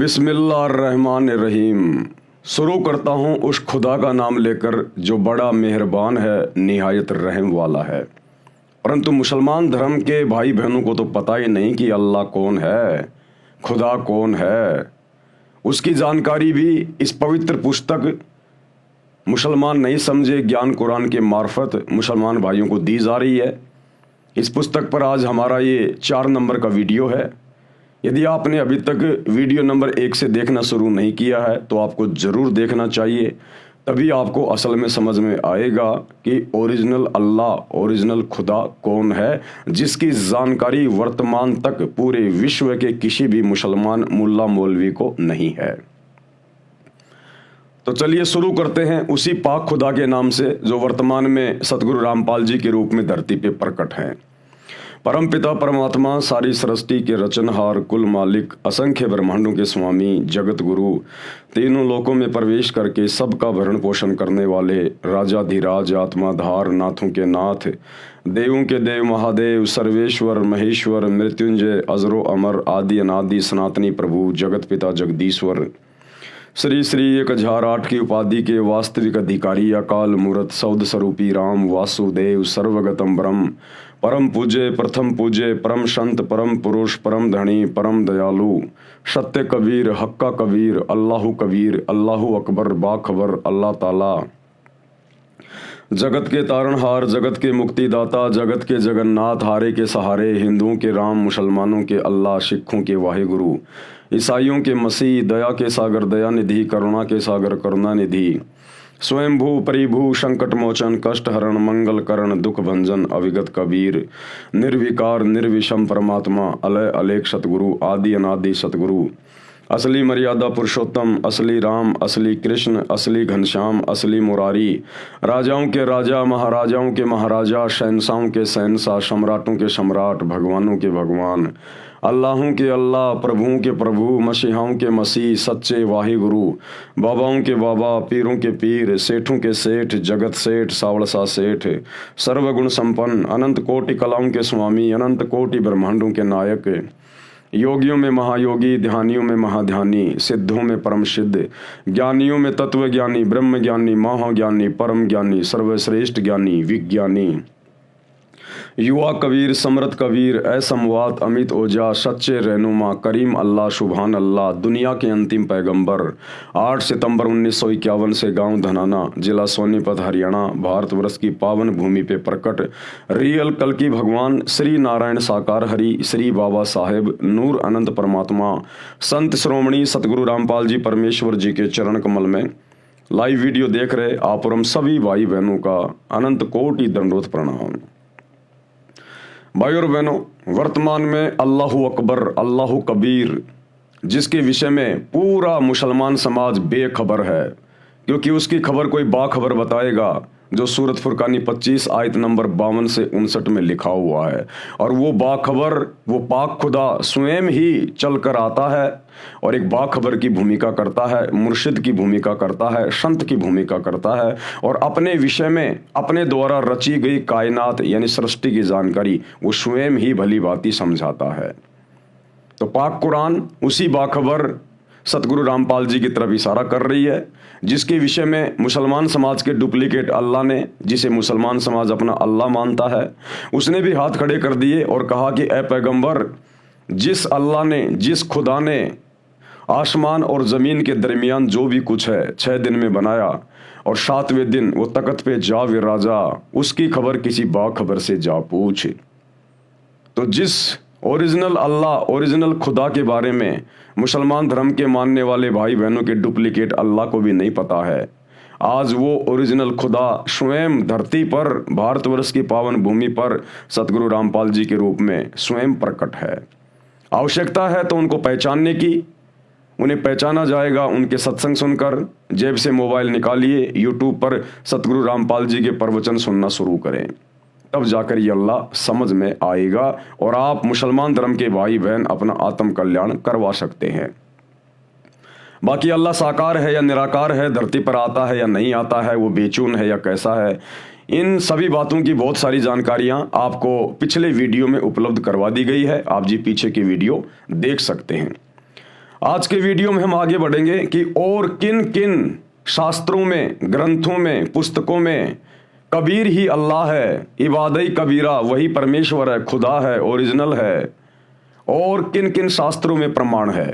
बिस्मिल्लाहिर्रहमानिर्रहीम। शुरू करता हूँ उस खुदा का नाम लेकर जो बड़ा मेहरबान है, निहायत रहम वाला है। परंतु मुसलमान धर्म के भाई बहनों को तो पता ही नहीं कि अल्लाह कौन है, खुदा कौन है। उसकी जानकारी भी इस पवित्र पुस्तक मुसलमान नहीं समझे ज्ञान कुरान के मार्फत मुसलमान भाइयों को दी जा रही है। इस पुस्तक पर आज हमारा ये 4 नंबर का वीडियो है। यदि आपने अभी तक वीडियो नंबर 1 से देखना शुरू नहीं किया है तो आपको ज़रूर देखना चाहिए, तभी आपको असल में समझ में आएगा कि ओरिजिनल अल्लाह, ओरिजिनल खुदा कौन है, जिसकी जानकारी वर्तमान तक पूरे विश्व के किसी भी मुसलमान मुल्ला मौलवी को नहीं है। तो चलिए शुरू करते हैं उसी पाक खुदा के नाम से जो वर्तमान में सतगुरु रामपाल जी के रूप में धरती पे प्रकट हैं। परम पिता परमात्मा, सारी सृष्टि के रचनहार, कुल मालिक, असंख्य ब्रह्मांडों के स्वामी, जगत गुरु, तीनों लोकों में प्रवेश करके सबका भरण पोषण करने वाले, राजाधिराज, आत्माधार, नाथों के नाथ, देवों के देव, महादेव, सर्वेश्वर, महेश्वर, मृत्युंजय, अजरो अमर, आदि अनादि, सनातनी प्रभु, जगत पिता जगदीश्वर, श्री श्री 1008 की उपाधि के वास्तविक अधिकारी, अकाल मूर्त, सौद स्वरूपी राम, वासुदेव, सर्वगतम ब्रह्म, परम पूज्य, प्रथम पूज्य, परम संत, परम पुरुष, परम धनी, परम दयालु, सत्य कबीर, हक्का कबीर, अल्लाहु कबीर, अल्लाहु अकबर, बाखबर, अल्लाह ताला, जगत के तारणहार, जगत के मुक्तिदाता, जगत के जगन्नाथ, हारे के सहारे, हिंदुओं के राम, मुसलमानों के अल्लाह, सिखों के वाहिगुरु, ईसाइयों के मसीह, दया के सागर दया निधि, करुणा के सागर करुणा निधि, स्वयंभू परिभू, संकट मोचन, कष्ट हरण, मंगल करण, दुख भंजन, अविगत कबीर, निर्विकार निर्विषम परमात्मा, अलय अलेख सतगुरु, आदि अनादि सतगुरु, असली मर्यादा पुरुषोत्तम, असली राम, असली कृष्ण, असली घनश्याम, असली मुरारी, राजाओं के राजा, महाराजाओं के महाराजा, शहंशाहों के शहंशाह, सम्राटों के सम्राट, भगवानों के भगवान, अल्लाहों के अल्लाह, प्रभुओं के प्रभु, मसीहाओं के मसीह, सच्चे वाहिगुरु, बाबाओं के बाबा, पीरों के पीर, सेठों के सेठ, जगत सेठ, सावड़सा सेठ, सर्वगुण संपन्न, अनंत कोटि कलाओं के स्वामी, अनंत कोटि ब्रह्मांडों के नायक, योगियों में महायोगी, ध्यानियों में महाध्यानी, सिद्धों में परम सिद्ध, ज्ञानियों में तत्व ज्ञानी, ब्रह्म ज्ञानी, महाज्ञानी, परम ज्ञानी, सर्वश्रेष्ठ ज्ञानी, विज्ञानी, युवा कबीर, समृत कबीर, असमवात, अमित ओजा, सच्चे रहनुमा, करीम अल्लाह, सुभान अल्लाह, दुनिया के अंतिम पैगंबर, 8 सितंबर 1951 से गांव धनाना, जिला सोनीपत, हरियाणा, भारतवर्ष की पावन भूमि पे प्रकट रियल कल की भगवान श्री नारायण साकार हरि, श्री बाबा साहेब नूर अनंत परमात्मा, संत श्रोमणी सतगुरु रामपाल जी परमेश्वर जी के चरण कमल में लाइव वीडियो देख रहे आप और हम सभी भाई बहनों का अनंत कोटि दंडोत प्रणाम। भाई और बहनों, वर्तमान में अल्लाहु अकबर, अल्लाहु कबीर, जिसके विषय में पूरा मुसलमान समाज बेखबर है, क्योंकि उसकी खबर कोई बाखबर बताएगा जो सूरत फुरकानी 25 आयत नंबर 52 से 59 में लिखा हुआ है। और वो बाखबर, वो पाक खुदा स्वयं ही चल कर आता है और एक बाखबर की भूमिका करता है, मुर्शिद की भूमिका करता है, संत की भूमिका करता है और अपने विषय में अपने द्वारा रची गई कायनात यानी सृष्टि की जानकारी वो स्वयं ही भली भांति समझाता है। तो पाक कुरान उसी बाखबर सतगुरु रामपाल जी की तरफ इशारा कर रही है, जिसके विषय में मुसलमान समाज के डुप्लीकेट अल्लाह ने, जिसे मुसलमान समाज अपना अल्लाह मानता है, उसने भी हाथ खड़े कर दिए और कहा कि ए पैगंबर, जिस अल्लाह ने, जिस खुदा ने आसमान और ज़मीन के दरमियान जो भी कुछ है 6 दिन में बनाया और 7वें दिन वो तख्त पे जा विराजा, उसकी खबर किसी बाखबर से जा पूछ। तो जिस ओरिजिनल अल्लाह, ओरिजिनल खुदा के बारे में मुसलमान धर्म के मानने वाले भाई बहनों के डुप्लीकेट अल्लाह को भी नहीं पता है, आज वो ओरिजिनल खुदा स्वयं धरती पर, भारतवर्ष की पावन भूमि पर सतगुरु रामपाल जी के रूप में स्वयं प्रकट है। आवश्यकता है तो उनको पहचानने की, उन्हें पहचाना जाएगा उनके सत्संग सुनकर। जेब से मोबाइल निकालिए, यूट्यूब पर सतगुरु रामपाल जी के प्रवचन सुनना शुरू करें, तब जाकर ये अल्लाह समझ में आएगा और आप मुसलमान धर्म के भाई बहन अपना आत्म कल्याण करवा सकते हैं। बाकी अल्लाह साकार है या निराकार है, धरती पर आता है या नहीं आता है, वो बेचून है या कैसा है, इन सभी बातों की बहुत सारी जानकारियां आपको पिछले वीडियो में उपलब्ध करवा दी गई है। आप जी पीछे की वीडियो देख सकते हैं। आज के वीडियो में हम आगे बढ़ेंगे कि और किन किन शास्त्रों में, ग्रंथों में, पुस्तकों में कबीर ही अल्लाह है, इबादई कबीरा वही परमेश्वर है, खुदा है, ओरिजिनल है, और किन किन शास्त्रों में प्रमाण है।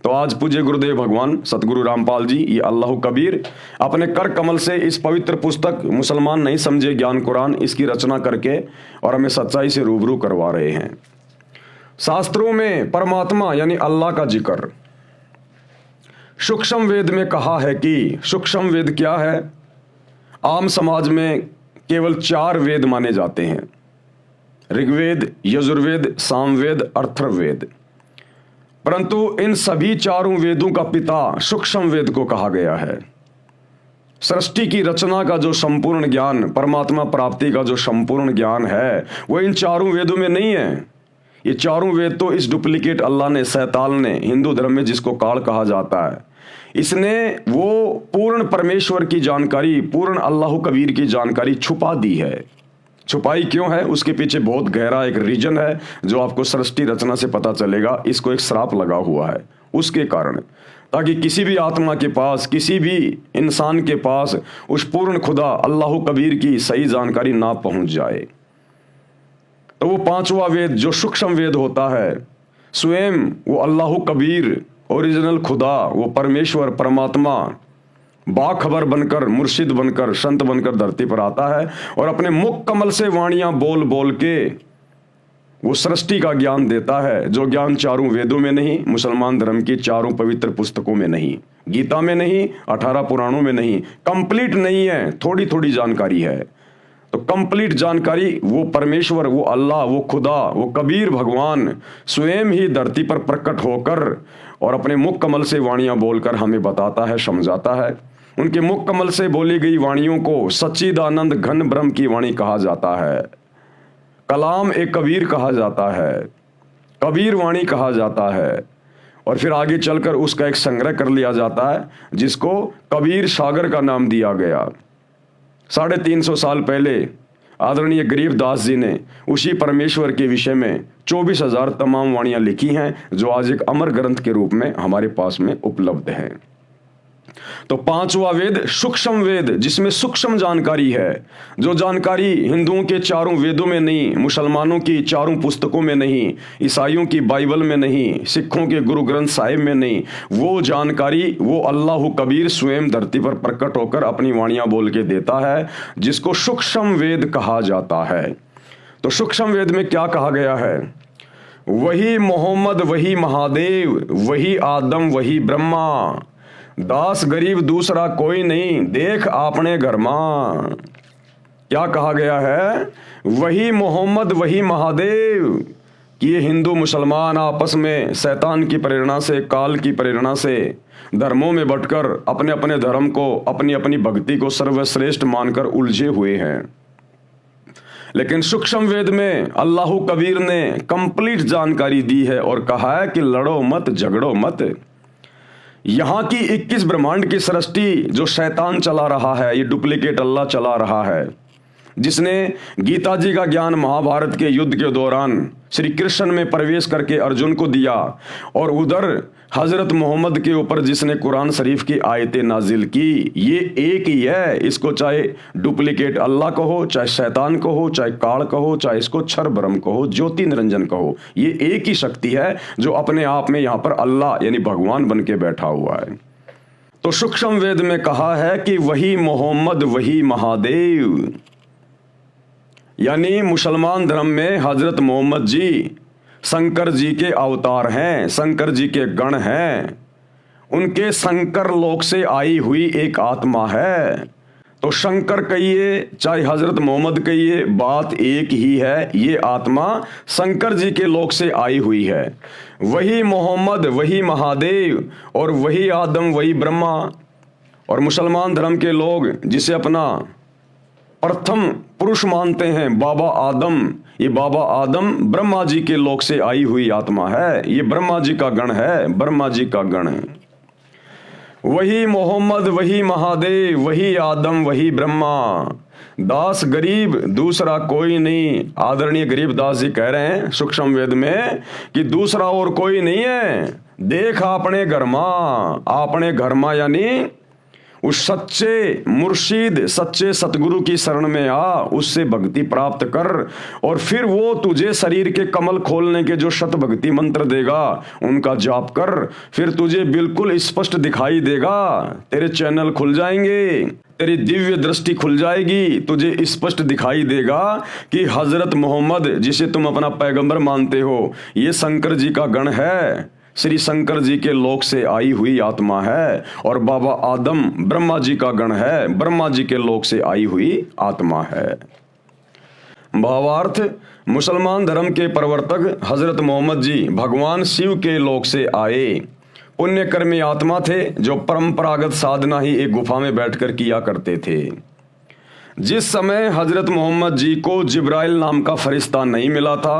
तो आज पूज्य गुरुदेव भगवान सतगुरु रामपाल जी ये अल्लाह कबीर अपने कर कमल से इस पवित्र पुस्तक मुसलमान नहीं समझे ज्ञान कुरान इसकी रचना करके और हमें सच्चाई से रूबरू करवा रहे हैं। शास्त्रों में परमात्मा यानी अल्लाह का जिक्र सूक्ष्म वेद में कहा है कि सूक्ष्म वेद क्या है? आम समाज में केवल 4 वेद माने जाते हैं, ऋग्वेद, यजुर्वेद, सामवेद, अथर्ववेद। परंतु इन सभी 4 वेदों का पिता सूक्ष्म वेद को कहा गया है। सृष्टि की रचना का जो संपूर्ण ज्ञान, परमात्मा प्राप्ति का जो संपूर्ण ज्ञान है वो इन 4 वेदों में नहीं है। ये 4 वेद तो इस डुप्लीकेट अल्लाह ने, शैतान ने, हिंदू धर्म में जिसको काल कहा जाता है, इसने वो पूर्ण परमेश्वर की जानकारी, पूर्ण अल्लाह कबीर की जानकारी छुपा दी है। छुपाई क्यों है? उसके पीछे बहुत गहरा एक रीजन है जो आपको सृष्टि रचना से पता चलेगा। इसको एक श्राप लगा हुआ है उसके कारण, ताकि किसी भी आत्मा के पास, किसी भी इंसान के पास उस पूर्ण खुदा अल्लाह कबीर की सही जानकारी ना पहुंच जाए। तो वो 5वां वेद जो सूक्ष्म वेद होता है, स्वयं वो अल्लाह कबीर ओरिजिनल खुदा, वो परमेश्वर परमात्मा बाखबर बनकर, मुर्शिद बनकर, संत बनकर धरती पर आता है और अपने मुख कमल से वाणियां बोल बोल के वो सृष्टि का ज्ञान देता है, जो ज्ञान 4 वेदों में नहीं, मुसलमान धर्म की 4 पवित्र पुस्तकों में नहीं, गीता में नहीं, 18 पुराणों में नहीं, कंप्लीट नहीं है, थोड़ी थोड़ी जानकारी है। तो कंप्लीट जानकारी वो परमेश्वर, वो अल्लाह, वो खुदा, वो कबीर भगवान स्वयं ही धरती पर प्रकट होकर और अपने मुख कमल से वाणियां बोलकर हमें बताता है, समझाता है। उनके मुख कमल से बोली गई वाणियों को सच्चिदानंद घन ब्रह्म की वाणी कहा जाता है, कलाम ए कबीर कहा जाता है, कबीर वाणी कहा जाता है। और फिर आगे चलकर उसका एक संग्रह कर लिया जाता है जिसको कबीर सागर का नाम दिया गया। 350 साल पहले आदरणीय गरीबदास जी ने उसी परमेश्वर के विषय में 24,000 तमाम वाणियां लिखी हैं, जो आज एक अमर ग्रंथ के रूप में हमारे पास में उपलब्ध है। तो 5वां वेद सूक्ष्म वेद, जिसमें सूक्ष्म जानकारी है, जो जानकारी हिंदुओं के 4 वेदों में नहीं, मुसलमानों की 4 पुस्तकों में नहीं, ईसाइयों की बाइबल में नहीं, सिखों के गुरु ग्रंथ साहिब में नहीं, वो जानकारी वो अल्लाह कबीर स्वयं धरती पर प्रकट होकर अपनी वाणियां बोल के देता है, जिसको सूक्ष्म वेद कहा जाता है। तो सूक्ष्म वेद में क्या कहा गया है? वही मोहम्मद, वही महादेव, वही आदम, वही ब्रह्मा, दास गरीब दूसरा कोई नहीं, देख आपने घर मां। क्या कहा गया है? वही मोहम्मद, वही महादेव। कि ये हिंदू मुसलमान आपस में शैतान की प्रेरणा से, काल की प्रेरणा से धर्मों में बंटकर अपने अपने धर्म को, अपनी अपनी भक्ति को सर्वश्रेष्ठ मानकर उलझे हुए हैं। लेकिन सूक्ष्म वेद में अल्लाह कबीर ने कंप्लीट जानकारी दी है और कहा है कि लड़ो मत, झगड़ो मत। यहां की 21 ब्रह्मांड की सृष्टि जो शैतान चला रहा है, ये डुप्लीकेट अल्लाह चला रहा है, जिसने गीता जी का ज्ञान महाभारत के युद्ध के दौरान श्री कृष्ण में प्रवेश करके अर्जुन को दिया, और उधर हजरत मोहम्मद के ऊपर जिसने कुरान शरीफ की आयतें नाजिल की, ये एक ही है। इसको चाहे डुप्लीकेट अल्लाह कहो, चाहे शैतान कहो, चाहे काल कहो, चाहे इसको क्षर ब्रह्म कहो, ज्योति निरंजन कहो, ये एक ही शक्ति है जो अपने आप में यहाँ पर अल्लाह यानी भगवान बन के बैठा हुआ है। तो सूक्ष्म वेद में कहा है कि वही मोहम्मद, वही महादेव, यानी मुसलमान धर्म में हजरत मोहम्मद जी शंकर जी के अवतार हैं, शंकर जी के गण हैं, उनके शंकर लोक से आई हुई एक आत्मा है। तो शंकर कहिए चाहे हजरत मोहम्मद कहिए, बात एक ही है, ये आत्मा शंकर जी के लोक से आई हुई है। वही मोहम्मद, वही महादेव, और वही आदम, वही ब्रह्मा। और मुसलमान धर्म के लोग जिसे अपना प्रथम पुरुष मानते हैं, बाबा आदम, ये बाबा आदम ब्रह्मा जी के लोक से आई हुई आत्मा है, ये ब्रह्मा जी का गण है, ब्रह्मा जी का गण है। वही मोहम्मद, वही महादेव, वही आदम, वही ब्रह्मा, दास गरीब दूसरा कोई नहीं। आदरणीय गरीबदास जी कह रहे हैं सूक्ष्म वेद में कि दूसरा और कोई नहीं है, देख आपने घर में यानी उस सच्चे मुर्शिद सच्चे सतगुरु की शरण में आ, उससे भक्ति प्राप्त कर और फिर वो तुझे शरीर के कमल खोलने के जो शत भक्ति मंत्र देगा उनका जाप कर, फिर तुझे बिल्कुल स्पष्ट दिखाई देगा, तेरे चैनल खुल जाएंगे, तेरी दिव्य दृष्टि खुल जाएगी, तुझे स्पष्ट दिखाई देगा कि हजरत मोहम्मद जिसे तुम अपना पैगंबर मानते हो ये शंकर जी का गण है, श्री शंकर जी के लोक से आई हुई आत्मा है, और बाबा आदम ब्रह्मा जी का गण है, ब्रह्मा जी के लोक से आई हुई आत्मा है। भावार्थ, मुसलमान धर्म के प्रवर्तक हजरत मोहम्मद जी भगवान शिव के लोक से आए, पुण्यकर्मी आत्मा थे जो परंपरागत साधना ही एक गुफा में बैठकर किया करते थे। जिस समय हजरत मोहम्मद जी को जिब्राइल नाम का फरिश्ता नहीं मिला था,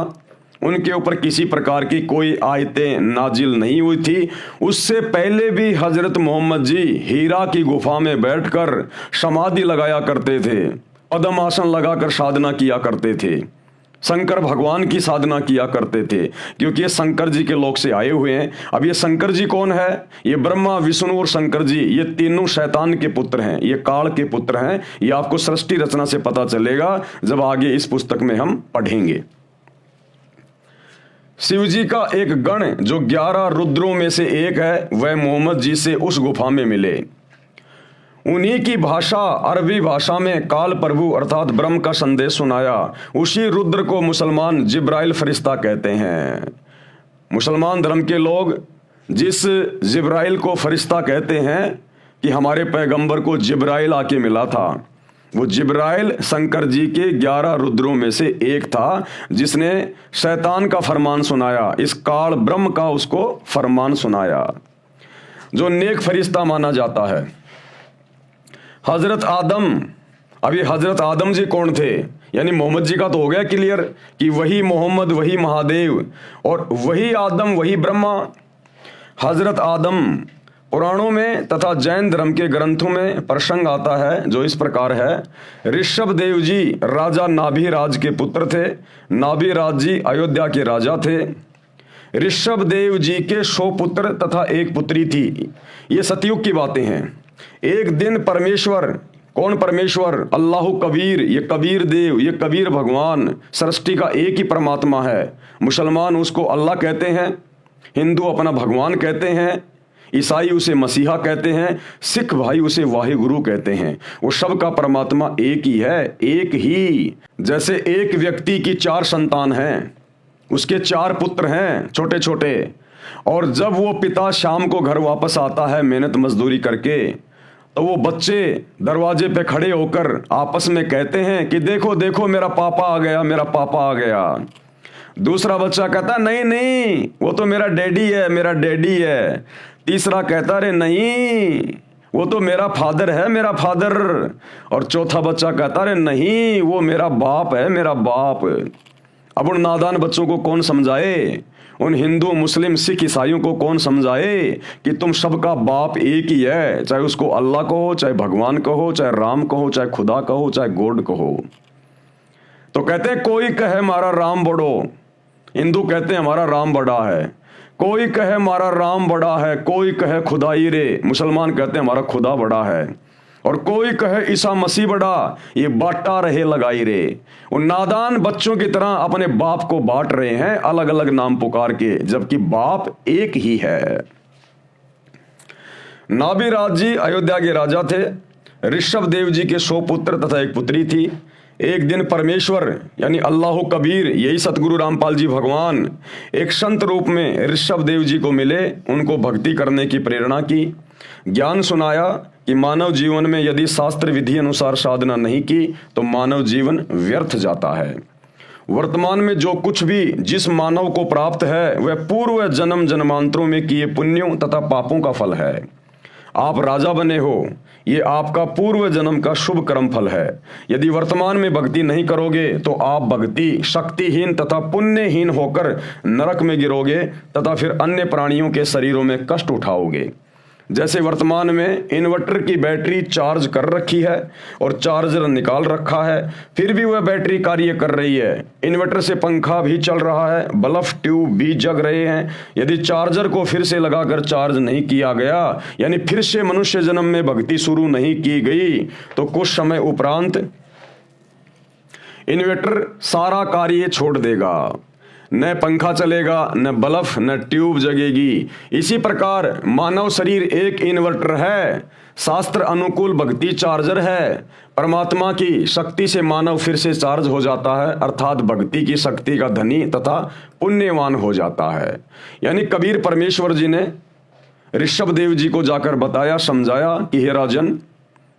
उनके ऊपर किसी प्रकार की कोई आयतें नाजिल नहीं हुई थी, उससे पहले भी हजरत मोहम्मद जी हीरा की गुफा में बैठकर समाधि लगाया करते थे, पद्म आसन लगाकर साधना किया करते थे, शंकर भगवान की साधना किया करते थे, क्योंकि ये शंकर जी के लोक से आए हुए हैं। अब ये शंकर जी कौन है? ये ब्रह्मा विष्णु और शंकर जी ये तीनों शैतान के पुत्र हैं, ये काल के पुत्र हैं। ये आपको सृष्टि रचना से पता चलेगा जब आगे इस पुस्तक में हम पढ़ेंगे। शिव जी का एक गण जो 11 रुद्रों में से एक है, वह मोहम्मद जी से उस गुफा में मिले। उन्हीं की भाषा अरबी भाषा में काल प्रभु अर्थात ब्रह्म का संदेश सुनाया। उसी रुद्र को मुसलमान जिब्राइल फरिश्ता कहते हैं। मुसलमान धर्म के लोग जिस जिब्राइल को फरिश्ता कहते हैं कि हमारे पैगंबर को जिब्राइल आके मिला था, वो जिब्राइल शंकर जी के 11 रुद्रों में से एक था, जिसने शैतान का फरमान सुनाया, इस काल ब्रह्म का उसको फरमान सुनाया, जो नेक फरिश्ता माना जाता है। हजरत आदम, अब ये हजरत आदम जी कौन थे? यानी मोहम्मद जी का तो हो गया क्लियर कि वही मोहम्मद, वही महादेव और वही आदम, वही ब्रह्मा। हजरत आदम पुराणों में तथा जैन धर्म के ग्रंथों में प्रसंग आता है जो इस प्रकार है। ऋषभ देव जी राजा नाभिराज के पुत्र थे। नाभिराज जी अयोध्या के राजा थे। ऋषभ देव जी के 100 पुत्र तथा एक पुत्री थी। ये सतयुग की बातें हैं। एक दिन परमेश्वर, कौन परमेश्वर? अल्लाह कबीर, ये कबीर देव, ये कबीर भगवान सृष्टि का एक ही परमात्मा है। मुसलमान उसको अल्लाह कहते हैं, हिंदू अपना भगवान कहते हैं, ईसाई उसे मसीहा कहते हैं, सिख भाई उसे वाहिगुरु कहते हैं। वो सब का परमात्मा एक ही है, एक ही। जैसे एक व्यक्ति की 4 संतान हैं, उसके 4 पुत्र हैं छोटे छोटे, और जब वो पिता शाम को घर वापस आता है मेहनत मजदूरी करके, तो वो बच्चे दरवाजे पे खड़े होकर आपस में कहते हैं कि देखो देखो मेरा पापा आ गया, मेरा पापा आ गया। दूसरा बच्चा कहता नहीं नहीं वो तो मेरा डैडी है, मेरा डैडी है। तीसरा कहता अरे नहीं वो तो मेरा फादर है, मेरा फादर। और चौथा बच्चा कहता अरे नहीं वो मेरा बाप है, मेरा बाप। अब उन नादान बच्चों को कौन समझाए? उन हिंदू मुस्लिम सिख ईसाइयों को कौन समझाए कि तुम सबका बाप एक ही है, चाहे उसको अल्लाह कहो, चाहे भगवान कहो, चाहे राम कहो, चाहे खुदा कहो, चाहे गॉड कहो। तो कहते हैं कोई कहे हमारा राम बड़ो, हिंदू कहते हैं हमारा राम बड़ा है। कोई कहे हमारा राम बड़ा है, कोई कहे खुदाई रे, मुसलमान कहते हैं हमारा खुदा बड़ा है। और कोई कहे ईसा मसीह बड़ा, ये बांटा रहे लगाई रे। उन नादान बच्चों की तरह अपने बाप को बांट रहे हैं अलग अलग नाम पुकार के, जबकि बाप एक ही है। नाभिराज जी अयोध्या के राजा थे। ऋषभ देव जी के 100 पुत्र तथा एक पुत्री थी। एक दिन परमेश्वर यानी अल्लाह कबीर, यही सतगुरु रामपाल जी भगवान एक संत रूप में ऋषभ देव जी को मिले, उनको भक्ति करने की प्रेरणा की, ज्ञान सुनाया कि मानव जीवन में यदि शास्त्र विधि अनुसार साधना नहीं की तो मानव जीवन व्यर्थ जाता है। वर्तमान में जो कुछ भी जिस मानव को प्राप्त है वह पूर्व जन्म जन्मांतरों में किए पुण्यों तथा पापों का फल है। आप राजा बने हो, ये आपका पूर्व जन्म का शुभ कर्म फल है। यदि वर्तमान में भक्ति नहीं करोगे तो आप भक्ति शक्तिहीन तथा पुण्यहीन होकर नरक में गिरोगे तथा फिर अन्य प्राणियों के शरीरों में कष्ट उठाओगे। जैसे वर्तमान में इन्वर्टर की बैटरी चार्ज कर रखी है और चार्जर निकाल रखा है, फिर भी वह बैटरी कार्य कर रही है। इन्वर्टर से पंखा भी चल रहा है, बल्ब ट्यूब भी जग रहे हैं। यदि चार्जर को फिर से लगाकर चार्ज नहीं किया गया, यानी फिर से मनुष्य जन्म में भक्ति शुरू नहीं की गई, तो कुछ समय उपरांत इन्वर्टर सारा कार्य छोड़ देगा। न पंखा चलेगा, न बल्ब, न ट्यूब जगेगी। इसी प्रकार मानव शरीर एक इन्वर्टर है, शास्त्र अनुकूल भक्ति चार्जर है। परमात्मा की शक्ति से मानव फिर से चार्ज हो जाता है, अर्थात भक्ति की शक्ति का धनी तथा पुण्यवान हो जाता है। यानी कबीर परमेश्वर जी ने ऋषभ देव जी को जाकर बताया, समझाया कि हे राजन,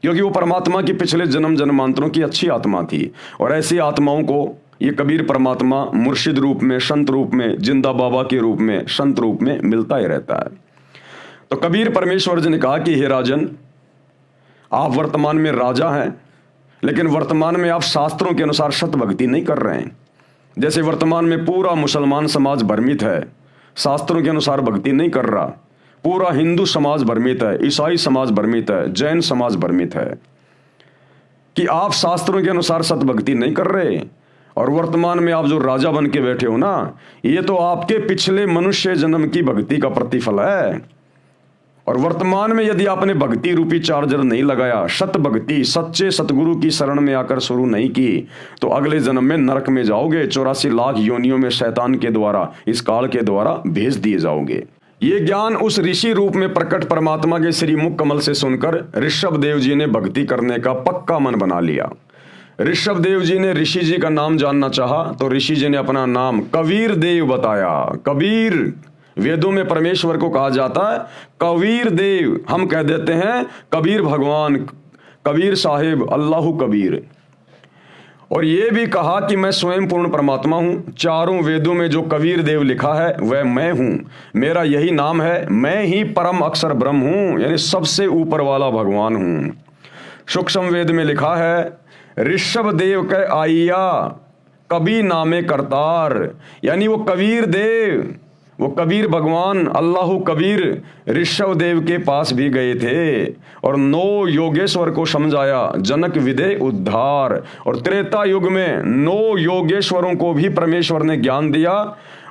क्योंकि वो परमात्मा की पिछले जन्म जन्मांतरों की अच्छी आत्मा थी, और ऐसी आत्माओं को ये कबीर परमात्मा मुर्शिद रूप में, संत रूप में, जिंदा बाबा के रूप में, संत रूप में मिलता ही रहता है। तो कबीर परमेश्वर जी ने कहा कि हे राजन, आप वर्तमान में राजा हैं, लेकिन वर्तमान में आप शास्त्रों के अनुसार सत भक्ति नहीं कर रहे हैं। जैसे वर्तमान में पूरा मुसलमान समाज भ्रमित है, शास्त्रों के अनुसार भक्ति नहीं कर रहा। पूरा हिंदू समाज भ्रमित है, ईसाई समाज भ्रमित है, जैन समाज भ्रमित है कि आप शास्त्रों के अनुसार सत भक्ति नहीं कर रहे। और वर्तमान में आप जो राजा बन के बैठे हो ना, ये तो आपके पिछले मनुष्य जन्म की भक्ति का प्रतिफल है। और वर्तमान में यदि आपने भक्ति रूपी चार्जर नहीं लगाया, सत भक्ति सच्चे सतगुरु की शरण में आकर शुरू नहीं की, तो अगले जन्म में नरक में जाओगे। 84 लाख योनियों में शैतान के द्वारा, इस काल के द्वारा भेज दिए जाओगे। ये ज्ञान उस ऋषि रूप में प्रकट परमात्मा के श्रीमुख कमल से सुनकर ऋषभ देव जी ने भक्ति करने का पक्का मन बना लिया। ऋषभ देव जी ने ऋषि जी का नाम जानना चाहा, तो ऋषि जी ने अपना नाम कबीर देव बताया। कबीर, वेदों में परमेश्वर को कहा जाता है कबीर देव, हम कह देते हैं कबीर भगवान, कबीर साहिब, अल्लाहु कबीर। और ये भी कहा कि मैं स्वयं पूर्ण परमात्मा हूं। चारों वेदों में जो कबीर देव लिखा है वह मैं हूं, मेरा यही नाम है, मैं ही परम अक्षर ब्रह्म हूं, यानी सबसे ऊपर वाला भगवान हूं। सूक्ष्म वेद में लिखा है ऋषभ देव के आइया कबीर नामे करतार, यानी वो कबीर देव, वो कबीर भगवान अल्लाहु कबीर ऋषभ देव के पास भी गए थे और 9 योगेश्वर को समझाया, जनक विदे उद्धार। और त्रेता युग में 9 योगेश्वरों को भी परमेश्वर ने ज्ञान दिया,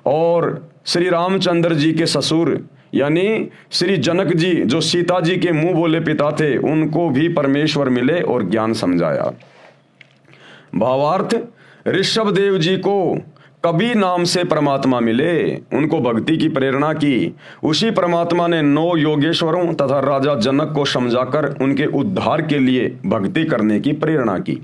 और श्री रामचंद्र जी के ससुर यानी श्री जनक जी, जो सीता जी के मुंह बोले पिता थे, उनको भी परमेश्वर मिले और ज्ञान समझाया। भावार्थ, ऋषभ देव जी को कबीर नाम से परमात्मा मिले, उनको भक्ति की प्रेरणा की। उसी परमात्मा ने 9 योगेश्वरों तथा राजा जनक को समझाकर उनके उद्धार के लिए भक्ति करने की प्रेरणा की।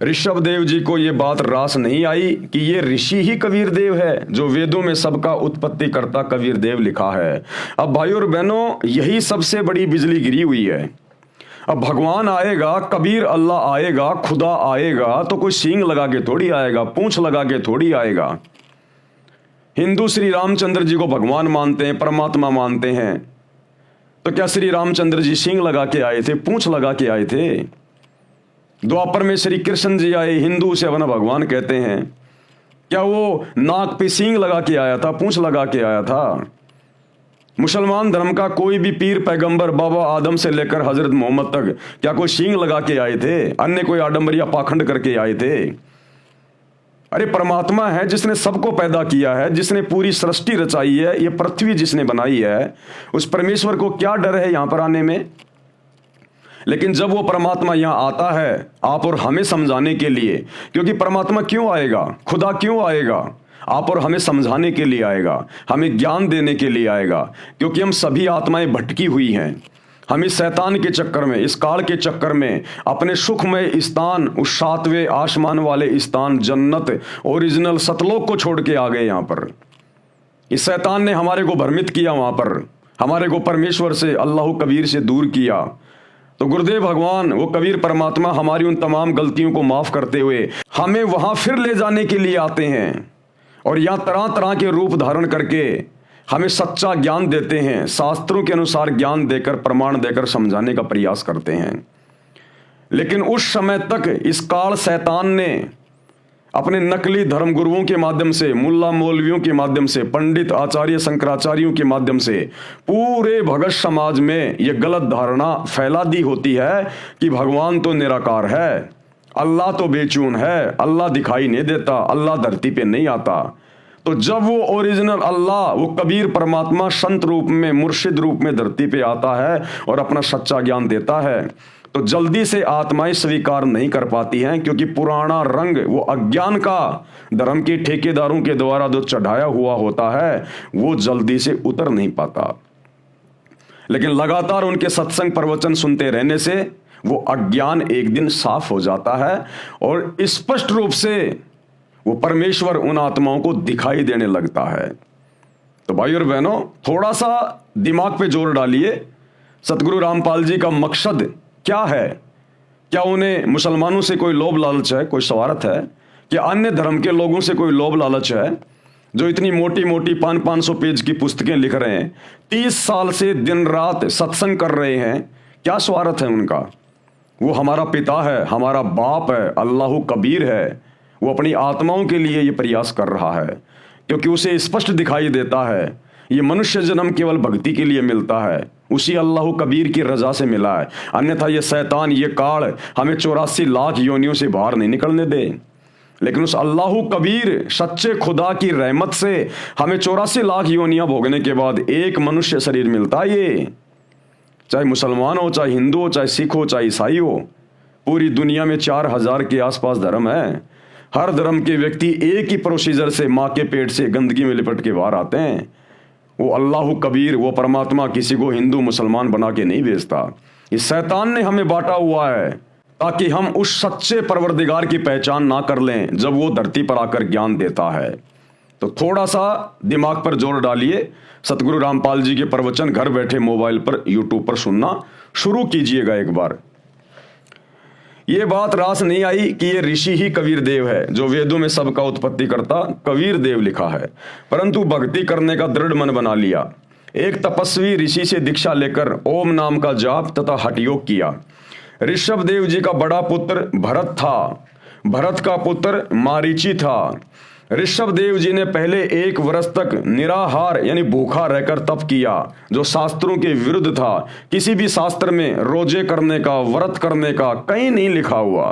ऋषभ देव जी को ये बात रास नहीं आई कि ये ऋषि ही कबीर देव है, जो वेदों में सबका उत्पत्ति करता कबीर देव लिखा है। अब भाइयों और बहनों, यही सबसे बड़ी बिजली गिरी हुई है। अब भगवान आएगा, कबीर अल्लाह आएगा, खुदा आएगा, तो कोई सींग लगा के थोड़ी आएगा, पूंछ लगा के थोड़ी आएगा। हिंदू श्री रामचंद्र जी को भगवान मानते हैं, परमात्मा मानते हैं, तो क्या श्री रामचंद्र जी सींग लगा के आए थे, पूंछ लगा के आए थे? द्वापर में श्री कृष्ण जी आए, हिंदू उसे अपना भगवान कहते हैं, क्या वो नाक पे सींग लगा के आया था, पूंछ लगा के आया था? मुसलमान धर्म का कोई भी पीर पैगंबर बाबा आदम से लेकर हजरत मोहम्मद तक क्या कोई सींग लगा के आए थे? अन्य कोई आडंबर या पाखंड करके आए थे? अरे परमात्मा है जिसने सबको पैदा किया है, जिसने पूरी सृष्टि रचाई है, ये पृथ्वी जिसने बनाई है, उस परमेश्वर को क्या डर है यहां पर आने में? लेकिन जब वो परमात्मा यहां आता है आप और हमें समझाने के लिए, क्योंकि परमात्मा क्यों आएगा, खुदा क्यों आएगा? आप और हमें समझाने के लिए आएगा, हमें ज्ञान देने के लिए आएगा, क्योंकि हम सभी आत्माएं भटकी हुई हैं। हम इस शैतान के चक्कर में, इस काल के चक्कर में अपने सुखमय स्थान, उस 7वें आसमान वाले स्थान जन्नत ओरिजिनल सतलोक को छोड़ के आ गए। यहाँ पर इस शैतान ने हमारे को भ्रमित किया, वहां पर हमारे को परमेश्वर से, अल्लाह कबीर से दूर किया। तो गुरुदेव भगवान, वो कबीर परमात्मा हमारी उन तमाम गलतियों को माफ करते हुए हमें वहां फिर ले जाने के लिए आते हैं, और यहाँ तरह तरह के रूप धारण करके हमें सच्चा ज्ञान देते हैं, शास्त्रों के अनुसार ज्ञान देकर, प्रमाण देकर समझाने का प्रयास करते हैं। लेकिन उस समय तक इस काल शैतान ने अपने नकली धर्मगुरुओं के माध्यम से, मुल्ला मौलवियों के माध्यम से, पंडित आचार्य शंकराचार्यों के माध्यम से पूरे भगत समाज में यह गलत धारणा फैला दी होती है कि भगवान तो निराकार है, अल्लाह तो बेचून है, अल्लाह दिखाई नहीं देता, अल्लाह धरती पे नहीं आता। तो जब वो ओरिजिनल अल्लाह, वो कबीर परमात्मा संत रूप में, मुर्शिद रूप में धरती पे आता है और अपना सच्चा ज्ञान देता है, तो जल्दी से आत्माएं स्वीकार नहीं कर पाती हैं, क्योंकि पुराना रंग, वो अज्ञान का, धर्म के ठेकेदारों के द्वारा जो चढ़ाया हुआ होता है, वो जल्दी से उतर नहीं पाता। लेकिन लगातार उनके सत्संग प्रवचन सुनते रहने से वो अज्ञान एक दिन साफ हो जाता है और स्पष्ट रूप से वो परमेश्वर उन आत्माओं को दिखाई देने लगता है। तो भाई और बहनों, थोड़ा सा दिमाग पे जोर डालिए, सतगुरु रामपाल जी का मकसद क्या है? क्या उन्हें मुसलमानों से कोई लोभ लालच है, कोई स्वार्थ है? क्या अन्य धर्म के लोगों से कोई लोभ लालच है? जो इतनी मोटी मोटी 500-500 पेज की पुस्तकें लिख रहे हैं, 30 साल से दिन रात सत्संग कर रहे हैं, क्या स्वार्थ है उनका? वो हमारा पिता है, हमारा बाप है, अल्लाह कबीर है। वो अपनी आत्माओं के लिए ये प्रयास कर रहा है, क्योंकि उसे स्पष्ट दिखाई देता है ये मनुष्य जन्म केवल भक्ति के लिए मिलता है, उसी अल्लाह कबीर की रजा से मिला है। अन्यथा ये शैतान, ये काल हमें 84 लाख योनियों से बाहर नहीं निकलने दे। लेकिन उस अल्लाह कबीर सच्चे खुदा की रहमत से हमें 84 लाख योनियां भोगने के बाद एक मनुष्य शरीर मिलता है। ये चाहे मुसलमान हो, चाहे हिंदू हो, चाहे सिख हो, चाहे ईसाई हो, पूरी दुनिया में 4000 के आसपास धर्म है। हर धर्म के व्यक्ति एक ही प्रोसीजर से माँ के पेट से गंदगी में लिपट के बाहर आते हैं। वो अल्लाह कबीर, वो परमात्मा किसी को हिंदू मुसलमान बना के नहीं भेजता। इस शैतान ने हमें बांटा हुआ है ताकि हम उस सच्चे परवरदिगार की पहचान ना कर लें जब वो धरती पर आकर ज्ञान देता है। तो थोड़ा सा दिमाग पर जोर डालिए, सतगुरु रामपाल जी के प्रवचन घर बैठे मोबाइल पर, यूट्यूब पर सुनना शुरू कीजिएगा एक बार। ये बात रास नहीं आई कि ये ऋषि ही कबीर देव है, जो वेदों में सबका उत्पत्ति करता कबीर देव लिखा है, परंतु भक्ति करने का दृढ़ मन बना लिया। एक तपस्वी ऋषि से दीक्षा लेकर ओम नाम का जाप तथा हठ योग किया। ऋषभ देव जी का बड़ा पुत्र भरत था, भरत का पुत्र मारीची था। ऋषभ देव जी ने पहले 1 वर्ष तक निराहार यानी भूखा रहकर तप किया, जो शास्त्रों के विरुद्ध था। किसी भी शास्त्र में रोजे करने का, व्रत करने का कहीं नहीं लिखा हुआ।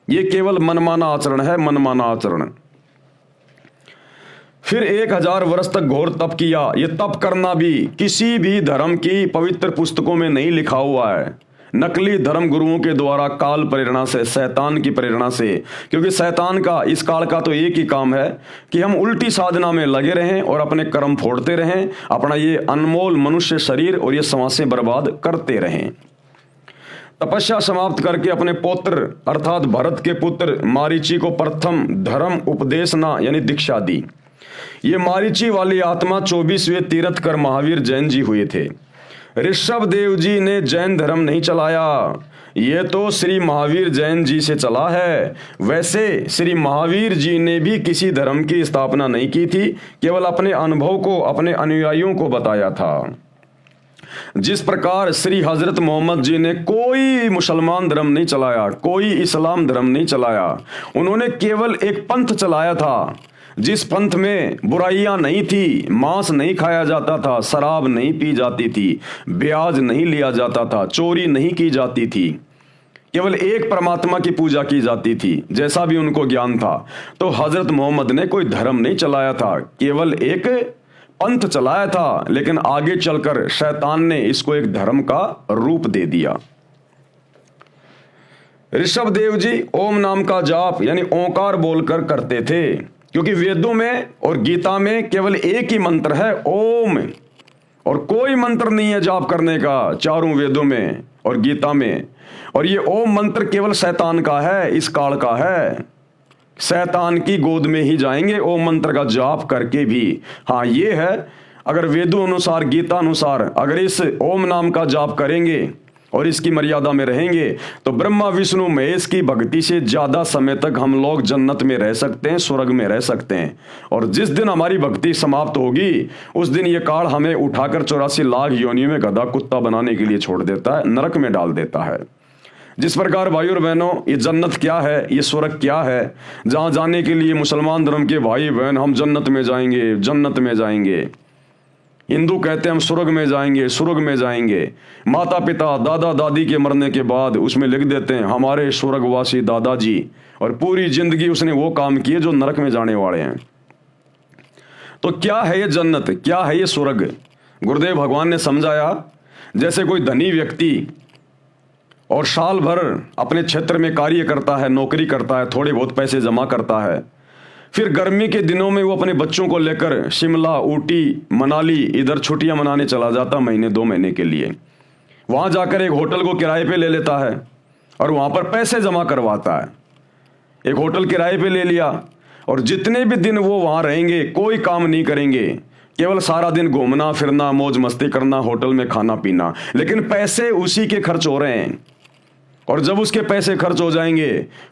ये केवल मनमाना आचरण है, मनमाना आचरण। फिर 1000 वर्ष तक घोर तप किया। ये तप करना भी किसी भी धर्म की पवित्र पुस्तकों में नहीं लिखा हुआ है, नकली धर्म गुरुओं के द्वारा काल प्रेरणा से, शैतान की प्रेरणा से। क्योंकि शैतान का, इस काल का तो एक ही काम है कि हम उल्टी साधना में लगे रहें और अपने कर्म फोड़ते रहें, अपना ये अनमोल मनुष्य शरीर और ये सांसें बर्बाद करते रहें। तपस्या समाप्त करके अपने पुत्र अर्थात भरत के पुत्र मारीची को प्रथम धर्म उपदेशना यानी दीक्षा दी। ये मारीची वाली आत्मा 24वें तीर्थकर महावीर जैन जी हुए थे। ऋषभ देव जी ने जैन धर्म नहीं चलाया, ये तो श्री महावीर जैन जी से चला है। वैसे श्री महावीर जी ने भी किसी धर्म की स्थापना नहीं की थी, केवल अपने अनुभव को अपने अनुयायियों को बताया था। जिस प्रकार श्री हजरत मोहम्मद जी ने कोई मुसलमान धर्म नहीं चलाया, कोई इस्लाम धर्म नहीं चलाया, उन्होंने केवल एक पंथ चलाया था जिस पंथ में बुराइयां नहीं थी, मांस नहीं खाया जाता था, शराब नहीं पी जाती थी, ब्याज नहीं लिया जाता था, चोरी नहीं की जाती थी, केवल एक परमात्मा की पूजा की जाती थी, जैसा भी उनको ज्ञान था। तो हजरत मोहम्मद ने कोई धर्म नहीं चलाया था, केवल एक पंथ चलाया था। लेकिन आगे चलकर शैतान ने इसको एक धर्म का रूप दे दिया। ऋषभ देव जी ओम नाम का जाप यानी ओंकार बोलकर करते थे, क्योंकि वेदों में और गीता में केवल एक ही मंत्र है, ओम, और कोई मंत्र नहीं है जाप करने का चारों वेदों में और गीता में। और ये ओम मंत्र केवल शैतान का है, इस काल का है। शैतान की गोद में ही जाएंगे ओम मंत्र का जाप करके भी। हाँ, ये है, अगर वेदों अनुसार, गीता अनुसार अगर इस ओम नाम का जाप करेंगे और इसकी मर्यादा में रहेंगे तो ब्रह्मा विष्णु महेश की भक्ति से ज्यादा समय तक हम लोग जन्नत में रह सकते हैं, स्वर्ग में रह सकते हैं। और जिस दिन हमारी भक्ति समाप्त होगी उस दिन ये काल हमें उठाकर 84 लाख योनियों में गधा कुत्ता बनाने के लिए छोड़ देता है, नरक में डाल देता है। जिस प्रकार भाई और बहनों ये जन्नत क्या है, ये स्वर्ग क्या है, जहां जाने के लिए मुसलमान धर्म के भाई बहन हम जन्नत में जाएंगे, जन्नत में जाएंगे। हिंदू कहते हैं हम स्वर्ग में जाएंगे, स्वर्ग में जाएंगे। माता पिता दादा दादी के मरने के बाद उसमें लिख देते हैं हमारे स्वर्गवासी दादाजी, और पूरी जिंदगी उसने वो काम किए जो नरक में जाने वाले हैं। तो क्या है ये जन्नत, क्या है ये स्वर्ग? गुरुदेव भगवान ने समझाया, जैसे कोई धनी व्यक्ति और साल भर अपने क्षेत्र में कार्य करता है, नौकरी करता है, थोड़े बहुत पैसे जमा करता है, फिर गर्मी के दिनों में वो अपने बच्चों को लेकर शिमला, ऊटी, मनाली इधर छुट्टियां मनाने चला जाता महीने 2 महीने के लिए। वहां जाकर एक होटल को किराए पे ले लेता है और वहां पर पैसे जमा करवाता है। एक होटल किराए पे ले लिया और जितने भी दिन वो वहां रहेंगे कोई काम नहीं करेंगे, केवल सारा दिन घूमना फिरना, मौज मस्ती करना, होटल में खाना पीना, लेकिन पैसे उसी के खर्च हो रहे हैं। और जब उसके पैसे खर्च हो जाएंगे,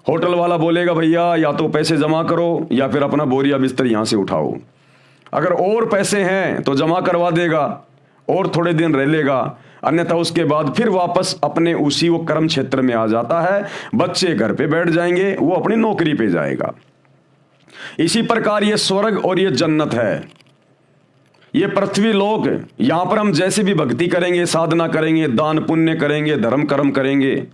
होटल वाला बोलेगा भैया या तो पैसे जमा करो या फिर अपना बोरिया बिस्तर यहां से उठाओ। अगर और पैसे हैं तो जमा करवा देगा और थोड़े दिन रह लेगा, अन्यथा उसके बाद फिर वापस अपने उसी वो कर्म क्षेत्र में आ जाता है। बच्चे घर पे बैठ जाएंगे, वो अपनी नौकरी पे जाएगा। इसी प्रकार ये स्वर्ग और ये जन्नत है, ये पृथ्वी लोक। यहां पर हम जैसे भी भक्ति करेंगे, साधना करेंगे, दान पुण्य करेंगे, धर्म कर्म करेंगे,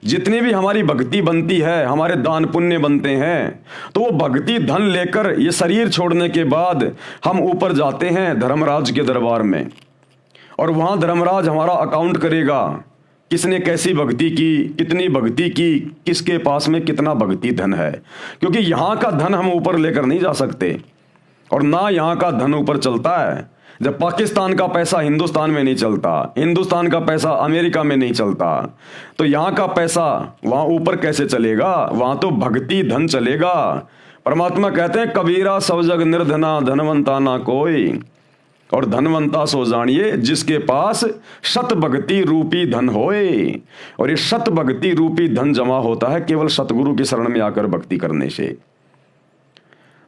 जितनी भी हमारी भक्ति बनती है, हमारे दान पुण्य बनते हैं, तो वो भक्ति धन लेकर ये शरीर छोड़ने के बाद हम ऊपर जाते हैं धर्मराज के दरबार में, और वहां धर्मराज हमारा अकाउंट करेगा, किसने कैसी भक्ति की, कितनी भक्ति की, किसके पास में कितना भक्ति धन है। क्योंकि यहां का धन हम ऊपर लेकर नहीं जा सकते, और ना यहां का धन ऊपर चलता है। जब पाकिस्तान का पैसा हिंदुस्तान में नहीं चलता, हिंदुस्तान का पैसा अमेरिका में नहीं चलता, तो यहां का पैसा वहां ऊपर कैसे चलेगा? वहां तो भक्ति धन चलेगा। परमात्मा कहते हैं कबीरा सब जग निर्धना, धनवंता ना कोई, और धनवंता सो जानिए जिसके पास शत भक्ति रूपी धन होए। और ये शत भक्ति रूपी धन जमा होता है केवल सतगुरु की शरण में आकर भक्ति करने से।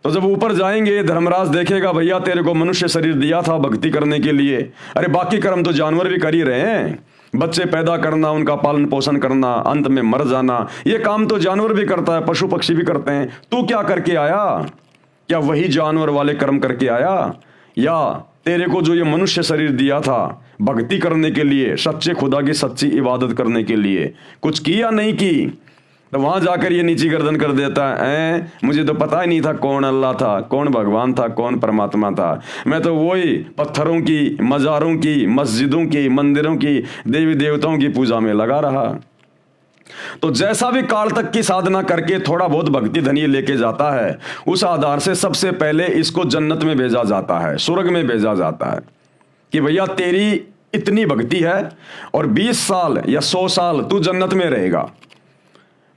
तो जब ऊपर जाएंगे धर्मराज देखेगा भैया तेरे को मनुष्य शरीर दिया था भक्ति करने के लिए, अरे बाकी कर्म तो जानवर भी कर ही रहे हैं, बच्चे पैदा करना, उनका पालन पोषण करना, अंत में मर जाना, ये काम तो जानवर भी करता है, पशु पक्षी भी करते हैं। तू क्या करके आया? क्या वही जानवर वाले कर्म करके आया, या तेरे को जो ये मनुष्य शरीर दिया था भक्ति करने के लिए, सच्चे खुदा की सच्ची इबादत करने के लिए, कुछ किया नहीं की? तो वहां जाकर ये नीची गर्दन कर देता है, मुझे तो पता ही नहीं था कौन अल्लाह था, कौन भगवान था, कौन परमात्मा था। मैं तो वही पत्थरों की, मज़ारों की, मस्जिदों की, मंदिरों की, देवी देवताओं की पूजा में लगा रहा। तो जैसा भी काल तक की साधना करके थोड़ा बहुत भक्ति धनी लेके जाता है, उस आधार से सबसे पहले इसको जन्नत में भेजा जाता है, स्वर्ग में भेजा जाता है कि भैया तेरी इतनी भक्ति है और 20 साल या 100 साल तू जन्नत में रहेगा।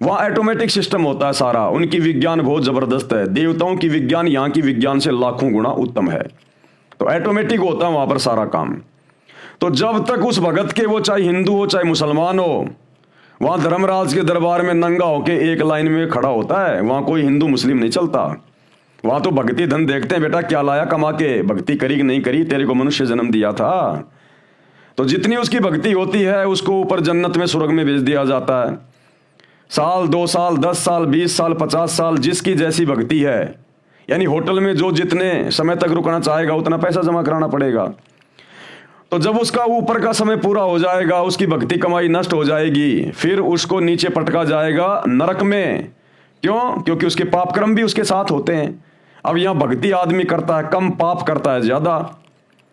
वहां ऑटोमेटिक सिस्टम होता है सारा। उनकी विज्ञान बहुत जबरदस्त है, देवताओं की विज्ञान यहां की विज्ञान से लाखों गुना उत्तम है। तो ऑटोमेटिक होता है वहां पर सारा काम। तो जब तक उस भगत के, वो चाहे हिंदू हो चाहे मुसलमान हो, वहां धर्मराज के दरबार में नंगा होके एक लाइन में खड़ा होता है, वहां कोई हिंदू मुस्लिम नहीं चलता। वहां तो भक्ति धन देखते हैं, बेटा क्या लाया कमा के, भक्ति करी कि नहीं करी, तेरे को मनुष्य जन्म दिया था। तो जितनी उसकी भक्ति होती है उसको ऊपर जन्नत में, स्वर्ग में भेज दिया जाता है। साल 2 साल 10 साल 20 साल 50 साल जिसकी जैसी भक्ति है, यानी होटल में जो जितने समय तक रुकना चाहेगा उतना पैसा जमा कराना पड़ेगा। तो जब उसका ऊपर का समय पूरा हो जाएगा, उसकी भक्ति कमाई नष्ट हो जाएगी, फिर उसको नीचे पटका जाएगा नरक में। क्यों? क्योंकि उसके पाप कर्म भी उसके साथ होते हैं। अब यहां भक्ति आदमी करता है कम, पाप करता है ज्यादा।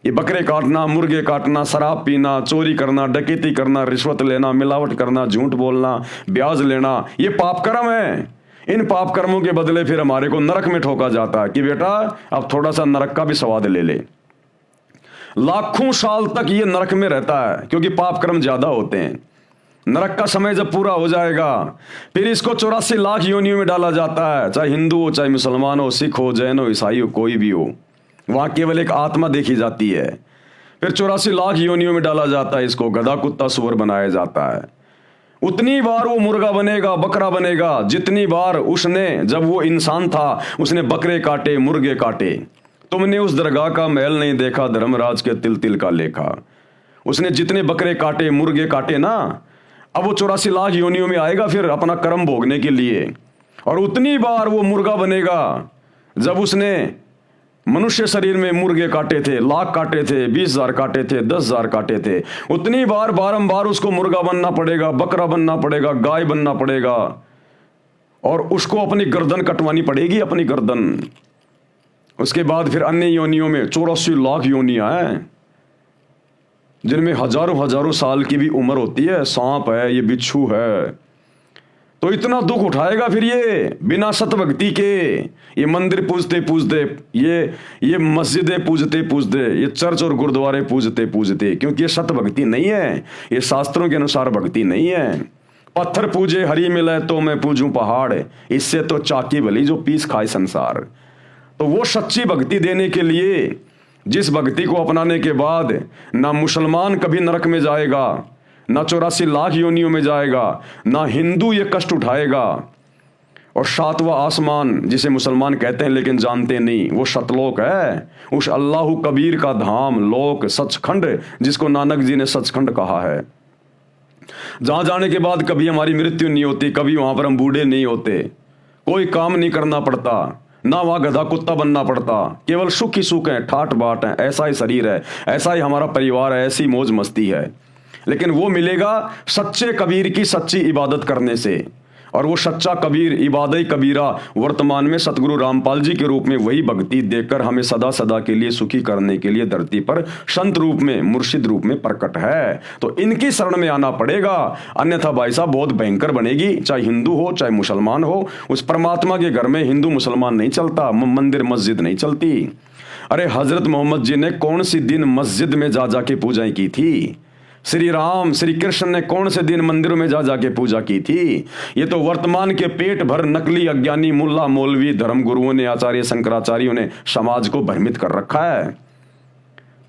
ये बकरे काटना, मुर्गे काटना, शराब पीना, चोरी करना, डकैती करना, रिश्वत लेना, मिलावट करना, झूठ बोलना, ब्याज लेना, ये पाप कर्म है। इन पाप कर्मों के बदले फिर हमारे को नरक में ठोका जाता है कि बेटा अब थोड़ा सा नरक का भी स्वाद ले ले। लाखों साल तक ये नरक में रहता है क्योंकि पाप कर्म ज्यादा होते हैं। नरक का समय जब पूरा हो जाएगा फिर इसको 84 लाख योनियों में डाला जाता है, चाहे हिंदू हो, चाहे मुसलमान हो, सिख हो, जैन हो, ईसाई हो, कोई भी हो। वहां केवल एक आत्मा देखी जाती है। फिर 84 लाख योनियों में डाला जाता है, इसको गधा कुत्ता सुअर बनाया जाता है। उतनी बार वो मुर्गा बनेगा, बकरा बनेगा, जितनी बार उसने, जब वो इंसान था उसने बकरे काटे, मुर्गे काटे। तुमने उस दरगाह का महल नहीं देखा, धर्मराज के तिल तिल का लेखा। उसने जितने बकरे काटे, मुर्गे काटे ना, अब वो 84 लाख योनियों में आएगा फिर अपना कर्म भोगने के लिए, और उतनी बार वो मुर्गा बनेगा जब उसने मनुष्य शरीर में मुर्गे काटे थे, लाख काटे थे, 20,000 काटे थे, 10,000 काटे थे, उतनी बार बारंबार उसको मुर्गा बनना पड़ेगा, बकरा बनना पड़ेगा, गाय बनना पड़ेगा, और उसको अपनी गर्दन कटवानी पड़ेगी, अपनी गर्दन। उसके बाद फिर अन्य योनियों में 84 लाख योनियां हैं जिनमें हजारों हजारों साल की भी उम्र होती है। सांप है, ये बिच्छू है, तो इतना दुख उठाएगा फिर ये बिना सत भक्ति के। ये मंदिर पूजते पूजते, ये मस्जिदें पूजते पूजते, ये चर्च और गुरुद्वारे पूजते पूजते, क्योंकि ये सत भक्ति नहीं है, ये शास्त्रों के अनुसार भक्ति नहीं है। पत्थर पूजे हरी मिले तो मैं पूजूं पहाड़, इससे तो चाकी भली जो पीस खाए संसार। तो वो सच्ची भक्ति देने के लिए, जिस भक्ति को अपनाने के बाद ना मुसलमान कभी नरक में जाएगा, ना 84 लाख योनियों में जाएगा, ना हिंदू ये कष्ट उठाएगा, और 7वां आसमान जिसे मुसलमान कहते हैं लेकिन जानते नहीं, वो सतलोक है, उस अल्लाह कबीर का धाम, लोक, सचखंड, जिसको नानक जी ने सचखंड कहा है, जहां जाने के बाद कभी हमारी मृत्यु नहीं होती, कभी वहां पर हम बूढ़े नहीं होते, कोई काम नहीं करना पड़ता, ना वहां गधा कुत्ता बनना पड़ता, केवल सुख ही सुख है, ठाट बाट है, ऐसा ही शरीर है, ऐसा ही हमारा परिवार है, ऐसी मौज मस्ती है। लेकिन वो मिलेगा सच्चे कबीर की सच्ची इबादत करने से, और वो सच्चा कबीर, इबादत कबीरा, वर्तमान में सतगुरु रामपाल जी के रूप में वही भक्ति देकर हमें सदा सदा के लिए सुखी करने के लिए धरती पर संत रूप में, मुर्शिद रूप में प्रकट है। तो इनकी शरण में आना पड़ेगा, अन्यथा भाई साहब बहुत भयंकर बनेगी। चाहे हिंदू हो चाहे मुसलमान हो, उस परमात्मा के घर में हिंदू मुसलमान नहीं चलता, मंदिर मस्जिद नहीं चलती। अरे हजरत मोहम्मद जी ने कौन सी दिन मस्जिद में जा जाके पूजाएं की थी? श्री राम श्री कृष्ण ने कौन से दिन मंदिरों में जा जाके पूजा की थी? ये तो वर्तमान के पेट भर नकली अज्ञानी मुल्ला मौलवी धर्म गुरुओं ने, आचार्य शंकराचार्यों ने समाज को भ्रमित कर रखा है।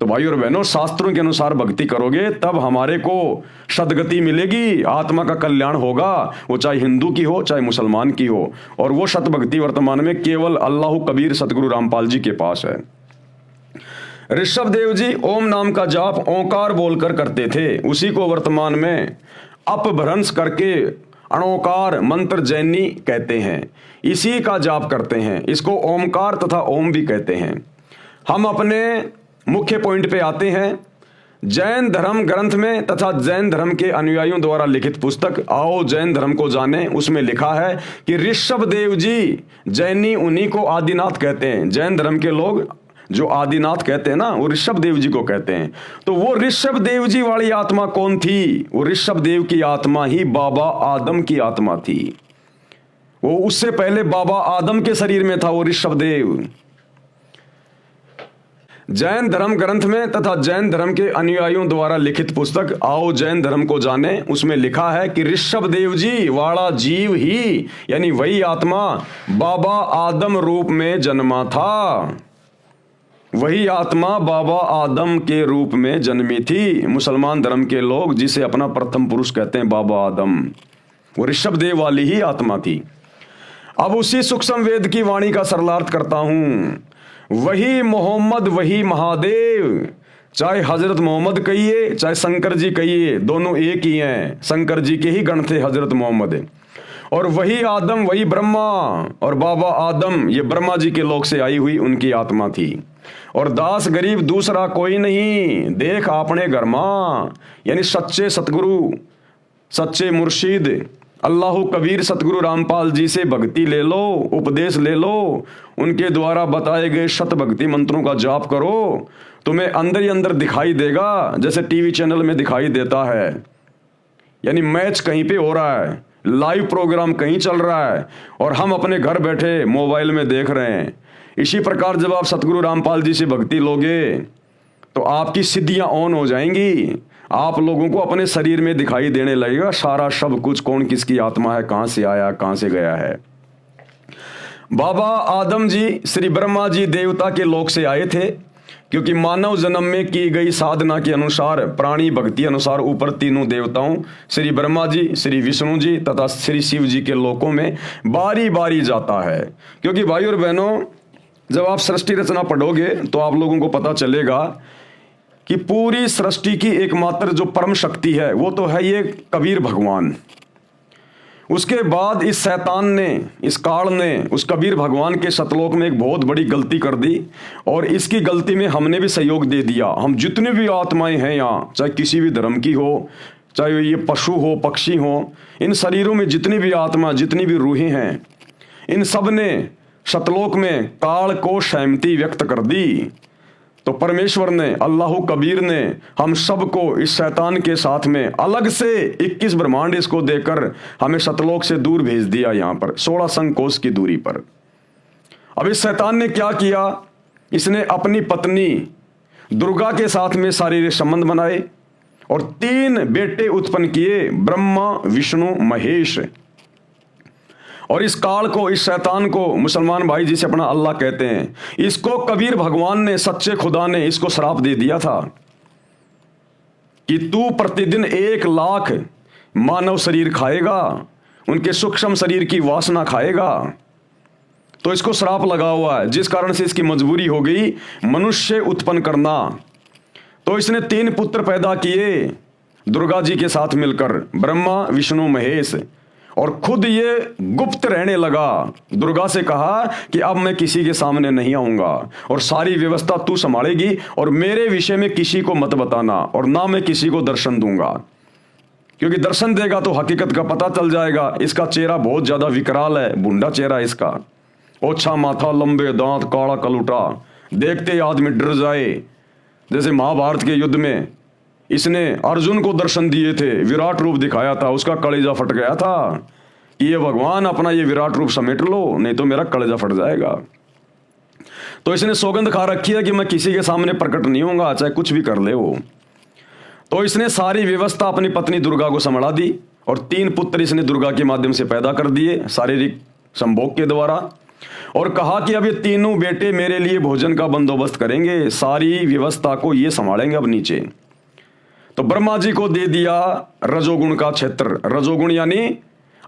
तो भाई और बहनों, शास्त्रों के अनुसार भक्ति करोगे तब हमारे को सदगति मिलेगी, आत्मा का कल्याण होगा, वो चाहे हिंदू की हो चाहे मुसलमान की हो। और वो सतभक्ति वर्तमान में केवल अल्लाह कबीर सतगुरु रामपाल जी के पास है। ऋषभ देव जी ओम नाम का जाप ओंकार बोलकर करते थे, उसी को वर्तमान में अपभ्रंश करके अणोकार मंत्र जैनी कहते हैं, इसी का जाप करते हैं। इसको ओमकार तथा ओम भी कहते हैं। हम अपने मुख्य पॉइंट पे आते हैं। जैन धर्म ग्रंथ में तथा जैन धर्म के अनुयायियों द्वारा लिखित पुस्तक आओ जैन धर्म को जाने, उसमें लिखा है कि ऋषभ देव जी जैनी, उन्हीं को आदिनाथ कहते हैं। जैन धर्म के लोग जो आदिनाथ कहते हैं ना, वो ऋषभ देव जी को कहते हैं। तो वो ऋषभ देव जी वाली आत्मा कौन थी? वो ऋषभ देव की आत्मा ही बाबा आदम की आत्मा थी। वो उससे पहले बाबा आदम के शरीर में था वो ऋषभ देव। जैन धर्म ग्रंथ में तथा जैन धर्म के अनुयायियों द्वारा लिखित पुस्तक आओ जैन धर्म को जाने, उसमें लिखा है कि ऋषभ देव जी वाला जीव ही, यानी वही आत्मा बाबा आदम रूप में जन्मा था। वही आत्मा बाबा आदम के रूप में जन्मी थी। मुसलमान धर्म के लोग जिसे अपना प्रथम पुरुष कहते हैं बाबा आदम, वो ऋषभ देव वाली ही आत्मा थी। अब उसी सूक्ष्म वेद की वाणी का सरलार्थ करता हूं। वही मोहम्मद, वही महादेव, चाहे हजरत मोहम्मद कहिए चाहे शंकर जी कहिए, दोनों एक ही हैं। शंकर जी के ही गण थे हजरत मोहम्मद। और वही आदम, वही ब्रह्मा, और बाबा आदम ये ब्रह्मा जी के लोक से आई हुई उनकी आत्मा थी। और दास गरीब दूसरा कोई नहीं, देख आपने घर मां, यानी सच्चे सतगुरु, सच्चे मुर्शिद अल्लाह कबीर सतगुरु रामपाल जी से भक्ति ले लो, उपदेश ले लो, उनके द्वारा बताए गए शत भक्ति मंत्रों का जाप करो, तुम्हें अंदर ही अंदर दिखाई देगा जैसे टीवी चैनल में दिखाई देता है। यानी मैच कहीं पे हो रहा है, लाइव प्रोग्राम कहीं चल रहा है, और हम अपने घर बैठे मोबाइल में देख रहे हैं। इसी प्रकार जब आप सतगुरु रामपाल जी से भक्ति लोगे तो आपकी सिद्धियां ऑन हो जाएंगी। आप लोगों को अपने शरीर में दिखाई देने लगेगा सारा सब कुछ, कौन किसकी आत्मा है, कहां से आया कहां से गया है। बाबा आदम जी श्री ब्रह्मा जी देवता के लोक से आए थे, क्योंकि मानव जन्म में की गई साधना के अनुसार, प्राणी भक्ति अनुसार ऊपर तीनों देवताओं श्री ब्रह्मा जी, श्री विष्णु जी तथा श्री शिव जी के लोकों में बारी बारी जाता है। क्योंकि भाई और बहनों, जब आप सृष्टि रचना पढ़ोगे तो आप लोगों को पता चलेगा कि पूरी सृष्टि की एकमात्र जो परम शक्ति है वो तो है ये कबीर भगवान। उसके बाद इस शैतान ने, इस काल ने उस कबीर भगवान के सतलोक में एक बहुत बड़ी गलती कर दी और इसकी गलती में हमने भी सहयोग दे दिया। हम जितनी भी आत्माएं हैं यहाँ, चाहे किसी भी धर्म की हो, चाहे ये पशु हो, पक्षी हो, इन शरीरों में जितनी भी आत्मा, जितनी भी रूहें हैं, इन सब ने सतलोक में काल को सहमति व्यक्त कर दी। तो परमेश्वर ने, अल्लाह कबीर ने हम सबको इस शैतान के साथ में अलग से 21 ब्रह्मांड इसको देकर हमें सतलोक से दूर भेज दिया, यहाँ पर 16 संकोश की दूरी पर। अब इस शैतान ने क्या किया, इसने अपनी पत्नी दुर्गा के साथ में शारीरिक संबंध बनाए और 3 बेटे उत्पन्न किए, ब्रह्मा, विष्णु, महेश। और इस काल को, इस शैतान को मुसलमान भाई जिसे अपना अल्लाह कहते हैं, इसको कबीर भगवान ने, सच्चे खुदा ने इसको श्राप दे दिया था कि तू प्रतिदिन 1 लाख मानव शरीर खाएगा, उनके सूक्ष्म शरीर की वासना खाएगा। तो इसको श्राप लगा हुआ है, जिस कारण से इसकी मजबूरी हो गई मनुष्य उत्पन्न करना। तो इसने 3 पुत्र पैदा किए दुर्गा जी के साथ मिलकर, ब्रह्मा, विष्णु, महेश। और खुद ये गुप्त रहने लगा। दुर्गा से कहा कि अब मैं किसी के सामने नहीं आऊंगा और सारी व्यवस्था तू संभालेगी और मेरे विषय में किसी को मत बताना और ना मैं किसी को दर्शन दूंगा, क्योंकि दर्शन देगा तो हकीकत का पता चल जाएगा। इसका चेहरा बहुत ज्यादा विकराल है, भुंडा चेहरा इसका, ओछा माथा, लंबे दांत, काला कलूटा, देखते आदमी डर जाए। जैसे महाभारत के युद्ध में इसने अर्जुन को दर्शन दिए थे, विराट रूप दिखाया था, उसका कलेजा फट गया था कि ये भगवान अपना ये विराट रूप समेट लो, नहीं तो मेरा कलेजा फट जाएगा। तो इसने सौगंध खा रखी है कि मैं किसी के सामने प्रकट नहीं होऊंगा, चाहे कुछ भी कर ले वो। तो इसने सारी व्यवस्था अपनी पत्नी दुर्गा को संभाला दी और 3 पुत्र इसने दुर्गा के माध्यम से पैदा कर दिए शारीरिक संभोग के द्वारा, और कहा कि अब ये 3 बेटे मेरे लिए भोजन का बंदोबस्त करेंगे, सारी व्यवस्था को ये संभालेंगे अब नीचे। तो ब्रह्मा जी को दे दिया रजोगुण का क्षेत्र। रजोगुण यानी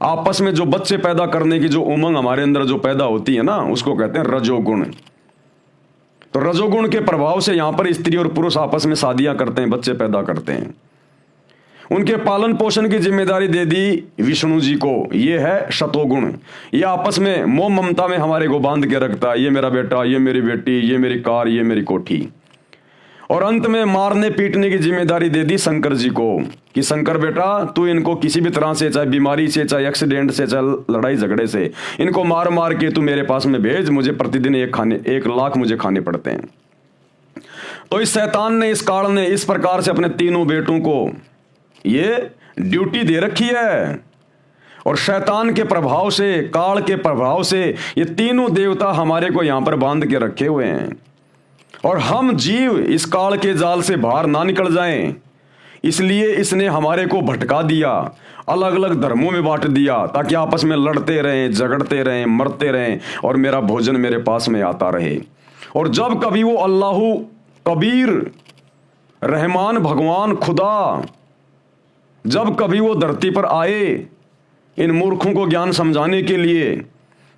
आपस में जो बच्चे पैदा करने की जो उमंग हमारे अंदर जो पैदा होती है ना, उसको कहते हैं रजोगुण। तो रजोगुण के प्रभाव से यहां पर स्त्री और पुरुष आपस में शादियां करते हैं, बच्चे पैदा करते हैं। उनके पालन पोषण की जिम्मेदारी दे दी विष्णु जी को, ये है शतोगुण। ये आपस में मोह ममता में हमारे को बांध के रखता है, ये मेरा बेटा, ये मेरी बेटी, ये मेरी कार, ये मेरी कोठी। और अंत में मारने पीटने की जिम्मेदारी दे दी शंकर जी को कि शंकर बेटा तू इनको किसी भी तरह से, चाहे बीमारी से, चाहे एक्सीडेंट से, चाहे लड़ाई झगड़े से, इनको मार मार के तू मेरे पास में भेज, मुझे प्रतिदिन 1 लाख मुझे खाने पड़ते हैं। तो इस शैतान ने, इस काल ने इस प्रकार से अपने 3 बेटों को ये ड्यूटी दे रखी है। और शैतान के प्रभाव से, काल के प्रभाव से ये 3 देवता हमारे को यहां पर बांध के रखे हुए हैं और हम जीव इस काल के जाल से बाहर ना निकल जाएं, इसलिए इसने हमारे को भटका दिया, अलग अलग धर्मों में बांट दिया, ताकि आपस में लड़ते रहें, झगड़ते रहें, मरते रहें और मेरा भोजन मेरे पास में आता रहे। और जब कभी वो अल्लाह कबीर रहमान भगवान खुदा जब कभी वो धरती पर आए इन मूर्खों को ज्ञान समझाने के लिए,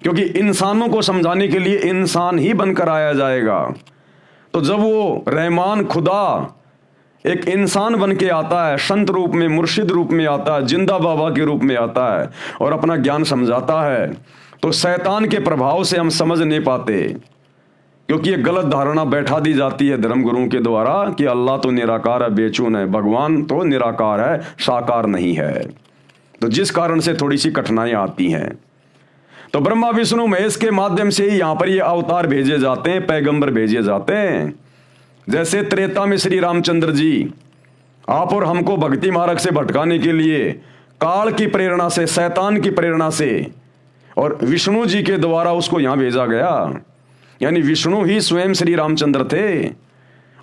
क्योंकि इंसानों को समझाने के लिए इंसान ही बनकर आया जाएगा, तो जब वो रहमान खुदा एक इंसान बन के आता है, संत रूप में, मुर्शिद रूप में आता है, जिंदा बाबा के रूप में आता है और अपना ज्ञान समझाता है, तो शैतान के प्रभाव से हम समझ नहीं पाते, क्योंकि ये गलत धारणा बैठा दी जाती है धर्म गुरुओं के द्वारा कि अल्लाह तो निराकार है, बेचून है, भगवान तो निराकार है, साकार नहीं है। तो जिस कारण से थोड़ी सी कठिनाइयां आती हैं। तो ब्रह्मा विष्णु महेश के माध्यम से ही यहाँ पर ये अवतार भेजे जाते हैं, पैगंबर भेजे जाते हैं। जैसे त्रेता में श्री रामचंद्र जी आप और हमको भक्ति मार्ग से भटकाने के लिए काल की प्रेरणा से, शैतान की प्रेरणा से और विष्णु जी के द्वारा उसको यहाँ भेजा गया। यानी विष्णु ही स्वयं श्री रामचंद्र थे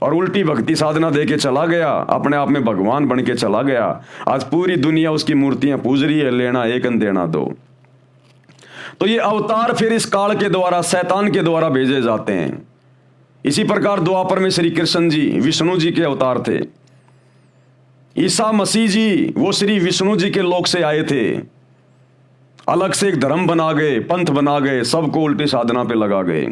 और उल्टी भक्ति साधना दे के चला गया, अपने आप में भगवान बन के चला गया। आज पूरी दुनिया उसकी मूर्तियां पूज रही है, लेना एक देना दो। तो ये अवतार फिर इस काल के द्वारा, शैतान के द्वारा भेजे जाते हैं। इसी प्रकार द्वापर में श्री कृष्ण जी विष्णु जी के अवतार थे। ईसा मसीह जी वो श्री विष्णु जी के लोक से आए थे, अलग से एक धर्म बना गए, पंथ बना गए, सबको उल्टी साधना पे लगा गए।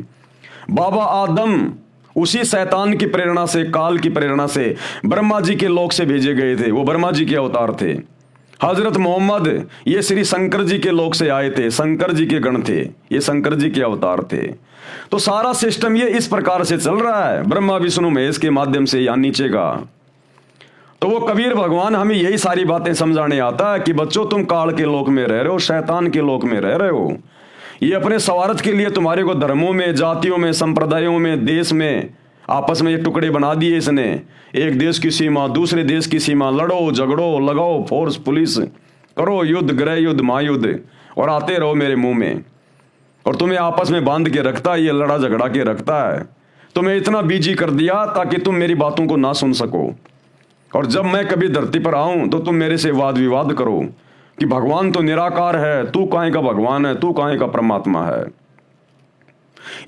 बाबा आदम उसी शैतान की प्रेरणा से, काल की प्रेरणा से ब्रह्मा जी के लोक से भेजे गए थे। वो ब्रह्मा जी के अवतार थे। हजरत मोहम्मद ये श्री शंकर जी के लोक से आए थे, शंकर जी के गण थे, ये शंकर जी के अवतार थे। तो सारा सिस्टम ये इस प्रकार से चल रहा है, ब्रह्मा विष्णु महेश के माध्यम से या नीचे का। तो वो कबीर भगवान हमें यही सारी बातें समझाने आता है कि बच्चों तुम काल के लोक में रह रहे हो, शैतान के लोक में रह रहे हो। ये अपने स्वार्थ के लिए तुम्हारे को धर्मों में, जातियों में, संप्रदायों में, देश में आपस में ये टुकड़े बना दिए इसने। एक देश की सीमा, दूसरे देश की सीमा, लड़ो झगड़ो, लगाओ फोर्स पुलिस, करो युद्ध, गृह युद्ध, महायुद्ध, और आते रहो मेरे मुंह में। और तुम्हें आपस में बांध के रखता है, ये लड़ा झगड़ा के रखता है। तुम्हें इतना बिजी कर दिया ताकि तुम मेरी बातों को ना सुन सको। और जब मैं कभी धरती पर आऊं तो तुम मेरे से वाद विवाद करो कि भगवान तो निराकार है, तू काहे का भगवान है, तू काहे का परमात्मा है।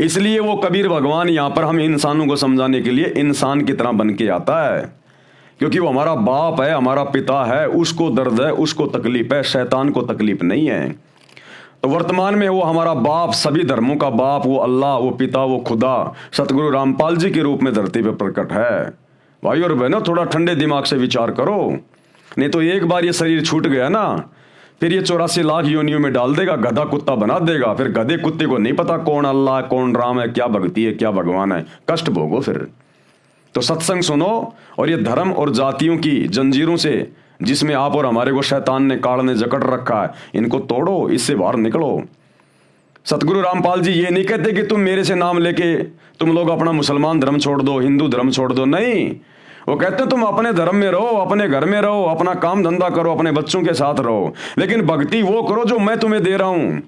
इसलिए वो कबीर भगवान यहां पर हम इंसानों को समझाने के लिए इंसान की तरह बन के आता है, क्योंकि वो हमारा बाप है, हमारा पिता है, उसको दर्द है, उसको तकलीफ है, शैतान को तकलीफ नहीं है। तो वर्तमान में वो हमारा बाप, सभी धर्मों का बाप, वो अल्लाह, वो पिता, वो खुदा सतगुरु रामपाल जी के रूप में धरती पर प्रकट है। भाई और बहनों, थोड़ा ठंडे दिमाग से विचार करो, नहीं तो एक बार ये शरीर छूट गया ना, फिर ये 84 लाख योनियों में डाल देगा, गधा कुत्ता बना देगा। फिर गधे कुत्ते को नहीं पता कौन अल्लाह, कौन राम है, क्या भक्ति है, क्या भगवान है, कष्ट भोगो फिर। तो सत्संग सुनो और ये धर्म और जातियों की जंजीरों से जिसमें आप और हमारे को शैतान ने, काल ने जकड़ रखा है, इनको तोड़ो, इससे बाहर निकलो। सतगुरु रामपाल जी ये नहीं कहते कि तुम मेरे से नाम लेके तुम लोग अपना मुसलमान धर्म छोड़ दो, हिंदू धर्म छोड़ दो, नहीं। वो कहते हैं तुम अपने धर्म में रहो, अपने घर में रहो, अपना काम धंधा करो, अपने बच्चों के साथ रहो, लेकिन भक्ति वो करो जो मैं तुम्हें दे रहा हूं,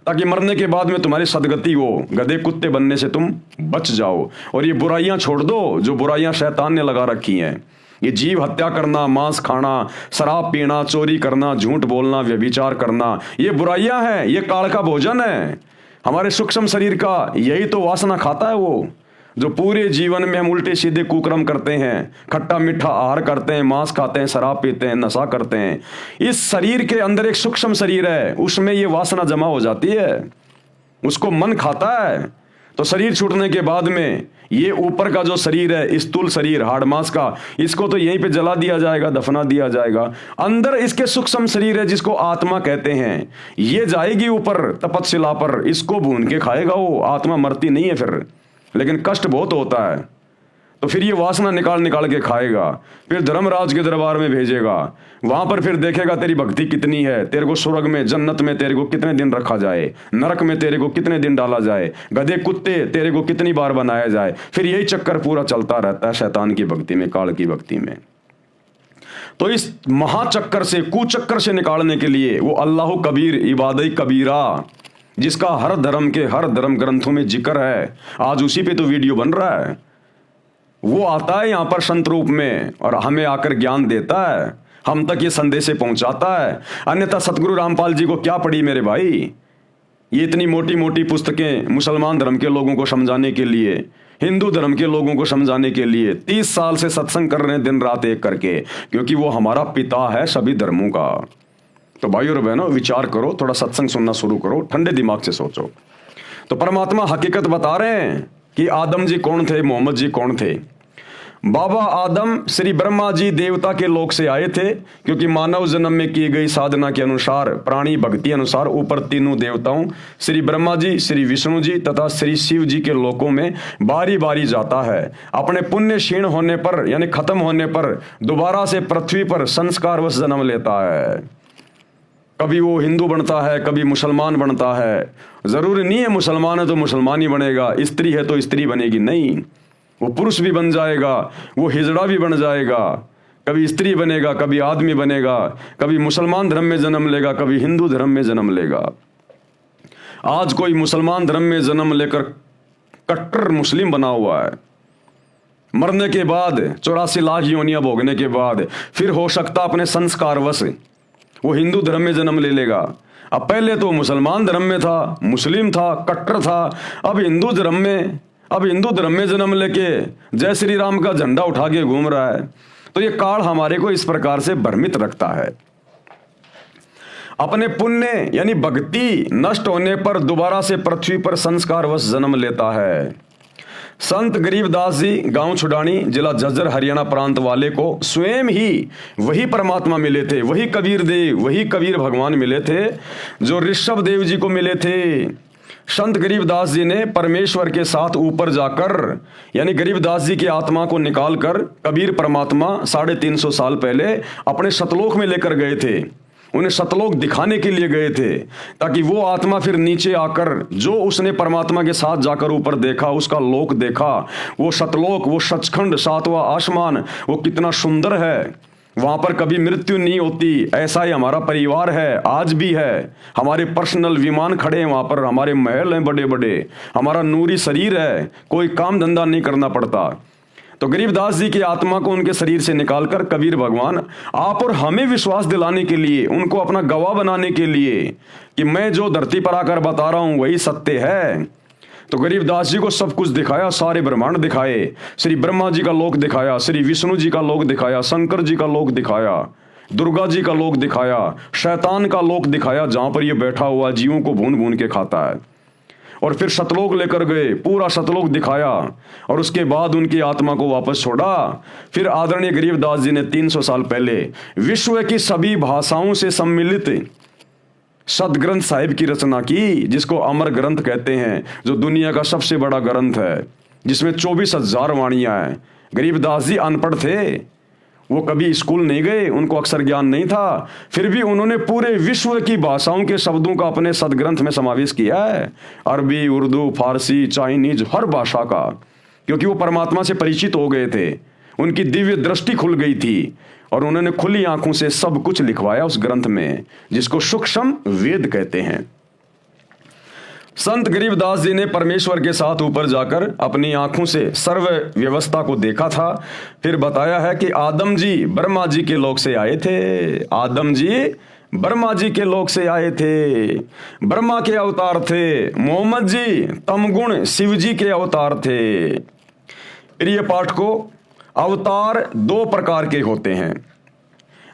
ताकि मरने के बाद में तुम्हारी सदगति हो, गधे कुत्ते बनने से तुम बच जाओ। और ये बुराइयां छोड़ दो जो बुराइयां शैतान ने लगा रखी हैं। ये जीव हत्या करना, मांस खाना, शराब पीना, चोरी करना, झूठ बोलना, व्यभिचार करना, ये बुराइयां हैं, ये काल का भोजन है। हमारे सूक्ष्म शरीर का यही तो वासना खाता है वो, जो पूरे जीवन में हम उल्टे सीधे कुकर्म करते हैं, खट्टा मीठा आहार करते हैं, मांस खाते हैं, शराब पीते हैं, नशा करते हैं। इस शरीर के अंदर एक सूक्ष्म शरीर है, उसमें ये वासना जमा हो जाती है, उसको मन खाता है। तो शरीर छूटने के बाद में ये ऊपर का जो शरीर है, स्थूल शरीर, हाड़ मांस का, इसको तो यहीं पे जला दिया जाएगा, दफना दिया जाएगा। अंदर इसके सूक्ष्म शरीर है जिसको आत्मा कहते हैं, ये जाएगी ऊपर तपस्या पर, इसको भून के खाएगा वो। आत्मा मरती नहीं है फिर, लेकिन कष्ट बहुत होता है। तो फिर ये वासना निकाल निकाल के खाएगा, फिर धर्मराज के दरबार में भेजेगा, वहां पर फिर देखेगा तेरी भक्ति कितनी है, तेरे को स्वर्ग में, जन्नत में तेरे को कितने दिन रखा जाए, नरक में तेरे को कितने दिन डाला जाए, गधे कुत्ते तेरे को कितनी बार बनाया जाए। फिर यही चक्कर पूरा चलता रहता है शैतान की भक्ति में, काल की भक्ति में। तो इस महाचक्कर से, कुचक्कर से निकालने के लिए वो अल्लाह कबीर, इबादई कबीरा, जिसका हर धर्म के हर धर्म ग्रंथों में जिक्र है, आज उसी पे तो वीडियो बन रहा है, वो आता है यहाँ पर संत रूप में और हमें आकर ज्ञान देता है, हम तक ये संदेश पहुंचाता है। अन्यथा सतगुरु रामपाल जी को क्या पड़ी मेरे भाई, ये इतनी मोटी मोटी पुस्तकें मुसलमान धर्म के लोगों को समझाने के लिए, हिंदू धर्म के लोगों को समझाने के लिए 30 साल से सत्संग कर रहे हैं दिन रात एक करके, क्योंकि वो हमारा पिता है सभी धर्मों का। तो भाई और बहनों, विचार करो, थोड़ा सत्संग सुनना शुरू करो, ठंडे दिमाग से सोचो। तो परमात्मा हकीकत बता रहे हैं कि आदम जी कौन थे, मोहम्मद जी कौन थे। बाबा आदम श्री ब्रह्मा जी देवता के लोक से आए थे, क्योंकि मानव जन्म में की गई साधना के अनुसार, प्राणी भक्ति अनुसार ऊपर तीनों देवताओं श्री ब्रह्मा जी, श्री विष्णु जी तथा श्री शिव जी के लोकों में बारी बारी जाता है। अपने पुण्य क्षीण होने पर, यानी खत्म होने पर, दोबारा से पृथ्वी पर संस्कारवश जन्म लेता है। कभी वो हिंदू बनता है, कभी मुसलमान बनता है। जरूरी नहीं है मुसलमान है तो मुसलमान ही बनेगा, स्त्री है तो स्त्री बनेगी, नहीं, वो पुरुष भी बन जाएगा, वो हिजड़ा भी बन जाएगा, कभी स्त्री बनेगा, कभी आदमी बनेगा, कभी मुसलमान धर्म में जन्म लेगा, कभी हिंदू धर्म में जन्म लेगा। आज कोई मुसलमान धर्म में जन्म लेकर कट्टर मुस्लिम बना हुआ है, मरने के बाद 84 लाख योनियां भोगने के बाद फिर हो सकता अपने संस्कारवश वो हिंदू धर्म में जन्म ले लेगा। अब पहले तो मुसलमान धर्म में था, मुस्लिम था, कट्टर था, अब हिंदू धर्म में जन्म लेके जय श्री राम का झंडा उठा के घूम रहा है। तो ये काल हमारे को इस प्रकार से भ्रमित रखता है। अपने पुण्य यानी भक्ति नष्ट होने पर दोबारा से पृथ्वी पर संस्कारवश जन्म लेता है। संत गरीबदास जी गांव छुडानी जिला झज्जर हरियाणा प्रांत वाले को स्वयं ही वही परमात्मा मिले थे, वही कबीर देव, वही कबीर भगवान मिले थे जो ऋषभ देव जी को मिले थे। संत गरीबदास जी ने परमेश्वर के साथ ऊपर जाकर यानी गरीबदास जी की आत्मा को निकालकर कबीर परमात्मा 350 साल पहले अपने सतलोक में लेकर गए थे। उन्हें सतलोक दिखाने के लिए गए थे ताकि वो आत्मा फिर नीचे आकर जो उसने परमात्मा के साथ जाकर ऊपर देखा, उसका लोक देखा, वो सतलोक, वो सचखंड, सातवां आसमान, वो कितना सुंदर है। वहां पर कभी मृत्यु नहीं होती। ऐसा ही हमारा परिवार है, आज भी है। हमारे पर्सनल विमान खड़े हैं वहां पर, हमारे महल हैं बड़े बड़े, हमारा नूरी शरीर है, कोई काम धंधा नहीं करना पड़ता। तो गरीबदास जी की आत्मा को उनके शरीर से निकालकर कबीर भगवान आप और हमें विश्वास दिलाने के लिए, उनको अपना गवाह बनाने के लिए कि मैं जो धरती पर आकर बता रहा हूं वही सत्य है, तो गरीबदास जी को सब कुछ दिखाया, सारे ब्रह्मांड दिखाए। श्री ब्रह्मा जी का लोक दिखाया, श्री विष्णु जी का लोक दिखाया, शंकर जी का लोक दिखाया, दुर्गा जी का लोक दिखाया, शैतान का लोक दिखाया जहां पर ये बैठा हुआ जीवों को भून भून के खाता है। और फिर सतलोक लेकर गए, पूरा सतलोक दिखाया और उसके बाद उनकी आत्मा को वापस छोड़ा। फिर आदरणीय गरीबदास जी ने 300 साल पहले विश्व की सभी भाषाओं से सम्मिलित सदग्रंथ साहिब की रचना की, जिसको अमर ग्रंथ कहते हैं, जो दुनिया का सबसे बड़ा ग्रंथ है, जिसमें 24,000 वाणियां हैं। गरीबदास जी अनपढ़ थे, वो कभी स्कूल नहीं गए, उनको अक्षर ज्ञान नहीं था, फिर भी उन्होंने पूरे विश्व की भाषाओं के शब्दों का अपने सदग्रंथ में समावेश किया है। अरबी, उर्दू, फारसी, चाइनीज, हर भाषा का, क्योंकि वो परमात्मा से परिचित हो गए थे, उनकी दिव्य दृष्टि खुल गई थी और उन्होंने खुली आंखों से सब कुछ लिखवाया उस ग्रंथ में, जिसको सूक्ष्म वेद कहते हैं। संत गरीबदास जी ने परमेश्वर के साथ ऊपर जाकर अपनी आंखों से सर्व व्यवस्था को देखा था। फिर बताया है कि आदम जी ब्रह्मा जी के लोक से आए थे, आदम जी ब्रह्मा जी के लोक से आए थे, ब्रह्मा के अवतार थे। मोहम्मद जी तमगुण शिव जी के अवतार थे। प्रिय पाठ को, अवतार 2 प्रकार के होते हैं।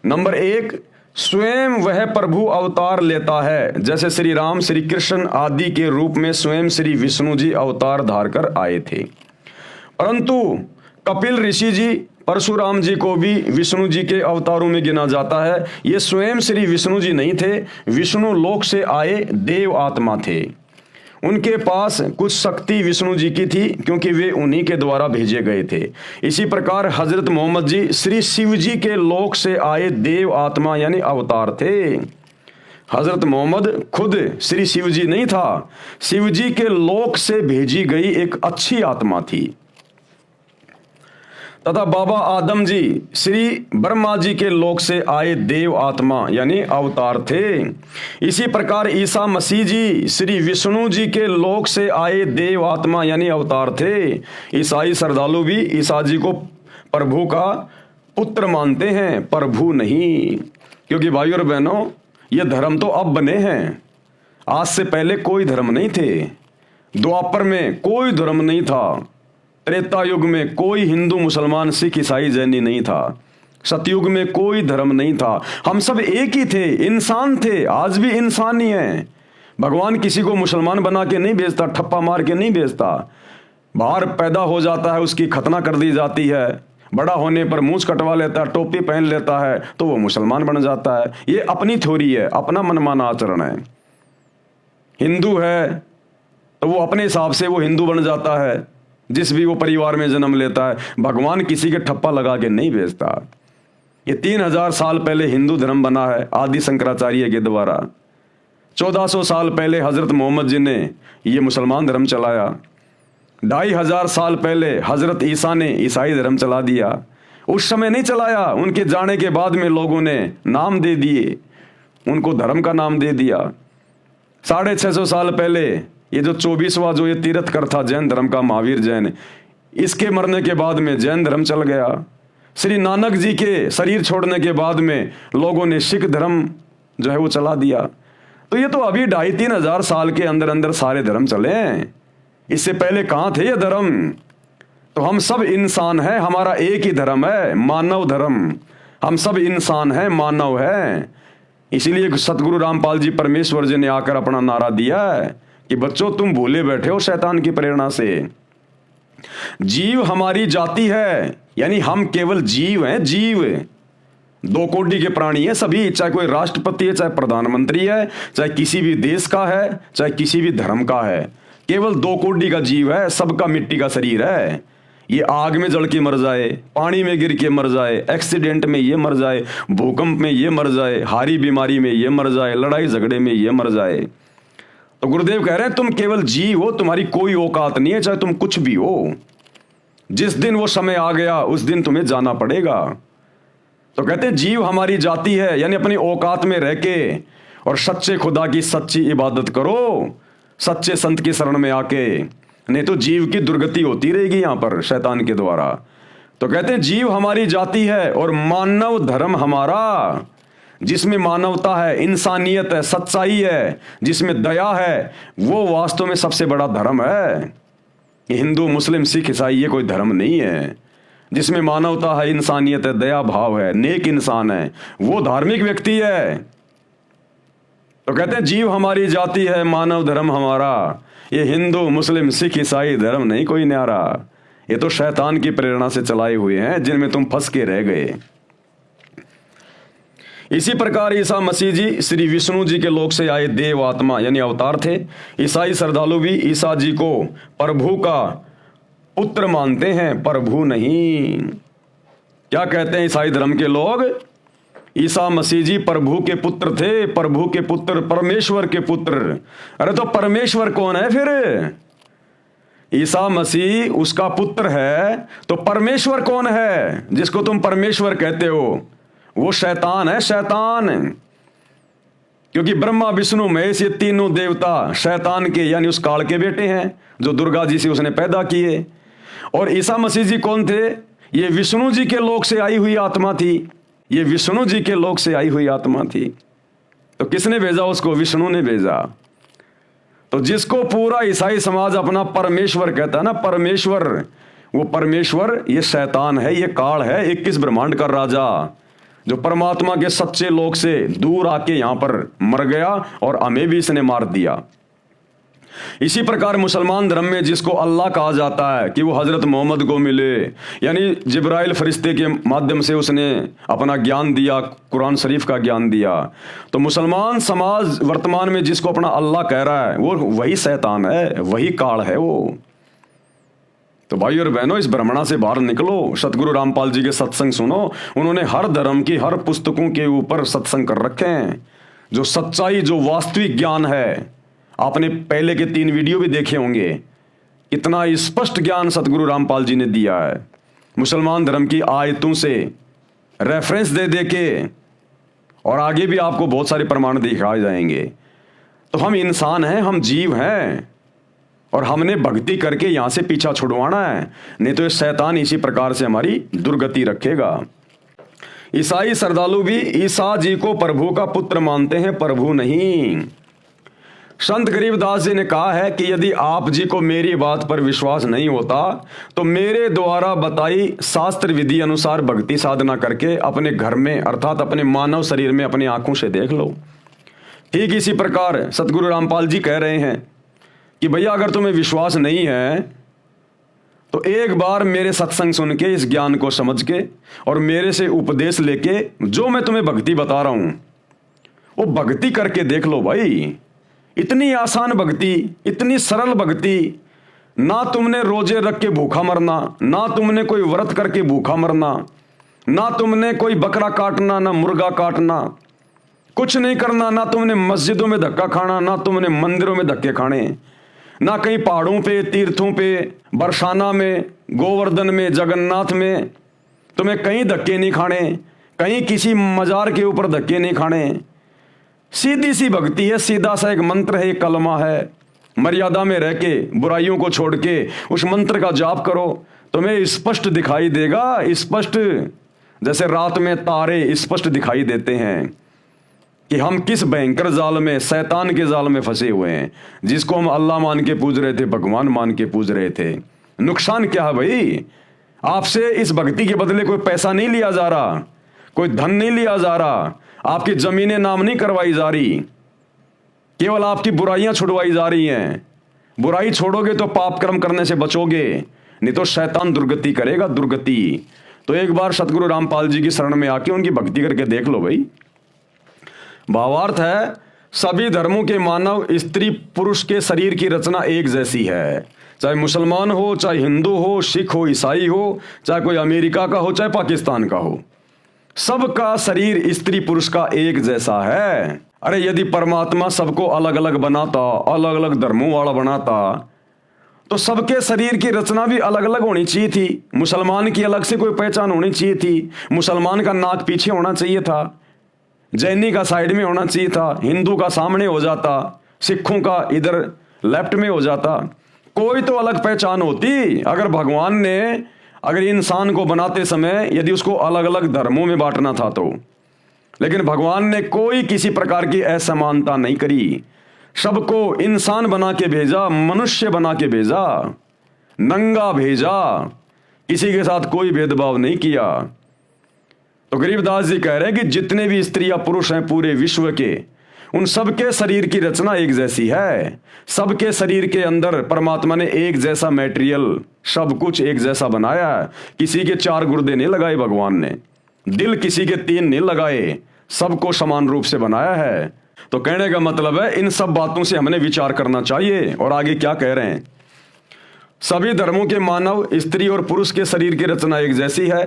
नंबर 1, स्वयं वह प्रभु अवतार लेता है, जैसे श्री राम, श्री कृष्ण आदि के रूप में स्वयं श्री विष्णु जी अवतार धारकर आए थे। परंतु कपिल ऋषि जी, परशुराम जी को भी विष्णु जी के अवतारों में गिना जाता है। ये स्वयं श्री विष्णु जी नहीं थे, विष्णु लोक से आए देव आत्मा थे। उनके पास कुछ शक्ति विष्णु जी की थी, क्योंकि वे उन्हीं के द्वारा भेजे गए थे। इसी प्रकार हजरत मोहम्मद जी श्री शिव जी के लोक से आए देव आत्मा यानी अवतार थे। हजरत मोहम्मद खुद श्री शिव जी नहीं था, शिव जी के लोक से भेजी गई एक अच्छी आत्मा थी। तथा बाबा आदम जी श्री ब्रह्मा जी के लोक से आए देव आत्मा यानी अवतार थे। इसी प्रकार ईसा मसीह जी श्री विष्णु जी के लोक से आए देव आत्मा यानी अवतार थे। ईसाई श्रद्धालु भी ईसा जी को प्रभु का पुत्र मानते हैं, प्रभु नहीं। क्योंकि भाइयों और बहनों, ये धर्म तो अब बने हैं, आज से पहले कोई धर्म नहीं थे। द्वापर में कोई धर्म नहीं था, त्रेता युग में कोई हिंदू, मुसलमान, सिख, ईसाई, जैनी नहीं था, सतयुग में कोई धर्म नहीं था। हम सब एक ही थे, इंसान थे, आज भी इंसान ही हैं। भगवान किसी को मुसलमान बना के नहीं भेजता, ठप्पा मार के नहीं भेजता। बाहर पैदा हो जाता है, उसकी खतना कर दी जाती है, बड़ा होने पर मूंछ कटवा लेता है, टोपी पहन लेता है, तो वो मुसलमान बन जाता है। ये अपनी थ्योरी है, अपना मनमाना आचरण है। हिंदू है तो वो अपने हिसाब से वो हिंदू बन जाता है, जिस भी वो परिवार में जन्म लेता है। भगवान किसी के ठप्पा लगा के नहीं भेजता। ये 3000 साल पहले हिंदू धर्म बना है आदि शंकराचार्य के द्वारा। 1400 साल पहले हजरत मोहम्मद जी ने ये मुसलमान धर्म चलाया। 2500 साल पहले हजरत ईसा ने ईसाई धर्म चला दिया। उस समय नहीं चलाया, उनके जाने के बाद में लोगों ने नाम दे दिए, उनको धर्म का नाम दे दिया। 650 साल पहले ये जो 24वां जो ये तीर्थकर था जैन धर्म का, महावीर जैन, इसके मरने के बाद में जैन धर्म चल गया। श्री नानक जी के शरीर छोड़ने के बाद में लोगों ने सिख धर्म जो है वो चला दिया। तो ये तो अभी 2500-3000 हजार साल के अंदर अंदर सारे धर्म चले हैं। इससे पहले कहाँ थे ये धर्म? तो हम सब इंसान हैं, हमारा एक ही धर्म है, मानव धर्म। हम सब इंसान हैं, मानव हैं। इसीलिए सतगुरु रामपाल जी परमेश्वर जी ने आकर अपना नारा दिया है कि बच्चों तुम भूले बैठे हो शैतान की प्रेरणा से। जीव हमारी जाति है, यानी हम केवल जीव हैं, जीव। दो कोटि के प्राणी हैं सभी, चाहे कोई राष्ट्रपति है, चाहे प्रधानमंत्री है, चाहे किसी भी देश का है, चाहे किसी भी धर्म का है, केवल दो कोटि का जीव है, सबका मिट्टी का शरीर है। ये आग में जल के मर जाए, पानी में गिर के मर जाए, एक्सीडेंट में ये मर जाए, भूकंप में ये मर जाए, हारी बीमारी में ये मर जाए, लड़ाई झगड़े में ये मर जाए। तो गुरुदेव कह रहे हैं तुम केवल जीव हो, तुम्हारी कोई औकात नहीं है, चाहे तुम कुछ भी हो। जिस दिन वो समय आ गया उस दिन तुम्हें जाना पड़ेगा। तो कहते हैं जीव हमारी जाति है, यानी अपनी औकात में रह के और सच्चे खुदा की सच्ची इबादत करो, सच्चे संत की शरण में आके, नहीं तो जीव की दुर्गति होती रहेगी यहां पर शैतान के द्वारा। तो कहते हैं जीव हमारी जाति है और मानव धर्म हमारा, जिसमें मानवता है, इंसानियत है, सच्चाई है, जिसमें दया है, वो वास्तव में सबसे बड़ा धर्म है। ये हिंदू, मुस्लिम, सिख, ईसाई ये कोई धर्म नहीं है। जिसमें मानवता है, इंसानियत है, दया भाव है, नेक इंसान है, वो धार्मिक व्यक्ति है। तो कहते हैं जीव हमारी जाति है, मानव धर्म हमारा। ये हिंदू, मुस्लिम, सिख, ईसाई धर्म नहीं कोई न्यारा, ये तो शैतान की प्रेरणा से चलाए हुए हैं, जिनमें तुम फंस के रह गए। इसी प्रकार ईसा मसीह जी श्री विष्णु जी के लोक से आए देव आत्मा यानी अवतार थे। ईसाई श्रद्धालु भी ईसा जी को प्रभु का पुत्र मानते हैं, प्रभु नहीं। क्या कहते हैं ईसाई धर्म के लोग? ईसा मसीह जी प्रभु के पुत्र थे, प्रभु के पुत्र, परमेश्वर के पुत्र। अरे तो परमेश्वर कौन है फिर? ईसा मसीह उसका पुत्र है, तो परमेश्वर कौन है जिसको तुम परमेश्वर कहते हो? वो शैतान है, शैतान। क्योंकि ब्रह्मा, विष्णु, महेश ये तीनों देवता शैतान के यानी उस काल के बेटे हैं, जो दुर्गा जी से उसने पैदा किए। और ईसा मसीह जी कौन थे? ये विष्णु जी के लोक से आई हुई आत्मा थी, ये विष्णु जी के लोक से आई हुई आत्मा थी। तो किसने भेजा उसको? विष्णु ने भेजा। तो जिसको पूरा ईसाई समाज अपना परमेश्वर कहता है ना, परमेश्वर, वो परमेश्वर ये शैतान है, ये काल है, 21 ब्रह्मांड का राजा, जो परमात्मा के सच्चे लोक से दूर आके यहां पर मर गया और हमें भी इसने मार दिया। इसी प्रकार मुसलमान धर्म में जिसको अल्लाह कहा जाता है कि वो हजरत मोहम्मद को मिले, यानी जिब्राइल फरिश्ते के माध्यम से उसने अपना ज्ञान दिया, कुरान शरीफ का ज्ञान दिया। तो मुसलमान समाज वर्तमान में जिसको अपना अल्लाह कह रहा है, वो वही शैतान है, वही काल है वो। तो भाई और बहनों, इस भ्रमणा से बाहर निकलो, सतगुरु रामपाल जी के सत्संग सुनो। उन्होंने हर धर्म की हर पुस्तकों के ऊपर सत्संग कर रखे हैं। जो सच्चाई, जो वास्तविक ज्ञान है, आपने पहले के 3 वीडियो भी देखे होंगे, इतना स्पष्ट ज्ञान सतगुरु रामपाल जी ने दिया है। मुसलमान धर्म की आयतों से रेफरेंस दे दे के, और आगे भी आपको बहुत सारे प्रमाण दिखाए जाएंगे। तो हम इंसान हैं, हम जीव हैं, और हमने भक्ति करके यहां से पीछा छुड़वाना है, नहीं तो ये शैतान इसी प्रकार से हमारी दुर्गति रखेगा। ईसाई श्रद्धालु भी ईसा जी को प्रभु का पुत्र मानते हैं, प्रभु नहीं। संत गरीबदास जी ने कहा है कि यदि आप जी को मेरी बात पर विश्वास नहीं होता तो मेरे द्वारा बताई शास्त्र विधि अनुसार भक्ति साधना करके अपने घर में अर्थात अपने मानव शरीर में अपनी आंखों से देख लो। ठीक इसी प्रकार सतगुरु रामपाल जी कह रहे हैं कि भैया अगर तुम्हें विश्वास नहीं है तो एक बार मेरे सत्संग सुन के इस ज्ञान को समझ के और मेरे से उपदेश लेके जो मैं तुम्हें भक्ति बता रहा हूं वो भक्ति करके देख लो भाई। इतनी आसान भक्ति, इतनी सरल भक्ति, ना तुमने रोजे रख के भूखा मरना, ना तुमने कोई व्रत करके भूखा मरना, ना तुमने कोई बकरा काटना, ना मुर्गा काटना, कुछ नहीं करना, ना तुमने मस्जिदों में धक्का खाना, ना तुमने मंदिरों में धक्के खाने, ना कहीं पहाड़ों पे, तीर्थों पे, बरसाना में, गोवर्धन में, जगन्नाथ में तुम्हें कहीं धक्के नहीं खाने, कहीं किसी मजार के ऊपर धक्के नहीं खाने। सीधी सी भक्ति है, सीधा सा एक मंत्र है, एक कलमा है। मर्यादा में रह के बुराइयों को छोड़ के उस मंत्र का जाप करो, तुम्हें स्पष्ट दिखाई देगा, स्पष्ट जैसे रात में तारे स्पष्ट दिखाई देते हैं कि हम किस भयंकर जाल में, शैतान के जाल में फंसे हुए हैं। जिसको हम अल्लाह मान के पूज रहे थे, भगवान मान के पूज रहे थे। नुकसान क्या है भाई? आपसे इस भक्ति के बदले कोई पैसा नहीं लिया जा रहा, कोई धन नहीं लिया जा रहा, आपकी जमीनें नाम नहीं करवाई जा रही, केवल आपकी बुराइयां छुड़वाई जा रही हैं। बुराई छोड़ोगे तो पाप कर्म करने से बचोगे, नहीं तो शैतान दुर्गति करेगा, दुर्गति। तो एक बार सतगुरु रामपाल जी की शरण में आके उनकी भक्ति करके देख लो भाई। भावार्थ है, सभी धर्मों के मानव स्त्री पुरुष के शरीर की रचना एक जैसी है। चाहे मुसलमान हो, चाहे हिंदू हो, सिख हो, ईसाई हो, चाहे कोई अमेरिका का हो, चाहे पाकिस्तान का हो, सबका शरीर स्त्री पुरुष का एक जैसा है। अरे यदि परमात्मा सबको अलग अलग बनाता, अलग अलग धर्मों वाला बनाता, तो सबके शरीर की रचना भी अलग अलग होनी चाहिए थी। मुसलमान की अलग से कोई पहचान होनी चाहिए थी। मुसलमान का नाक पीछे होना चाहिए था, जैनी का साइड में होना चाहिए था, हिंदू का सामने हो जाता, सिखों का इधर लेफ्ट में हो जाता। कोई तो अलग पहचान होती। अगर भगवान ने अगर इंसान को बनाते समय यदि उसको अलग अलग धर्मों में बांटना था तो, लेकिन भगवान ने कोई किसी प्रकार की असमानता नहीं करी। सबको इंसान बना के भेजा, मनुष्य बना के भेजा, नंगा भेजा, किसी के साथ कोई भेदभाव नहीं किया। तो गरीबदास जी कह रहे हैं कि जितने भी स्त्री या पुरुष हैं पूरे विश्व के, उन सबके शरीर की रचना एक जैसी है। सबके शरीर के अंदर परमात्मा ने एक जैसा मटेरियल, सब कुछ एक जैसा बनाया है। किसी के 4 गुर्दे नहीं लगाए भगवान ने, दिल किसी के 3 नहीं लगाए, सबको समान रूप से बनाया है। तो कहने का मतलब है इन सब बातों से हमने विचार करना चाहिए। और आगे क्या कह रहे हैं, सभी धर्मों के मानव स्त्री और पुरुष के शरीर की रचना एक जैसी है।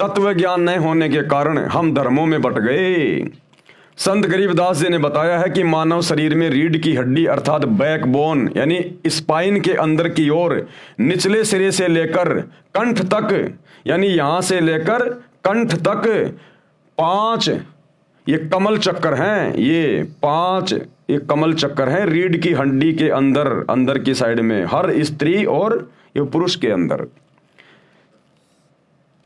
तत्व ज्ञान न होने के कारण हम धर्मों में बट गए। संत गरीबदास जी ने बताया है कि मानव शरीर में रीढ़ की हड्डी अर्थात बैकबोन यानी स्पाइन के अंदर की ओर निचले सिरे से लेकर कंठ तक, यानी यहां से लेकर कंठ तक 5 ये कमल चक्कर हैं। ये 5 ये कमल चक्कर हैं रीढ़ की हड्डी के अंदर की साइड में, हर स्त्री और ये पुरुष के अंदर।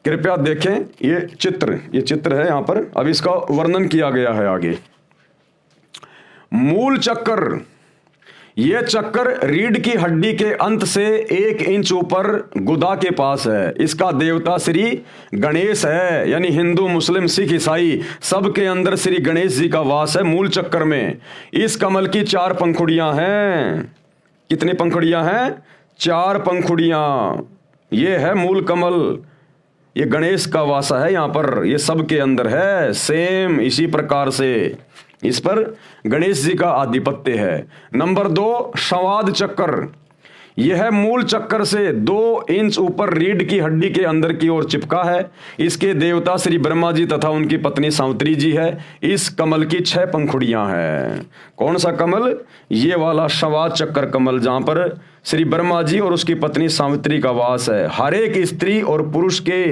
कृपया देखें ये चित्र है यहां पर। अब इसका वर्णन किया गया है आगे। मूल चक्कर, ये चक्कर रीढ़ की हड्डी के अंत से 1 इंच ऊपर गुदा के पास है। इसका देवता श्री गणेश है, यानी हिंदू मुस्लिम सिख ईसाई सबके अंदर श्री गणेश जी का वास है मूल चक्कर में। इस कमल की 4 पंखुड़ियां हैं। कितनी पंखुड़ियां हैं? 4 पंखुड़ियां। ये है मूल कमल, ये गणेश का वासा है यहां पर, ये सबके अंदर है। सेम इसी प्रकार से इस पर गणेश जी का आधिपत्य है। नंबर 2 संवाद चक्कर, यह मूल चक्कर से 2 इंच ऊपर रीढ़ की हड्डी के अंदर की ओर चिपका है। इसके देवता श्री ब्रह्मा जी तथा उनकी पत्नी सावित्री जी है। इस कमल की 6 पंखुड़ियां हैं। कौन सा कमल? ये वाला संवाद चक्कर कमल, जहां पर श्री ब्रह्मा जी और उसकी पत्नी सावित्री का वास है। हर एक स्त्री और पुरुष के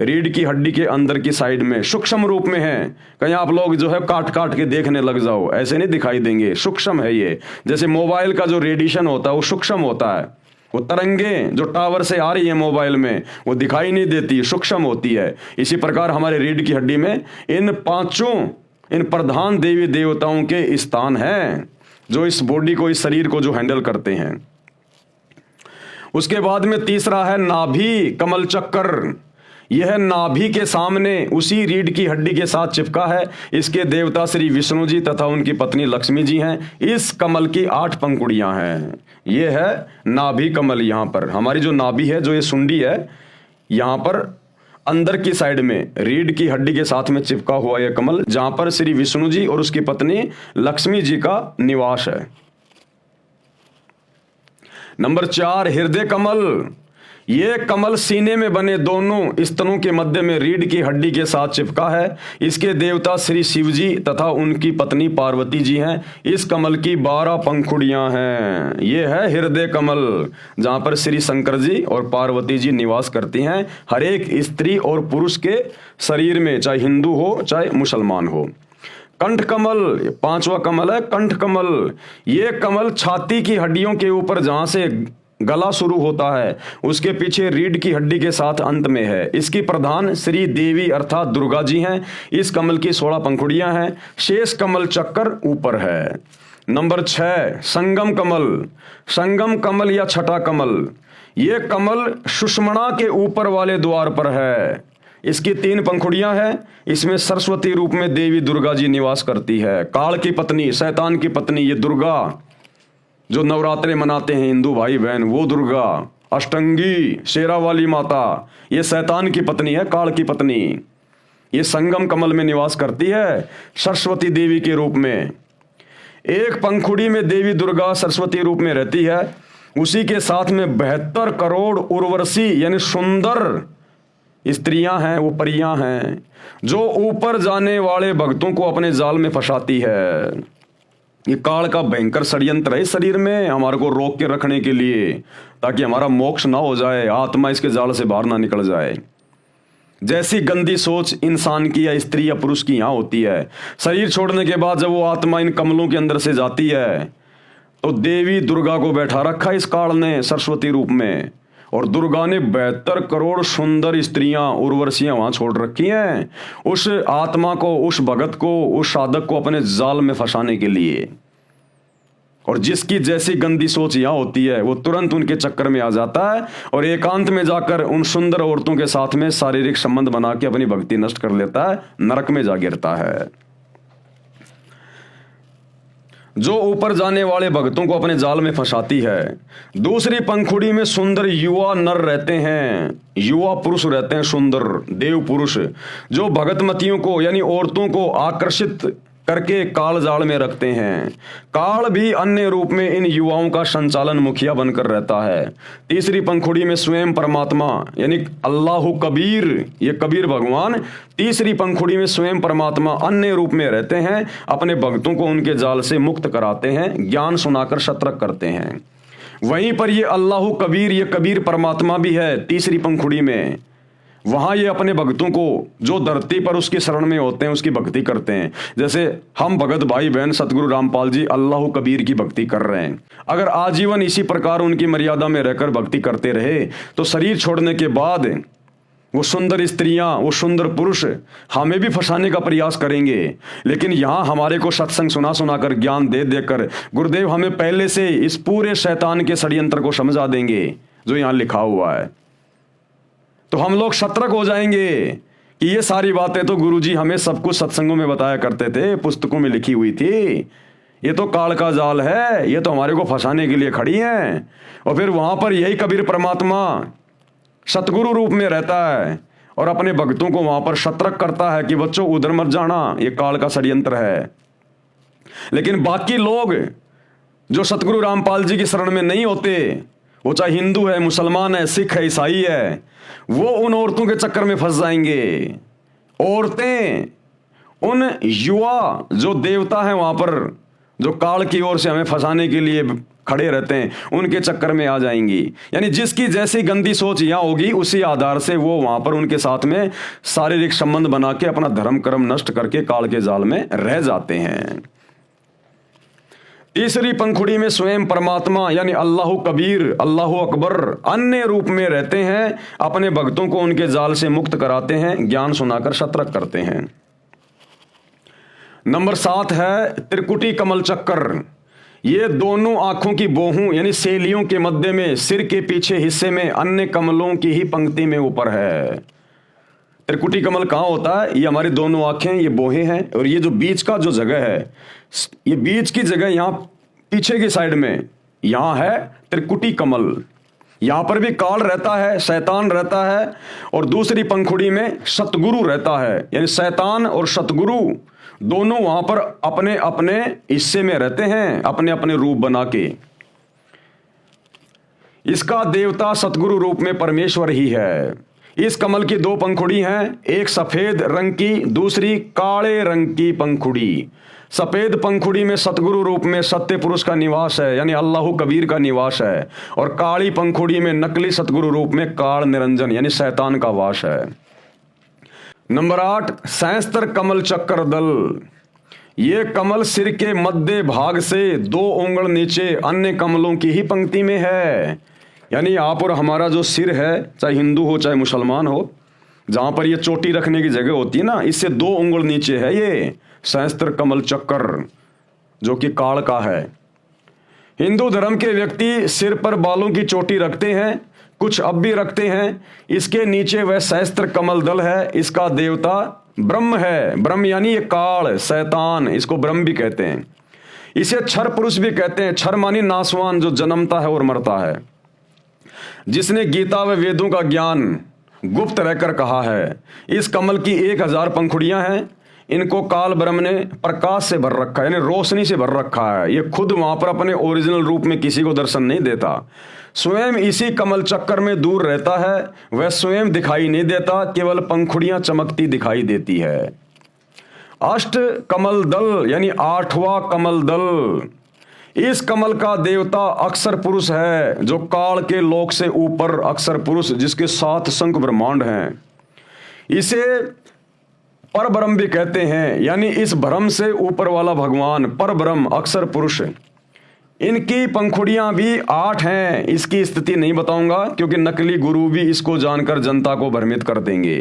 रीढ़ की हड्डी के अंदर की साइड में सूक्ष्म रूप में है। कहीं आप लोग जो है काट काट के देखने लग जाओ, ऐसे नहीं दिखाई देंगे। सूक्ष्म है ये, जैसे मोबाइल का जो रेडिएशन होता है वो सूक्ष्म होता है। वो तरंगे जो टावर से आ रही है मोबाइल में वो दिखाई नहीं देती, सूक्ष्म होती है। इसी प्रकार हमारे रीढ़ की हड्डी में इन 5 इन प्रधान देवी देवताओं के स्थान हैं जो इस बॉडी को, इस शरीर को जो हैंडल करते हैं। उसके बाद में तीसरा है नाभि कमल चक्कर। यह नाभि के सामने उसी रीढ़ की हड्डी के साथ चिपका है। इसके देवता श्री विष्णु जी तथा उनकी पत्नी लक्ष्मी जी हैं। इस कमल की 8 पंखुड़ियां हैं। यह है नाभि कमल। यहां पर हमारी जो नाभि है, जो ये सुंडी है, यहां पर अंदर की साइड में रीढ़ की हड्डी के साथ में चिपका हुआ यह कमल, जहां पर श्री विष्णु जी और उसकी पत्नी लक्ष्मी जी का निवास है। नंबर 4 हृदय कमल। ये कमल सीने में बने दोनों स्तनों के मध्य में रीढ़ की हड्डी के साथ चिपका है। इसके देवता श्री शिव जी तथा उनकी पत्नी पार्वती जी हैं। इस कमल की 12 पंखुड़ियां हैं। ये है हृदय कमल, जहां पर श्री शंकर जी और पार्वती जी निवास करती हैं हर एक स्त्री और पुरुष के शरीर में, चाहे हिंदू हो चाहे मुसलमान हो। कंठ कमल 5वां कमल है कंठ कमल। ये कमल छाती की हड्डियों के ऊपर, जहां से गला शुरू होता है, उसके पीछे रीढ़ की हड्डी के साथ अंत में है। इसकी प्रधान श्री देवी अर्थात दुर्गा जी हैं। इस कमल की 16 पंखुड़ियां हैं। शेष कमल चक्कर ऊपर है। नंबर 6 संगम कमल। संगम कमल या छठा कमल, यह कमल सुषुम्ना के ऊपर वाले द्वार पर है। इसकी 3 पंखुड़ियां हैं। इसमें सरस्वती रूप में देवी दुर्गा जी निवास करती है। काल की पत्नी, शैतान की पत्नी, ये दुर्गा जो नवरात्रे मनाते हैं हिंदू भाई बहन, वो दुर्गा अष्टंगी, शेरावाली माता, ये शैतान की पत्नी है, काल की पत्नी। ये संगम कमल में निवास करती है सरस्वती देवी के रूप में। एक पंखुड़ी में देवी दुर्गा सरस्वती रूप में रहती है, उसी के साथ में 72 करोड़ उर्वशी यानी सुंदर स्त्रियां हैं, वो परियां हैं, जो ऊपर जाने वाले भक्तों को अपने जाल में फंसाती है। ये काल का भयंकर षड्यंत्र है शरीर में, हमारे को रोक के रखने के लिए, ताकि हमारा मोक्ष ना हो जाए, आत्मा इसके जाल से बाहर ना निकल जाए। जैसी गंदी सोच इंसान की या स्त्री या पुरुष की यहां होती है, शरीर छोड़ने के बाद जब वो आत्मा इन कमलों के अंदर से जाती है, तो देवी दुर्गा को बैठा रखा इस काल ने सरस्वती रूप में, और दुर्गा ने 72 करोड़ सुंदर स्त्रियां उर्वशियां वहां छोड़ रखी हैं उस आत्मा को, उस भगत को, उस साधक को अपने जाल में फंसाने के लिए। और जिसकी जैसी गंदी सोच यहां होती है, वो तुरंत उनके चक्कर में आ जाता है और एकांत में जाकर उन सुंदर औरतों के साथ में शारीरिक संबंध बना के अपनी भक्ति नष्ट कर लेता है, नरक में जा गिरता है। जो ऊपर जाने वाले भक्तों को अपने जाल में फंसाती है। दूसरी पंखुड़ी में सुंदर युवा नर रहते हैं, युवा पुरुष रहते हैं, सुंदर देव पुरुष, जो भगतमतियों को यानी औरतों को आकर्षित करके काल जाल में रखते हैं। काल भी अन्य रूप में इन युवाओं का संचालन मुखिया बनकर रहता है। तीसरी पंखुड़ी में स्वयं परमात्मा यानी अल्लाह कबीर, ये कबीर भगवान तीसरी पंखुड़ी में स्वयं परमात्मा अन्य रूप में रहते हैं, अपने भक्तों को उनके जाल से मुक्त कराते हैं, ज्ञान सुनाकर सतर्क करते हैं। वहीं पर ये अल्लाह कबीर, ये कबीर परमात्मा भी है तीसरी पंखुड़ी में। वहां ये अपने भक्तों को जो धरती पर उसकी शरण में होते हैं उसकी भक्ति करते हैं। जैसे हम भगत भाई बहन सतगुरु रामपाल जी अल्लाह कबीर की भक्ति कर रहे हैं, अगर आजीवन इसी प्रकार उनकी मर्यादा में रहकर भक्ति करते रहे तो शरीर छोड़ने के बाद वो सुंदर स्त्रियां, वो सुंदर पुरुष हमें भी फंसाने का प्रयास करेंगे। लेकिन यहाँ हमारे को सत्संग सुना सुनाकर, ज्ञान दे देकर गुरुदेव हमें पहले से इस पूरे शैतान के षड्यंत्र को समझा देंगे जो यहाँ लिखा हुआ है। तो हम लोग सतर्क हो जाएंगे कि ये सारी बातें तो गुरुजी हमें सब कुछ सत्संगों में बताया करते थे, पुस्तकों में लिखी हुई थी, ये तो काल का जाल है, ये तो हमारे को फंसाने के लिए खड़ी हैं। और फिर वहां पर यही कबीर परमात्मा सतगुरु रूप में रहता है और अपने भक्तों को वहां पर सतर्क करता है कि बच्चों उधर मत जाना, ये काल का षड्यंत्र है। लेकिन बाकी लोग जो सतगुरु रामपाल जी की शरण में नहीं होते, वो चाहे हिंदू है, मुसलमान है, सिख है, ईसाई है, वो उन औरतों के चक्कर में फंस जाएंगे। औरतें उन युवा जो देवता हैं वहां पर, जो काल की ओर से हमें फंसाने के लिए खड़े रहते हैं, उनके चक्कर में आ जाएंगी। यानी जिसकी जैसी गंदी सोच यहां होगी उसी आधार से वो वहां पर उनके साथ में शारीरिक संबंध बना के अपना धर्म कर्म नष्ट करके काल के जाल में रह जाते हैं। तीसरी पंखुड़ी में स्वयं परमात्मा यानी अल्लाह कबीर, अल्लाह अकबर अन्य रूप में रहते हैं, अपने भक्तों को उनके जाल से मुक्त कराते हैं, ज्ञान सुनाकर सतर्क करते हैं। नंबर 7 है त्रिकुटी कमल चक्कर। ये दोनों आंखों की बोहों यानी सेलियों के मध्य में सिर के पीछे हिस्से में अन्य कमलों की ही पंक्ति में ऊपर है। त्रिकुटी कमल कहाँ होता है? ये हमारी दोनों आंखें, ये बोहें हैं, और ये जो बीच का जो जगह है, ये बीच की जगह यहाँ पीछे की साइड में यहाँ है त्रिकुटी कमल। यहाँ पर भी काल रहता है, शैतान रहता है, और दूसरी पंखुड़ी में सतगुरु रहता है। यानी शैतान और सतगुरु दोनों वहां पर अपने अपने हिस्से में रहते हैं, अपने अपने रूप बना के। इसका देवता सतगुरु रूप में परमेश्वर ही है। इस कमल की 2 पंखुड़ी हैं, एक सफेद रंग की, दूसरी काले रंग की पंखुड़ी। सफेद पंखुड़ी में सतगुरु रूप में सत्य पुरुष का निवास है, यानी अल्लाह कबीर का निवास है, और काली पंखुड़ी में नकली सतगुरु रूप में काल निरंजन यानी शैतान का वास है। नंबर 8 सहस्त्र कमल चक्कर दल। ये कमल सिर के मध्य भाग से 2 उंगल नीचे अन्य कमलों की ही पंक्ति में है। यानी आप और हमारा जो सिर है, चाहे हिंदू हो चाहे मुसलमान हो, जहां पर ये चोटी रखने की जगह होती है ना, इससे 2 उंगल नीचे है ये सहस्त्र कमल चक्कर, जो कि काल का है। हिंदू धर्म के व्यक्ति सिर पर बालों की चोटी रखते हैं, कुछ अब भी रखते हैं। इसके नीचे वह सहस्त्र कमल दल है। इसका देवता ब्रह्म है। ब्रह्म यानी ये काल, शैतान, इसको ब्रह्म भी कहते हैं। इसे क्षर पुरुष भी कहते हैं। क्षर मानी नासवान, जो जन्मता है और मरता है। जिसने गीता व वेदों का ज्ञान गुप्त रहकर कहा है। इस कमल की 1000 पंखुड़ियां हैं, इनको काल ब्रह्म ने प्रकाश से भर रखा है, यानी रोशनी से भर रखा है। ये खुद वहां पर अपने ओरिजिनल रूप में किसी को दर्शन नहीं देता, स्वयं इसी कमल चक्कर में दूर रहता है। वह स्वयं दिखाई नहीं देता, केवल पंखुड़ियां चमकती दिखाई देती है। अष्ट कमल दल यानी 8वां कमल दल, इस कमल का देवता अक्षर पुरुष है, जो काल के लोक से ऊपर अक्षर पुरुष, जिसके 7 शंख ब्रह्मांड हैं। इसे पर ब्रह्म भी कहते हैं, यानी इस ब्रह्म से ऊपर वाला भगवान पर ब्रह्म अक्षर पुरुष। इनकी पंखुड़ियां भी 8 हैं। इसकी स्थिति नहीं बताऊंगा, क्योंकि नकली गुरु भी इसको जानकर जनता को भ्रमित कर देंगे।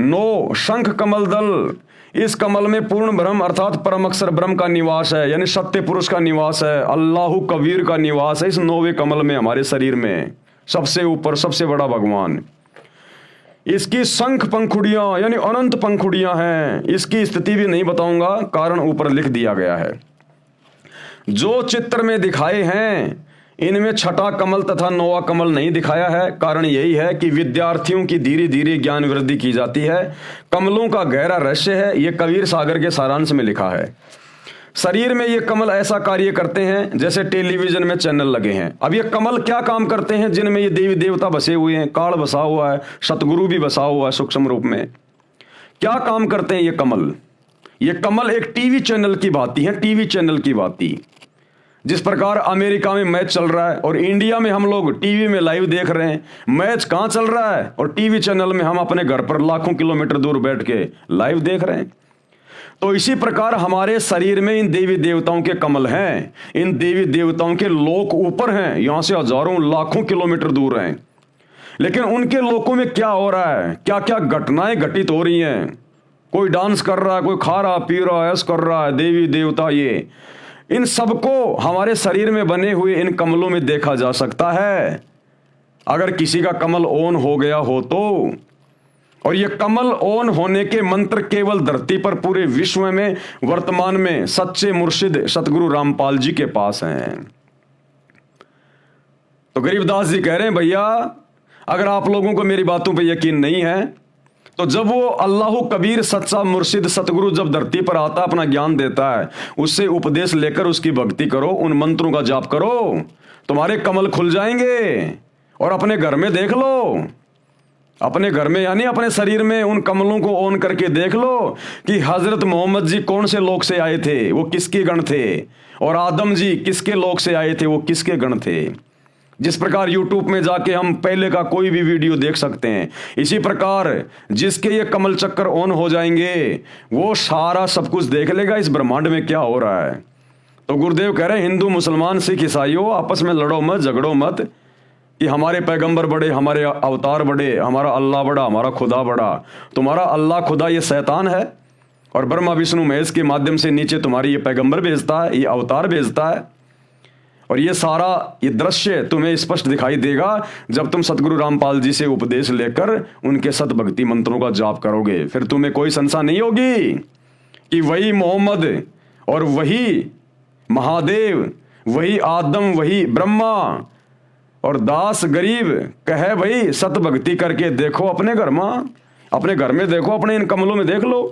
9 शंख कमल दल, इस कमल में पूर्ण ब्रह्म अर्थात परम अक्षर ब्रह्म का निवास है, यानी सत्य पुरुष का निवास है, अल्लाहु कबीर का निवास है इस 9वें कमल में। हमारे शरीर में सबसे ऊपर सबसे बड़ा भगवान। इसकी शंख पंखुड़ियां यानी अनंत पंखुड़ियां हैं। इसकी स्थिति भी नहीं बताऊंगा, कारण ऊपर लिख दिया गया है। जो चित्र में दिखाए हैं, इनमें 6ठा कमल तथा 9वां कमल नहीं दिखाया है। कारण यही है कि विद्यार्थियों की धीरे धीरे ज्ञान वृद्धि की जाती है। कमलों का गहरा रहस्य है, यह कबीर सागर के सारांश में लिखा है। शरीर में ये कमल ऐसा कार्य करते हैं जैसे टेलीविजन में चैनल लगे हैं। अब ये कमल क्या काम करते हैं, जिनमें ये देवी देवता बसे हुए हैं, काल बसा हुआ है, सतगुरु भी बसा हुआ है सूक्ष्म रूप में। क्या काम करते हैं ये कमल? ये कमल एक टीवी चैनल की भांति है, टीवी चैनल की भांति। जिस प्रकार अमेरिका में मैच चल रहा है और इंडिया में हम लोग टीवी में लाइव देख रहे हैं, मैच कहां चल रहा है और टीवी चैनल में हम अपने घर पर लाखों किलोमीटर दूर बैठ के लाइव देख रहे हैं। तो इसी प्रकार हमारे शरीर में इन देवी देवताओं के कमल हैं। इन देवी देवताओं के लोक ऊपर हैं, यहां से हजारों लाखों किलोमीटर दूर हैं। लेकिन उनके लोकों में क्या हो रहा है, क्या क्या घटनाएं घटित हो रही हैं। कोई डांस कर रहा है, कोई खा रहा पी रहा है, ऐश कर रहा है, देवी देवता ये, इन सबको हमारे शरीर में बने हुए इन कमलों में देखा जा सकता है, अगर किसी का कमल ऑन हो गया हो तो। और ये कमल ऑन होने के मंत्र केवल धरती पर पूरे विश्व में वर्तमान में सच्चे मुर्शिद सतगुरु रामपाल जी के पास हैं। तो गरीबदास जी कह रहे हैं, भैया अगर आप लोगों को मेरी बातों पे यकीन नहीं है, तो जब वो अल्लाहु कबीर सच्चा मुर्शिद सतगुरु जब धरती पर आता, अपना ज्ञान देता है, उससे उपदेश लेकर उसकी भक्ति करो, उन मंत्रों का जाप करो, तुम्हारे कमल खुल जाएंगे। और अपने घर में देख लो, अपने घर में यानी अपने शरीर में उन कमलों को ऑन करके देख लो कि हजरत मोहम्मद जी कौन से लोक से आए थे, वो किसके गण थे, और आदम जी किसके लोक से आए थे, वो किसके गण थे। जिस प्रकार यूट्यूब में जाके हम पहले का कोई भी वीडियो देख सकते हैं, इसी प्रकार जिसके ये कमल चक्कर ऑन हो जाएंगे वो सारा सब कुछ देख लेगा इस ब्रह्मांड में क्या हो रहा है। तो गुरुदेव कह रहे हैं, हिंदू मुसलमान सिख ईसाइयों आपस में लड़ो मत, झगड़ो मत कि हमारे पैगंबर बड़े, हमारे अवतार बड़े, हमारा अल्लाह बड़ा, हमारा खुदा बड़ा। तुम्हारा अल्लाह खुदा ये शैतान है, और ब्रह्मा विष्णु महेश के माध्यम से नीचे तुम्हारी ये पैगंबर भेजता है, ये अवतार भेजता है। और ये सारा ये दृश्य तुम्हें स्पष्ट दिखाई देगा जब तुम सतगुरु रामपाल जी से उपदेश लेकर उनके सत भक्ति मंत्रों का जाप करोगे। फिर तुम्हें कोई संशय नहीं होगी कि वही मोहम्मद और वही महादेव, वही आदम, वही ब्रह्मा और दास गरीब कहे भाई सत भक्ति करके देखो अपने घर में, अपने घर में देखो, अपने इन कमलों में देख लो।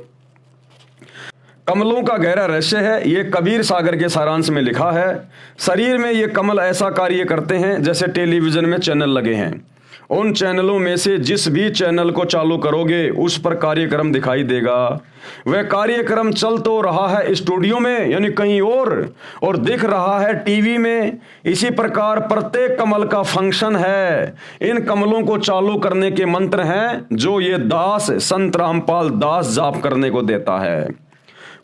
कमलों का गहरा रहस्य है, ये कबीर सागर के सारांश में लिखा है। शरीर में ये कमल ऐसा कार्य करते हैं जैसे टेलीविजन में चैनल लगे हैं। उन चैनलों में से जिस भी चैनल को चालू करोगे उस पर कार्यक्रम दिखाई देगा। वह कार्यक्रम चल तो रहा है स्टूडियो में यानी कहीं और दिख रहा है टीवी में। इसी प्रकार प्रत्येक कमल का फंक्शन है। इन कमलों को चालू करने के मंत्र हैं जो ये दास संत रामपाल दास जाप करने को देता है।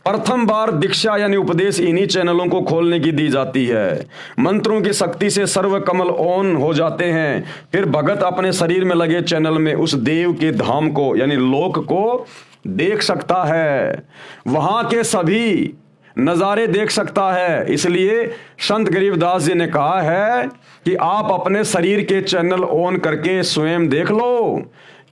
प्रथम बार दीक्षा यानी उपदेश इन्हीं चैनलों को खोलने की दी जाती है। मंत्रों की शक्ति से सर्व कमल ऑन हो जाते हैं। फिर भगत अपने शरीर में लगे चैनल में उस देव के धाम को यानी लोक को देख सकता है, वहां के सभी नजारे देख सकता है। इसलिए संत गरीबदास जी ने कहा है कि आप अपने शरीर के चैनल ऑन करके स्वयं देख लो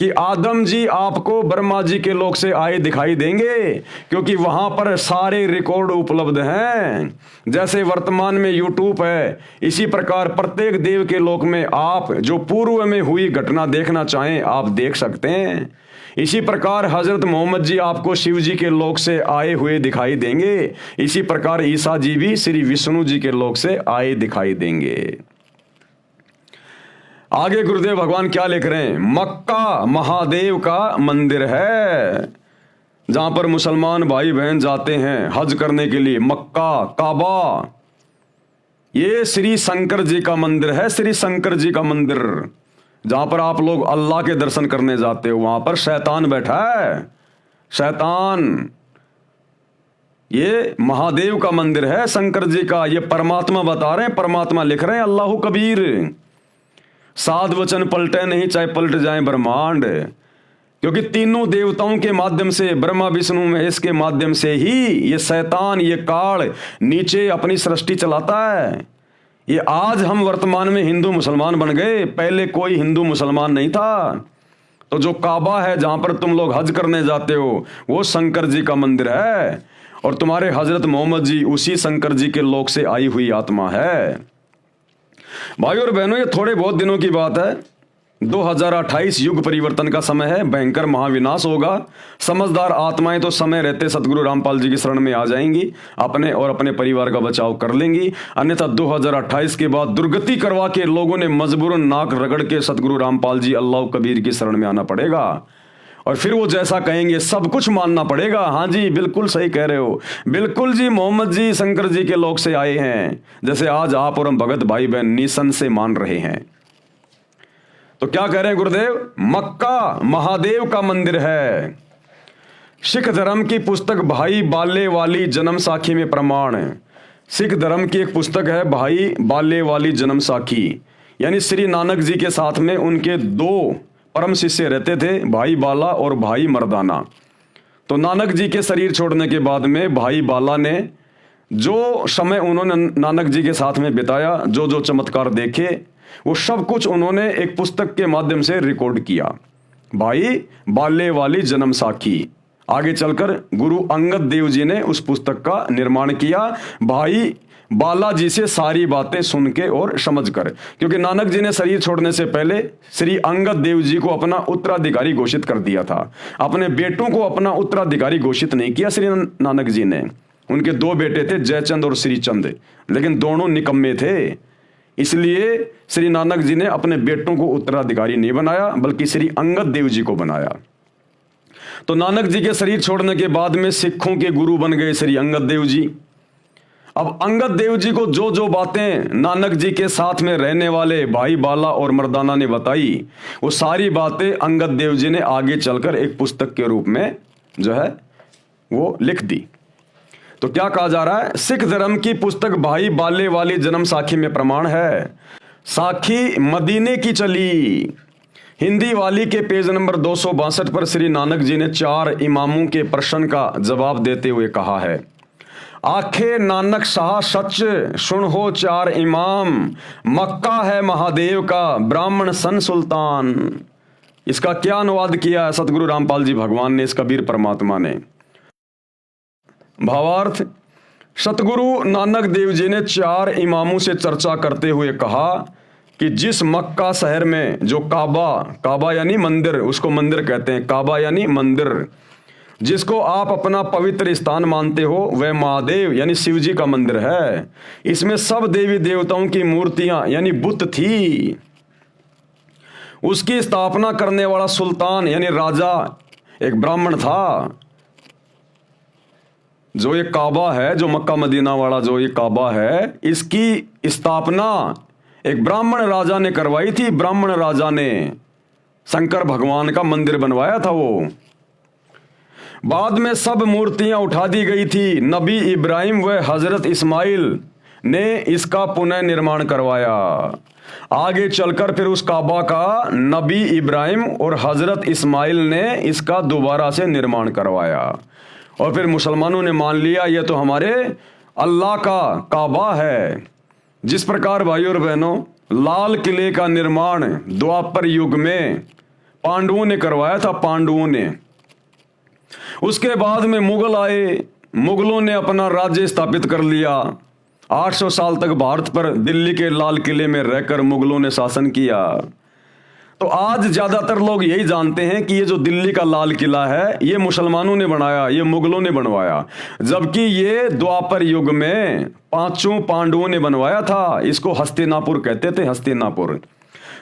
कि आदम जी आपको ब्रह्मा जी के लोक से आए दिखाई देंगे, क्योंकि वहां पर सारे रिकॉर्ड उपलब्ध हैं। जैसे वर्तमान में यूट्यूब है, इसी प्रकार प्रत्येक देव के लोक में आप जो पूर्व में हुई घटना देखना चाहें आप देख सकते हैं। इसी प्रकार हजरत मोहम्मद जी आपको शिव जी के लोक से आए हुए दिखाई देंगे। इसी प्रकार ईसा जी भी श्री विष्णु जी के लोक से आए दिखाई देंगे। आगे गुरुदेव भगवान क्या लिख रहे हैं? मक्का महादेव का मंदिर है, जहां पर मुसलमान भाई बहन जाते हैं हज करने के लिए। मक्का काबा, ये श्री शंकर जी का मंदिर है, श्री शंकर जी का मंदिर, जहां पर आप लोग अल्लाह के दर्शन करने जाते हो। वहां पर शैतान बैठा है, शैतान। ये महादेव का मंदिर है, शंकर जी का। ये परमात्मा बता रहे हैं, परमात्मा लिख रहे हैं, अल्लाहु कबीर। साध वचन पलटे नहीं, चाहे पलट जाए ब्रह्मांड, क्योंकि तीनों देवताओं के माध्यम से, ब्रह्मा विष्णु महेश के माध्यम से ही ये शैतान, ये काल नीचे अपनी सृष्टि चलाता है। ये आज हम वर्तमान में हिंदू मुसलमान बन गए, पहले कोई हिंदू मुसलमान नहीं था। तो जो काबा है जहां पर तुम लोग हज करने जाते हो, वो शंकर जी का मंदिर है, और तुम्हारे हजरत मोहम्मद जी उसी शंकर जी के लोक से आई हुई आत्मा है। भाई और बहनों, ये थोड़े बहुत दिनों की बात है। 2028 युग परिवर्तन का समय है, भयंकर महाविनाश होगा। समझदार आत्माएं तो समय रहते सतगुरु रामपाल जी की शरण में आ जाएंगी, अपने और अपने परिवार का बचाव कर लेंगी। अन्यथा 2028 के बाद दुर्गति करवा के लोगों ने मजबूरन नाक रगड़ के सतगुरु रामपाल जी अल्लाह कबीर की शरण में आना पड़ेगा, और फिर वो जैसा कहेंगे सब कुछ मानना पड़ेगा। हाँ जी, बिल्कुल सही कह रहे हो, बिल्कुल जी, मोहम्मद जी शंकर जी के लोक से आए हैं, जैसे आज आप और हम भगत भाई बहन निसन से मान रहे हैं। तो क्या कह रहे हैं गुरुदेव? मक्का महादेव का मंदिर है। सिख धर्म की पुस्तक भाई बाले वाली जन्म साखी में प्रमाण है। सिख धर्म की एक पुस्तक है भाई बाले वाली जन्म साखी, यानी श्री नानक जी के साथ में उनके दो परम शिष्य रहते थे, भाई बाला और भाई मर्दाना। तो नानक जी के शरीर छोड़ने के बाद में भाई बाला ने जो समय उन्होंने नानक जी के साथ में बिताया, जो जो चमत्कार देखे, वो सब कुछ उन्होंने एक पुस्तक के माध्यम से रिकॉर्ड किया, भाई बाले वाली जन्म साखी। आगे चलकर गुरु अंगद देव जी ने उस पुस्तक का निर्माण किया, भाई बालाजी से सारी बातें सुन के और समझ कर, क्योंकि नानक जी ने शरीर छोड़ने से पहले श्री अंगद देव जी को अपना उत्तराधिकारी घोषित कर दिया था। अपने बेटों को अपना उत्तराधिकारी घोषित नहीं किया श्री नानक जी ने। उनके दो बेटे थे, जयचंद और श्रीचंद, लेकिन दोनों निकम्मे थे, इसलिए श्री नानक जी ने अपने बेटों को उत्तराधिकारी नहीं बनाया, बल्कि श्री अंगद देव जी को बनाया। तो नानक जी के शरीर छोड़ने के बाद में सिखों के गुरु बन गए श्री अंगद देव जी। अब अंगद देव जी को जो जो बातें नानक जी के साथ में रहने वाले भाई बाला और मर्दाना ने बताई, वो सारी बातें अंगद देव जी ने आगे चलकर एक पुस्तक के रूप में जो है वो लिख दी। तो क्या कहा जा रहा है? सिख धर्म की पुस्तक भाई बाले वाली जन्म साखी में प्रमाण है, साखी मदीने की चली। हिंदी वाली के पेज नंबर 262 पर श्री नानक जी ने 4 इमामों के प्रश्न का जवाब देते हुए कहा है, आखे नानक शाह सच सुन हो 4 इमाम, मक्का है महादेव का ब्राह्मण सन सुल्तान। इसका क्या अनुवाद किया है सतगुरु रामपाल जी भगवान ने, इस कबीर परमात्मा ने? भावार्थ, सतगुरु नानक देव जी ने 4 इमामों से चर्चा करते हुए कहा कि जिस मक्का शहर में जो काबा यानी मंदिर, उसको मंदिर कहते हैं, काबा यानी मंदिर, जिसको आप अपना पवित्र स्थान मानते हो, वह महादेव यानी शिव जी का मंदिर है। इसमें सब देवी देवताओं की मूर्तियां यानी बुत थी। उसकी स्थापना करने वाला सुल्तान यानी राजा एक ब्राह्मण था। जो ये काबा है, जो मक्का मदीना वाला जो ये काबा है, इसकी स्थापना एक ब्राह्मण राजा ने करवाई थी। ब्राह्मण राजा ने शंकर भगवान का मंदिर बनवाया था वो। बाद में सब मूर्तियां उठा दी गई थी। नबी इब्राहिम व हजरत इस्माइल ने इसका पुनः निर्माण करवाया। आगे चलकर फिर उस काबा का नबी इब्राहिम और हजरत इस्माइल ने इसका दोबारा से निर्माण करवाया, और फिर मुसलमानों ने मान लिया ये तो हमारे अल्लाह का काबा है। जिस प्रकार भाइयों और बहनों लाल किले का निर्माण द्वापर युग में पांडवों ने करवाया था, पांडवों ने। उसके बाद में मुगल आए, मुगलों ने अपना राज्य स्थापित कर लिया। 800 साल तक भारत पर दिल्ली के लाल किले में रहकर मुगलों ने शासन किया। तो आज ज्यादातर लोग यही जानते हैं कि ये जो दिल्ली का लाल किला है ये मुसलमानों ने बनाया, ये मुगलों ने बनवाया, जबकि ये द्वापर युग में 5 पांडवों ने बनवाया था। इसको हस्तिनापुर कहते थे, हस्तिनापुर।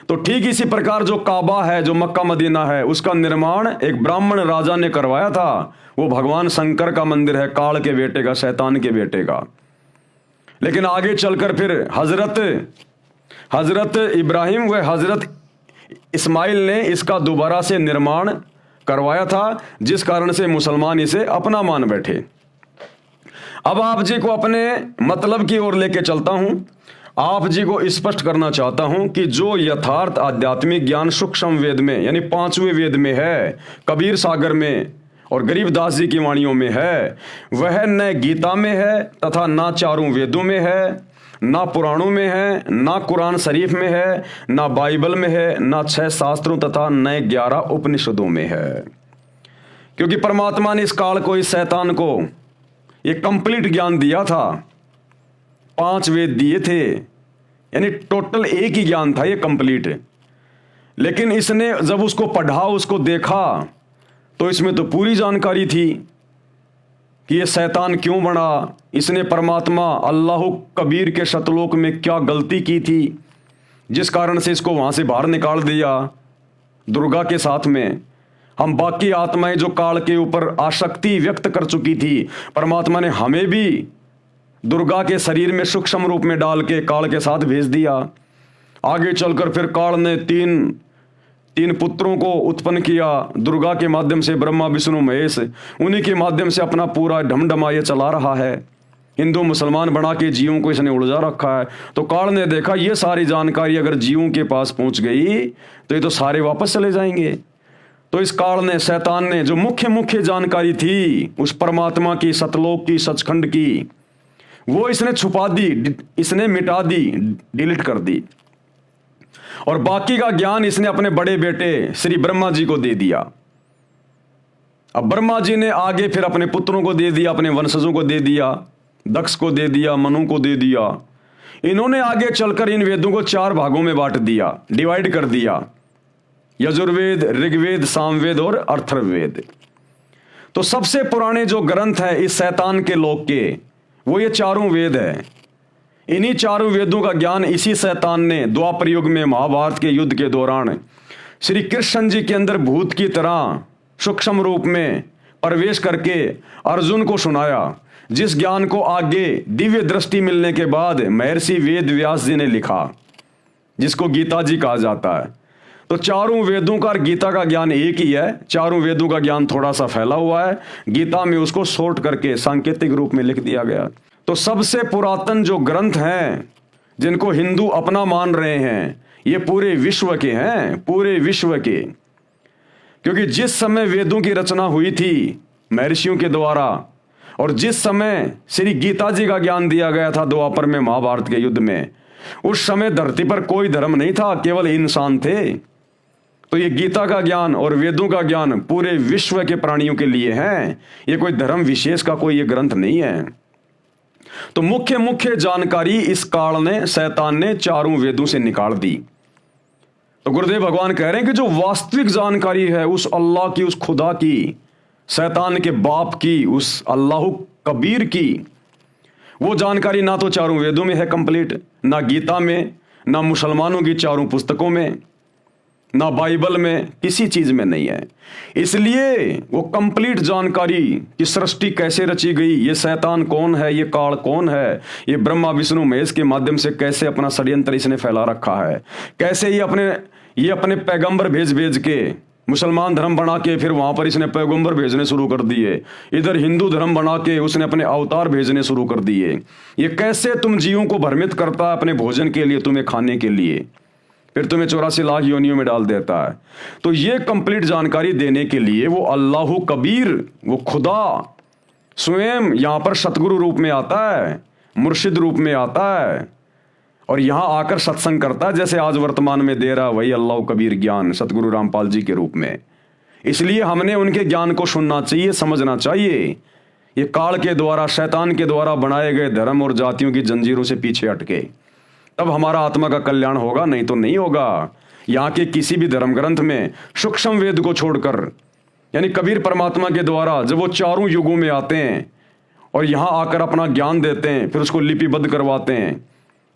तो ठीक इसी प्रकार जो काबा है, जो मक्का मदीना है, उसका निर्माण एक ब्राह्मण राजा ने करवाया था। वो भगवान शंकर का मंदिर है, काल के बेटे का, शैतान के बेटे का। लेकिन आगे चलकर फिर हजरत इब्राहिम व हजरत इस्माइल ने इसका दोबारा से निर्माण करवाया था, जिस कारण से मुसलमान इसे अपना मान बैठे। अब आप जी को अपने मतलब की ओर लेके चलता हूं। आप जी को स्पष्ट करना चाहता हूं कि जो यथार्थ आध्यात्मिक ज्ञान सूक्ष्म वेद में यानी 5वें वेद में है, कबीर सागर में और गरीबदास जी की वाणियों में है, वह न गीता में है तथा ना 4 वेदों में है, ना पुराणों में है, ना कुरान शरीफ में है, ना बाइबल में है, ना 6 शास्त्रों तथा न 11 उपनिषदों में है। क्योंकि परमात्मा ने इस काल को, इस शैतान को ये कंप्लीट ज्ञान दिया था। 5 वेद दिए थे, यानी टोटल एक ही ज्ञान था ये कंप्लीट। लेकिन इसने जब उसको पढ़ा, उसको देखा, तो इसमें तो पूरी जानकारी थी कि ये शैतान क्यों बना, इसने परमात्मा अल्लाह कबीर के शतलोक में क्या गलती की थी, जिस कारण से इसको वहां से बाहर निकाल दिया दुर्गा के साथ में। हम बाकी आत्माएं जो काल के ऊपर आसक्ति व्यक्त कर चुकी थी, परमात्मा ने हमें भी दुर्गा के शरीर में सूक्ष्म रूप में डाल के काल के साथ भेज दिया। आगे चलकर फिर काल ने तीन पुत्रों को उत्पन्न किया, दुर्गा के माध्यम से ब्रह्मा विष्णु महेश, उन्हीं के माध्यम से अपना पूरा ढमढमा ये चला रहा है। हिंदू मुसलमान बना के जीवों को इसने उलझा रखा है। तो काल ने देखा ये सारी जानकारी अगर जीवों के पास पहुंच गई तो ये तो सारे वापस चले जाएंगे। तो इस काल ने, शैतान ने, जो मुख्य जानकारी थी उस परमात्मा की, सतलोक की, सचखंड की, वो इसने छुपा दी, इसने मिटा दी, डिलीट कर दी। और बाकी का ज्ञान इसने अपने बड़े बेटे श्री ब्रह्मा जी को दे दिया। अब ब्रह्मा जी ने आगे फिर अपने पुत्रों को दे दिया, अपने वंशजों को दे दिया, दक्ष को दे दिया, मनु को दे दिया। इन्होंने आगे चलकर इन वेदों को 4 भागों में बांट दिया, डिवाइड कर दिया, यजुर्वेद, ऋग्वेद, सामवेद और अथर्ववेद। तो सबसे पुराने जो ग्रंथ है इस शैतान के लोक के, वो ये 4 वेद है। इन्हीं 4 वेदों का ज्ञान इसी शैतान ने द्वापर युग में महाभारत के युद्ध के दौरान श्री कृष्ण जी के अंदर भूत की तरह सूक्ष्म रूप में प्रवेश करके अर्जुन को सुनाया, जिस ज्ञान को आगे दिव्य दृष्टि मिलने के बाद महर्षि वेद व्यास जी ने लिखा, जिसको गीता जी कहा जाता है। तो 4 वेदों का और गीता का ज्ञान एक ही है। 4 वेदों का ज्ञान थोड़ा सा फैला हुआ है, गीता में उसको शॉर्ट करके सांकेतिक रूप में लिख दिया गया। तो सबसे पुरातन जो ग्रंथ हैं जिनको हिंदू अपना मान रहे हैं, ये पूरे विश्व के हैं, पूरे विश्व के। क्योंकि जिस समय वेदों की रचना हुई थी महर्षियों के द्वारा, और जिस समय श्री गीता जी का ज्ञान दिया गया था द्वापर में महाभारत के युद्ध में, उस समय धरती पर कोई धर्म नहीं था, केवल इंसान थे। तो ये गीता का ज्ञान और वेदों का ज्ञान पूरे विश्व के प्राणियों के लिए है, ये कोई धर्म विशेष का कोई ये ग्रंथ नहीं है। तो मुख्य जानकारी इस काल ने, शैतान ने 4 वेदों से निकाल दी। तो गुरुदेव भगवान कह रहे हैं कि जो वास्तविक जानकारी है उस अल्लाह की, उस खुदा की, शैतान के बाप की, उस अल्लाह कबीर की, वो जानकारी ना तो 4 वेदों में है कंप्लीट, ना गीता में, ना मुसलमानों की 4 पुस्तकों में, ना बाइबल में, किसी चीज में नहीं है। इसलिए वो कंप्लीट जानकारी कि सृष्टि कैसे रची गई, ये शैतान कौन है, ये काल कौन है, ये ब्रह्मा विष्णु महेश के माध्यम से कैसे अपना षड्यंत्र इसने फैला रखा है, कैसे ये अपने पैगंबर भेज के मुसलमान धर्म बना के फिर वहां पर इसने पैगंबर भेजने शुरू कर दिए, इधर हिंदू धर्म बना के उसने अपने अवतार भेजने शुरू कर दिए। ये कैसे तुम जीवों को भ्रमित करता है अपने भोजन के लिए, तुम्हें खाने के लिए, फिर तुम्हें 84 लाख योनियों में डाल देता है। तो ये कंप्लीट जानकारी देने के लिए वो अल्लाह कबीर, वो खुदा स्वयं यहां पर सतगुरु रूप में आता है, मुर्शिद रूप में आता है, और यहाँ आकर सत्संग करता है, जैसे आज वर्तमान में दे रहा वही अल्लाह कबीर ज्ञान सतगुरु रामपाल जी के रूप में। इसलिए हमने उनके ज्ञान को सुनना चाहिए, समझना चाहिए। ये काल के द्वारा, शैतान के द्वारा बनाए गए धर्म और जातियों की जंजीरों से पीछे हटके, तब हमारा आत्मा का कल्याण होगा, नहीं तो नहीं होगा। यहाँ के किसी भी धर्म ग्रंथ में सूक्ष्म वेद को छोड़कर, यानी कबीर परमात्मा के द्वारा जब वो चारों युगों में आते हैं और यहाँ आकर अपना ज्ञान देते हैं, फिर उसको लिपिबद्ध करवाते हैं,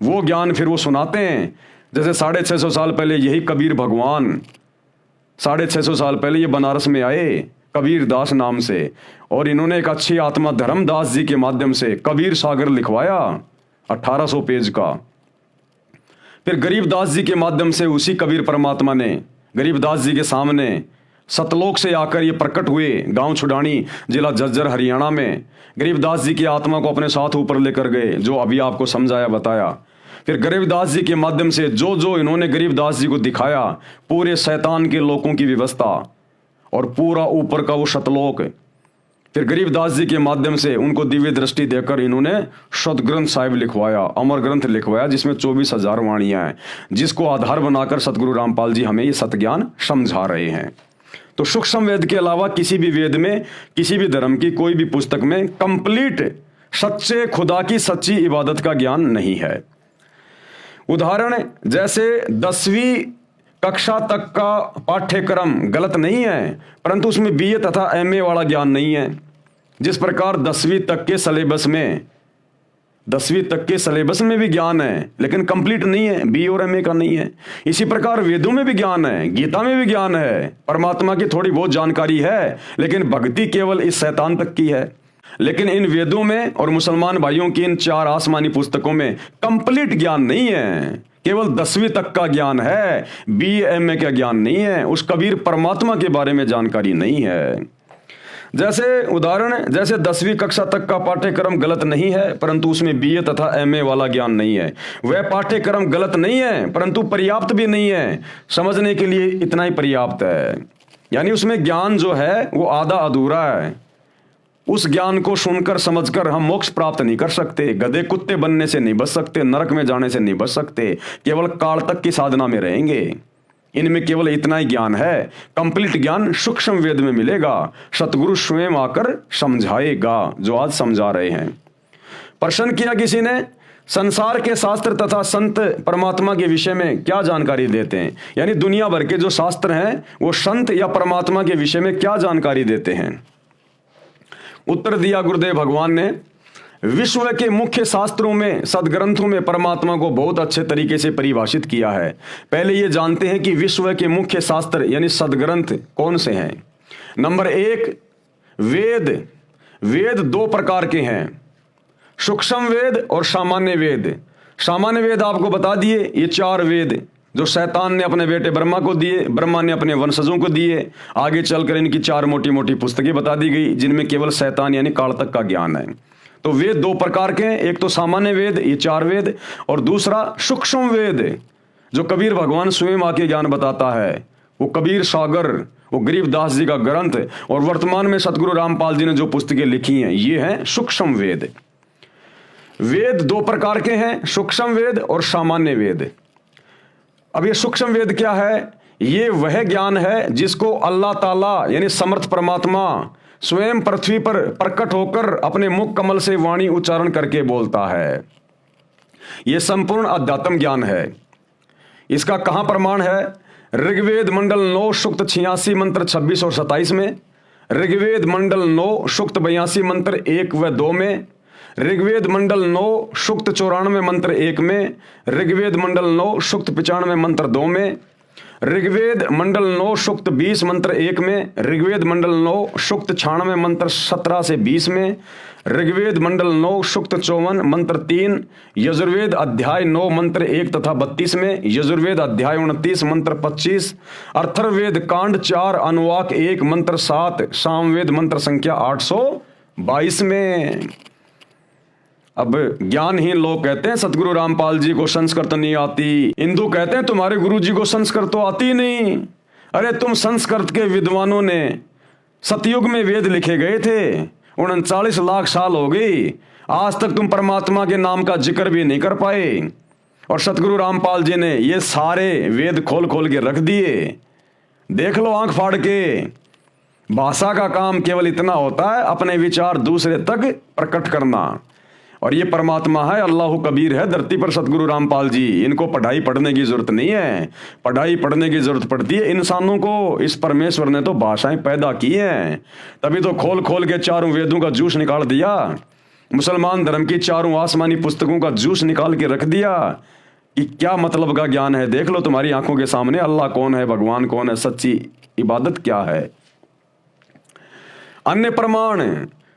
वो ज्ञान फिर वो सुनाते हैं। जैसे 650 साल पहले यही कबीर भगवान 650 साल पहले ये बनारस में आए कबीर दास नाम से, और इन्होंने एक अच्छी आत्मा धर्मदास जी के माध्यम से कबीर सागर लिखवाया 1800 पेज का। फिर गरीबदास जी के माध्यम से उसी कबीर परमात्मा ने गरीबदास जी के सामने सतलोक से आकर ये प्रकट हुए, गांव छुडानी जिला झज्जर हरियाणा में। गरीबदास जी की आत्मा को अपने साथ ऊपर लेकर गए, जो अभी आपको समझाया बताया। फिर गरीबदास जी के माध्यम से जो जो इन्होंने गरीबदास जी को दिखाया, पूरे शैतान के लोगों की व्यवस्था और पूरा ऊपर का वो सतलोक, फिर गरीबदास जी के माध्यम से उनको दिव्य दृष्टि देकर इन्होंने सदग्रंथ साहिब लिखवाया, अमर ग्रंथ लिखवाया, जिसमें 24,000 वाणियां हैं, जिसको आधार बनाकर सतगुरु रामपाल जी हमें ये सतज्ञान समझा रहे हैं। तो सूक्ष्म वेद के अलावा किसी भी वेद में, किसी भी धर्म की कोई भी पुस्तक में कंप्लीट सच्चे खुदा की सच्ची इबादत का ज्ञान नहीं है। उदाहरण जैसे 10वीं कक्षा तक का पाठ्यक्रम गलत नहीं है, परंतु उसमें BA तथा MA वाला ज्ञान नहीं है। जिस प्रकार 10वीं तक के सिलेबस में भी ज्ञान है, लेकिन कंप्लीट नहीं है, BA और MA का नहीं है। इसी प्रकार वेदों में भी ज्ञान है, गीता में भी ज्ञान है, परमात्मा की थोड़ी बहुत जानकारी है, लेकिन भक्ति केवल इस शैतान तक की है। लेकिन इन वेदों में और मुसलमान भाइयों की इन 4 आसमानी पुस्तकों में कंप्लीट ज्ञान नहीं है, केवल 10वीं तक का ज्ञान है, BA MA का ज्ञान नहीं है, उस कबीर परमात्मा के बारे में जानकारी नहीं है। जैसे उदाहरण, जैसे 10वीं कक्षा तक का पाठ्यक्रम गलत नहीं है, परंतु उसमें BA तथा MA वाला ज्ञान नहीं है। वह पाठ्यक्रम गलत नहीं है, परंतु पर्याप्त भी नहीं है, समझने के लिए इतना ही पर्याप्त है। यानी उसमें ज्ञान जो है वो आधा अधूरा है। उस ज्ञान को सुनकर समझकर हम मोक्ष प्राप्त नहीं कर सकते, गधे कुत्ते बनने से नहीं बच सकते, नरक में जाने से नहीं बच सकते, केवल काल तक की साधना में रहेंगे। इनमें केवल इतना ही ज्ञान है। कंप्लीट ज्ञान सूक्ष्म वेद में मिलेगा, सतगुरु स्वयं आकर समझाएगा, जो आज समझा रहे हैं। प्रश्न किया किसी ने, संसार के शास्त्र तथा संत परमात्मा के विषय में क्या जानकारी देते हैं, यानी दुनिया भर के जो शास्त्र हैं वो संत या परमात्मा के विषय में क्या जानकारी देते हैं। उत्तर दिया गुरुदेव भगवान ने, विश्व के मुख्य शास्त्रों में, सदग्रंथों में परमात्मा को बहुत अच्छे तरीके से परिभाषित किया है। पहले ये जानते हैं कि विश्व के मुख्य शास्त्र यानी सदग्रंथ कौन से हैं। नंबर 1, वेद। वेद 2 प्रकार के हैं, सूक्ष्म वेद और सामान्य वेद। सामान्य वेद आपको बता दिए, ये 4 वेद जो शैतान ने अपने बेटे ब्रह्मा को दिए, ब्रह्मा ने अपने वंशजों को दिए। आगे चलकर इनकी 4 मोटी मोटी पुस्तकें बता दी गई, जिनमें केवल शैतान यानी काल तक का ज्ञान है। तो वेद 2 प्रकार के हैं, एक तो सामान्य वेद, ये 4 वेद, और दूसरा सूक्ष्म वेद जो कबीर भगवान स्वयं आके ज्ञान बताता है। वो कबीर सागर, वो गरीबदास जी का ग्रंथ, और वर्तमान में सतगुरु रामपाल जी ने जो पुस्तकें लिखी हैं, ये हैं सूक्ष्म वेद। वेद 2 प्रकार के हैं, सूक्ष्म वेद और सामान्य वेद। अब ये सूक्ष्म वेद क्या है? ये वह ज्ञान है जिसको अल्लाह ताला यानी समर्थ परमात्मा स्वयं पृथ्वी पर प्रकट होकर अपने मुख कमल से वाणी उच्चारण करके बोलता है। यह संपूर्ण अध्यात्म ज्ञान है। इसका कहां प्रमाण है? ऋग्वेद मंडल 9 सूक्त 86 मंत्र 26 और 27 में, ऋग्वेद मंडल 9 सूक्त 82 मंत्र 1 व 2 में, ऋग्वेद मंडल 9 सूक्त 94 मंत्र 1 में, ऋग्वेद मंडल 9 सूक्त 95 मंत्र 2 में, ऋग्वेद मंडल 9 सूक्त 20 मंत्र 1 में, ऋग्वेद मंडल 9 सूक्त 96 मंत्र 17 से 20 में, ऋग्वेद मंडल 9 सूक्त 54 मंत्र 3, यजुर्वेद अध्याय 9 मंत्र 1 तथा 32 में, यजुर्वेद अध्याय 29 मंत्र 25, अथर्ववेद कांड 4 अनुवाक 1 मंत्र 7, सामवेद मंत्र संख्या 822 में। अब ज्ञानहीन लोग कहते हैं सतगुरु रामपाल जी को संस्कृत नहीं आती, हिंदू कहते हैं तुम्हारे गुरु जी को संस्कृत तो आती नहीं। अरे तुम संस्कृत के विद्वानों ने, सतयुग में वेद लिखे गए थे, 39 लाख साल हो गई, आज तक तुम परमात्मा के नाम का जिक्र भी नहीं कर पाए। और सतगुरु रामपाल जी ने ये सारे वेद खोल खोल के रख दिए। देख लो आंख फाड़ के। भाषा का काम केवल इतना होता है, अपने विचार दूसरे तक प्रकट करना। और ये परमात्मा है, अल्लाह कबीर है धरती पर सतगुरु रामपाल जी। इनको पढ़ाई पढ़ने की जरूरत नहीं है। पढ़ाई पढ़ने की जरूरत पड़ती है इंसानों को। इस परमेश्वर ने तो भाषाएं पैदा की हैं, तभी तो खोल खोल के चारों वेदों का जूस निकाल दिया। मुसलमान धर्म की चारों आसमानी पुस्तकों का जूस निकाल के रख दिया कि क्या मतलब का ज्ञान है। देख लो तुम्हारी आंखों के सामने अल्लाह कौन है, भगवान कौन है, सच्ची इबादत क्या है। अन्य प्रमाण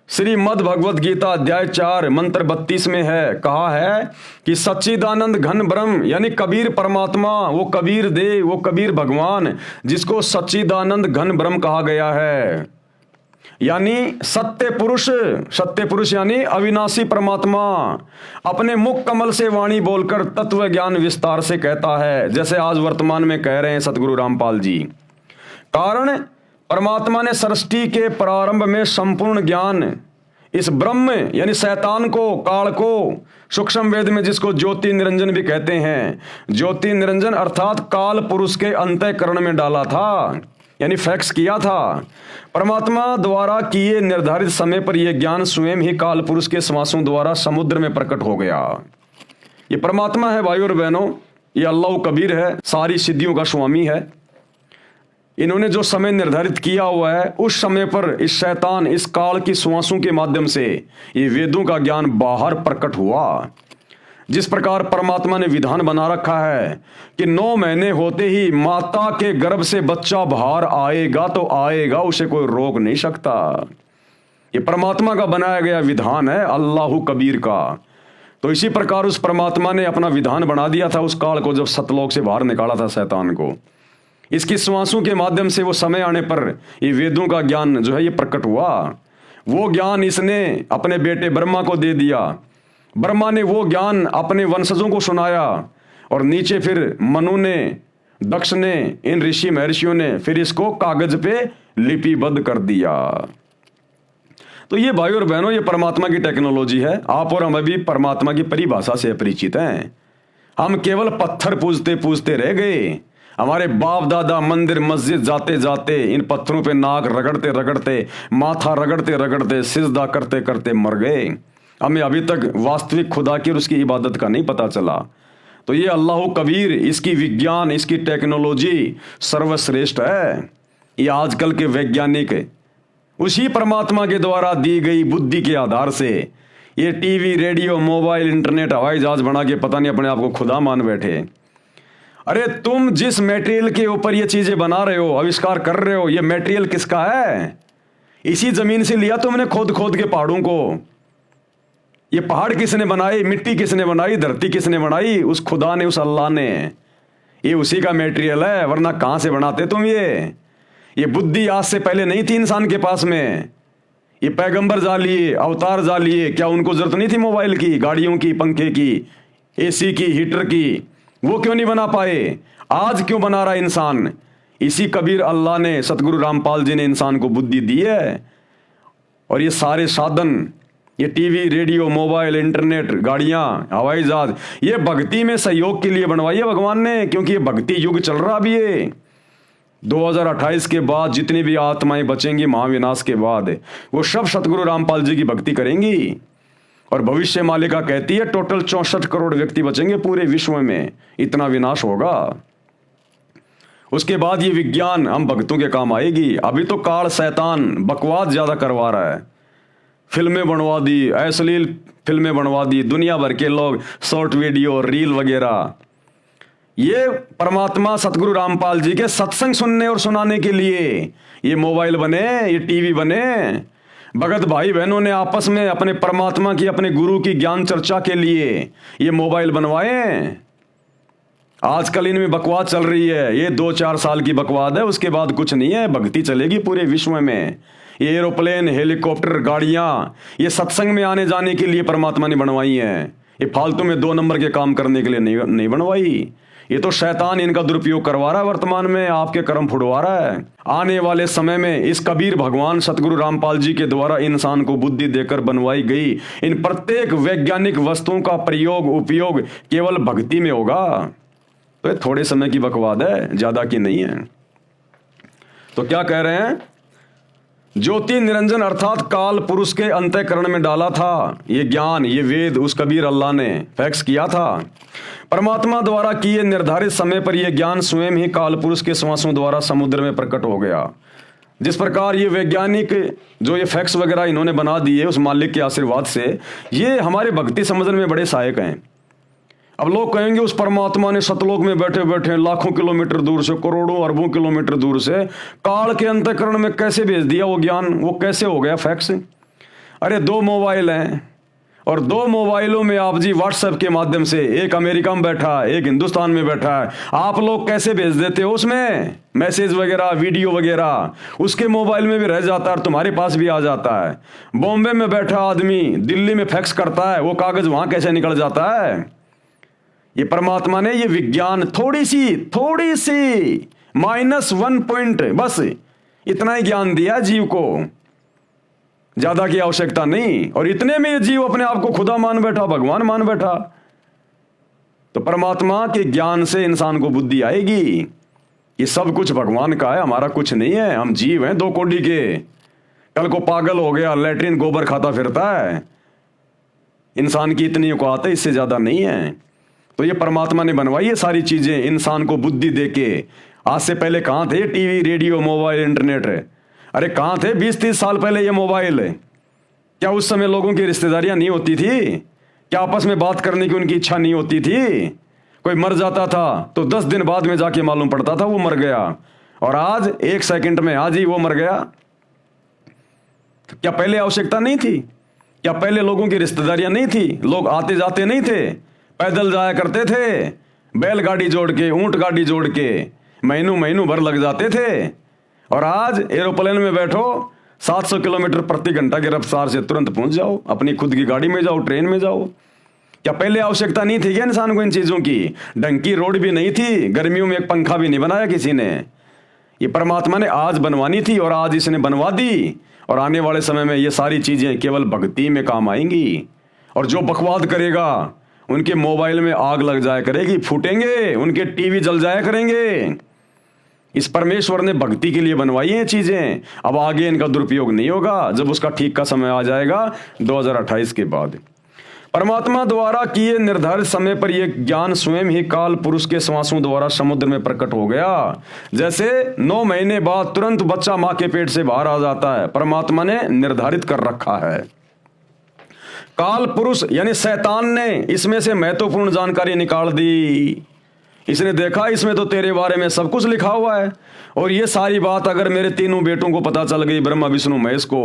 श्रीमद् भगवत गीता अध्याय 4 मंत्र 32 में है, कहा है कि सच्चिदानंद घन ब्रह्म यानी कबीर परमात्मा, वो कबीर देव, वो कबीर भगवान जिसको सच्चिदानंद घन ब्रह्म कहा गया है, यानी सत्य पुरुष यानी अविनाशी परमात्मा अपने मुख कमल से वाणी बोलकर तत्व ज्ञान विस्तार से कहता है, जैसे आज वर्तमान में कह रहे हैं सतगुरु रामपाल जी। कारण परमात्मा ने सृष्टि के प्रारंभ में संपूर्ण ज्ञान इस ब्रह्म यानी शैतान को, काल को, सूक्ष्म वेद में जिसको ज्योति निरंजन भी कहते हैं, ज्योति निरंजन अर्थात काल पुरुष के अंतःकरण में डाला था, यानी फैक्स किया था। परमात्मा द्वारा किए निर्धारित समय पर यह ज्ञान स्वयं ही काल पुरुष के श्वासों द्वारा समुद्र में प्रकट हो गया। ये परमात्मा है भाई और बहनों, ये अल्लाह कबीर है, सारी सिद्धियों का स्वामी है। इन्होंने जो समय निर्धारित किया हुआ है उस समय पर इस शैतान, इस काल की श्वासों के माध्यम से ये वेदों का ज्ञान बाहर प्रकट हुआ। जिस प्रकार परमात्मा ने विधान बना रखा है कि 9 महीने होते ही माता के गर्भ से बच्चा बाहर आएगा तो आएगा, उसे कोई रोक नहीं सकता। ये परमात्मा का बनाया गया विधान है, अल्लाह कबीर का। तो इसी प्रकार उस परमात्मा ने अपना विधान बना दिया था उस काल को, जब सतलोक से बाहर निकाला था शैतान को। इसकी श्वासों के माध्यम से वो समय आने पर ये वेदों का ज्ञान जो है ये प्रकट हुआ। वो ज्ञान इसने अपने बेटे ब्रह्मा को दे दिया। ब्रह्मा ने वो ज्ञान अपने वंशजों को सुनाया और नीचे फिर मनु ने, दक्ष ने, इन ऋषि महर्षियों ने फिर इसको कागज पे लिपिबद्ध कर दिया। तो ये भाई और बहनों, ये परमात्मा की टेक्नोलॉजी है। आप और हम अभी परमात्मा की परिभाषा से अपरिचित हैं। हम केवल पत्थर पूजते पूजते रह गए। हमारे बाप दादा मंदिर मस्जिद जाते जाते इन पत्थरों पे नाक रगड़ते रगड़ते, माथा रगड़ते रगड़ते, सिजदा करते करते मर गए। हमें अभी तक वास्तविक खुदा की और उसकी इबादत का नहीं पता चला। तो ये अल्लाह कबीर, इसकी विज्ञान, इसकी टेक्नोलॉजी सर्वश्रेष्ठ है। ये आजकल के वैज्ञानिक उसी परमात्मा के द्वारा दी गई बुद्धि के आधार से ये टीवी, रेडियो, मोबाइल, इंटरनेट, हवाई जहाज बना के पता नहीं अपने आप को खुदा मान बैठे। अरे तुम जिस मटेरियल के ऊपर ये चीजें बना रहे हो, आविष्कार कर रहे हो, ये मटेरियल किसका है? इसी जमीन से लिया तुमने खोद खोद के पहाड़ों को। ये पहाड़ किसने बनाई? मिट्टी किसने बनाई? धरती किसने बनाई? उस खुदा ने, उस अल्लाह ने। ये उसी का मटेरियल है, वरना कहां से बनाते तुम? ये बुद्धि आज से पहले नहीं थी इंसान के पास में। ये पैगंबर जा लिए, अवतार जा लिए, क्या उनको जरूरत नहीं थी मोबाइल की, गाड़ियों की, पंखे की, एसी की, हीटर की? वो क्यों नहीं बना पाए? आज क्यों बना रहा इंसान? इसी कबीर अल्लाह ने, सतगुरु रामपाल जी ने इंसान को बुद्धि दी है। और ये सारे साधन, ये टीवी, रेडियो, मोबाइल, इंटरनेट, गाड़ियां, हवाई जहाज, ये भक्ति में सहयोग के लिए बनवाई है भगवान ने, क्योंकि ये भक्ति युग चल रहा भी है। 2028 के बाद जितनी भी आत्माएं बचेंगी महाविनाश के बाद, वो सब सतगुरु रामपाल जी की भक्ति करेंगी। और भविष्य मालिका कहती है टोटल 64 करोड़ व्यक्ति बचेंगे पूरे विश्व में, इतना विनाश होगा। उसके बाद ये विज्ञान हम भक्तों के काम आएगी। अभी तो काल शैतान बकवास ज्यादा करवा रहा है। फिल्में बनवा दी, अश्लील फिल्में बनवा दी, दुनिया भर के लोग शॉर्ट वीडियो, रील वगैरह। ये परमात्मा सतगुरु रामपाल जी के सत्संग सुनने और सुनाने के लिए ये मोबाइल बने, ये टीवी बने। भगत भाई बहनों ने आपस में अपने परमात्मा की, अपने गुरु की ज्ञान चर्चा के लिए ये मोबाइल बनवाए। आजकल इनमें बकवास चल रही है, ये 2-4 साल की बकवास है, उसके बाद कुछ नहीं है। भक्ति चलेगी पूरे विश्व में। ये एरोप्लेन, हेलीकॉप्टर, गाड़ियां, ये सत्संग में आने जाने के लिए परमात्मा ने बनवाई हैं। ये फालतू में 2 नंबर के काम करने के लिए नहीं बनवाई। ये तो शैतान इनका दुरुपयोग करवा रहा है, वर्तमान में आपके कर्म फुड़वा रहा है। आने वाले समय में इस कबीर भगवान सतगुरु रामपाल जी के द्वारा इंसान को बुद्धि देकर बनवाई गई इन प्रत्येक वैज्ञानिक वस्तुओं का प्रयोग उपयोग केवल भक्ति में होगा। तो ये थोड़े समय की बकवाद है, ज्यादा की नहीं है। तो क्या कह रहे हैं, ज्योति निरंजन अर्थात काल पुरुष के अंतःकरण में डाला था ये ज्ञान, ये वेद उस कबीर अल्लाह ने फैक्स किया था। परमात्मा द्वारा किए निर्धारित समय पर यह ज्ञान स्वयं ही काल पुरुष के श्वासों द्वारा समुद्र में प्रकट हो गया। जिस प्रकार ये वैज्ञानिक जो ये फैक्स वगैरह इन्होंने बना दिए उस मालिक के आशीर्वाद से, ये हमारे भक्ति समझने में बड़े सहायक हैं। अब लोग कहेंगे उस परमात्मा ने सतलोक में बैठे बैठे लाखों किलोमीटर दूर से, करोड़ों अरबों किलोमीटर दूर से काल के अंतःकरण में कैसे भेज दिया वो ज्ञान, वो कैसे हो गया फैक्स। अरे 2 मोबाइल हैं और 2 मोबाइलों में आप जी व्हाट्सएप के माध्यम से, एक अमेरिका में बैठा है एक हिंदुस्तान में बैठा है, आप लोग कैसे भेज देते हो उसमें मैसेज वगैरह वीडियो वगैरह, उसके मोबाइल में भी रह जाता है और तुम्हारे पास भी आ जाता है। बॉम्बे में बैठा आदमी दिल्ली में फैक्स करता है, वो कागज वहां कैसे निकल जाता है। ये परमात्मा ने ये विज्ञान थोड़ी सी -1 पॉइंट बस इतना ही ज्ञान दिया जीव को, ज्यादा की आवश्यकता नहीं। और इतने में ये जीव अपने आप को खुदा मान बैठा, भगवान मान बैठा। तो परमात्मा के ज्ञान से इंसान को बुद्धि आएगी। ये सब कुछ भगवान का है, हमारा कुछ नहीं है। हम जीव हैं 2 कोड़ी के। कल को पागल हो गया, लैट्रिन गोबर खाता फिरता है। इंसान की इतनी औकात है, इससे ज्यादा नहीं है। तो ये परमात्मा ने बनवाई ये सारी चीजें इंसान को बुद्धि देके। आज से पहले कहां थे टीवी रेडियो मोबाइल इंटरनेट? अरे कहां थे 20-30 साल पहले ये मोबाइल? क्या उस समय लोगों की रिश्तेदारियां नहीं होती थी? क्या आपस में बात करने की उनकी इच्छा नहीं होती थी? कोई मर जाता था तो 10 दिन बाद में जाके मालूम पड़ता था वो मर गया, और आज 1 सेकंड में आज ही वो मर गया। तो क्या पहले आवश्यकता नहीं थी? क्या पहले लोगों की रिश्तेदारियां नहीं थी? लोग आते जाते नहीं थे? पैदल जाया करते थे, बैलगाड़ी जोड़ के, ऊंट गाड़ी जोड़ के महीनों भर लग जाते थे। और आज एरोप्लेन में बैठो, 700 किलोमीटर प्रति घंटा की रफ्तार से तुरंत पहुंच जाओ, अपनी खुद की गाड़ी में जाओ, ट्रेन में जाओ। क्या पहले आवश्यकता नहीं थी क्या इंसान को इन चीजों की? ढंग की रोड भी नहीं थी, गर्मियों में एक पंखा भी नहीं बनाया किसी ने। ये परमात्मा ने आज बनवानी थी और आज इसने बनवा दी। और आने वाले समय में ये सारी चीजें केवल भक्ति में काम आएंगी। और जो बकवाद करेगा उनके मोबाइल में आग लग जाया करेगी, फूटेंगे, उनके टीवी जल जाया करेंगे। इस परमेश्वर ने भक्ति के लिए बनवाई है चीजें। अब आगे इनका दुरुपयोग नहीं होगा, जब उसका ठीक का समय आ जाएगा 2028 के बाद। परमात्मा द्वारा किए निर्धारित समय पर यह ज्ञान स्वयं ही काल पुरुष के श्वासों द्वारा समुद्र में प्रकट हो गया। जैसे 9 महीने बाद तुरंत बच्चा मां के पेट से बाहर आ जाता है, परमात्मा ने निर्धारित कर रखा है। काल पुरुष यानी शैतान ने इसमें से महत्वपूर्ण जानकारी निकाल दी। इसने देखा इसमें तो तेरे बारे में सब कुछ लिखा हुआ है, और ये सारी बात अगर मेरे तीनों बेटों को पता चल गई, ब्रह्मा विष्णु महेश को,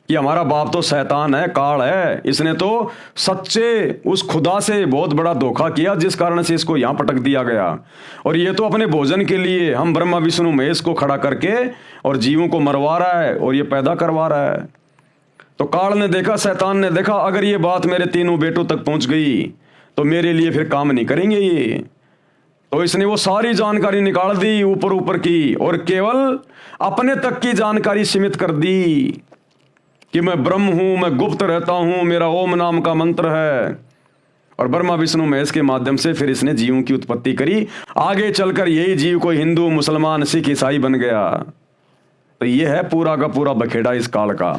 कि हमारा बाप तो शैतान है, काल है, इसने तो सच्चे उस खुदा से बहुत बड़ा धोखा किया जिस कारण से इसको यहां पटक दिया गया, और ये तो अपने भोजन के लिए हम ब्रह्मा विष्णु महेश को खड़ा करके और जीवों को मरवा रहा है और ये पैदा करवा रहा है। तो काल ने देखा, शैतान ने देखा, अगर ये बात मेरे तीनों बेटों तक पहुंच गई तो मेरे लिए फिर काम नहीं करेंगे ये। तो इसने वो सारी जानकारी निकाल दी ऊपर की, और केवल अपने तक की जानकारी सीमित कर दी कि मैं ब्रह्म हूं, मैं गुप्त रहता हूं, मेरा ओम नाम का मंत्र है। और ब्रह्मा विष्णु महेश के माध्यम से फिर इसने जीवों की उत्पत्ति करी। आगे चलकर यही जीव कोई हिंदू, मुसलमान, सिख, ईसाई बन गया। तो ये है पूरा का पूरा बखेड़ा इस काल का।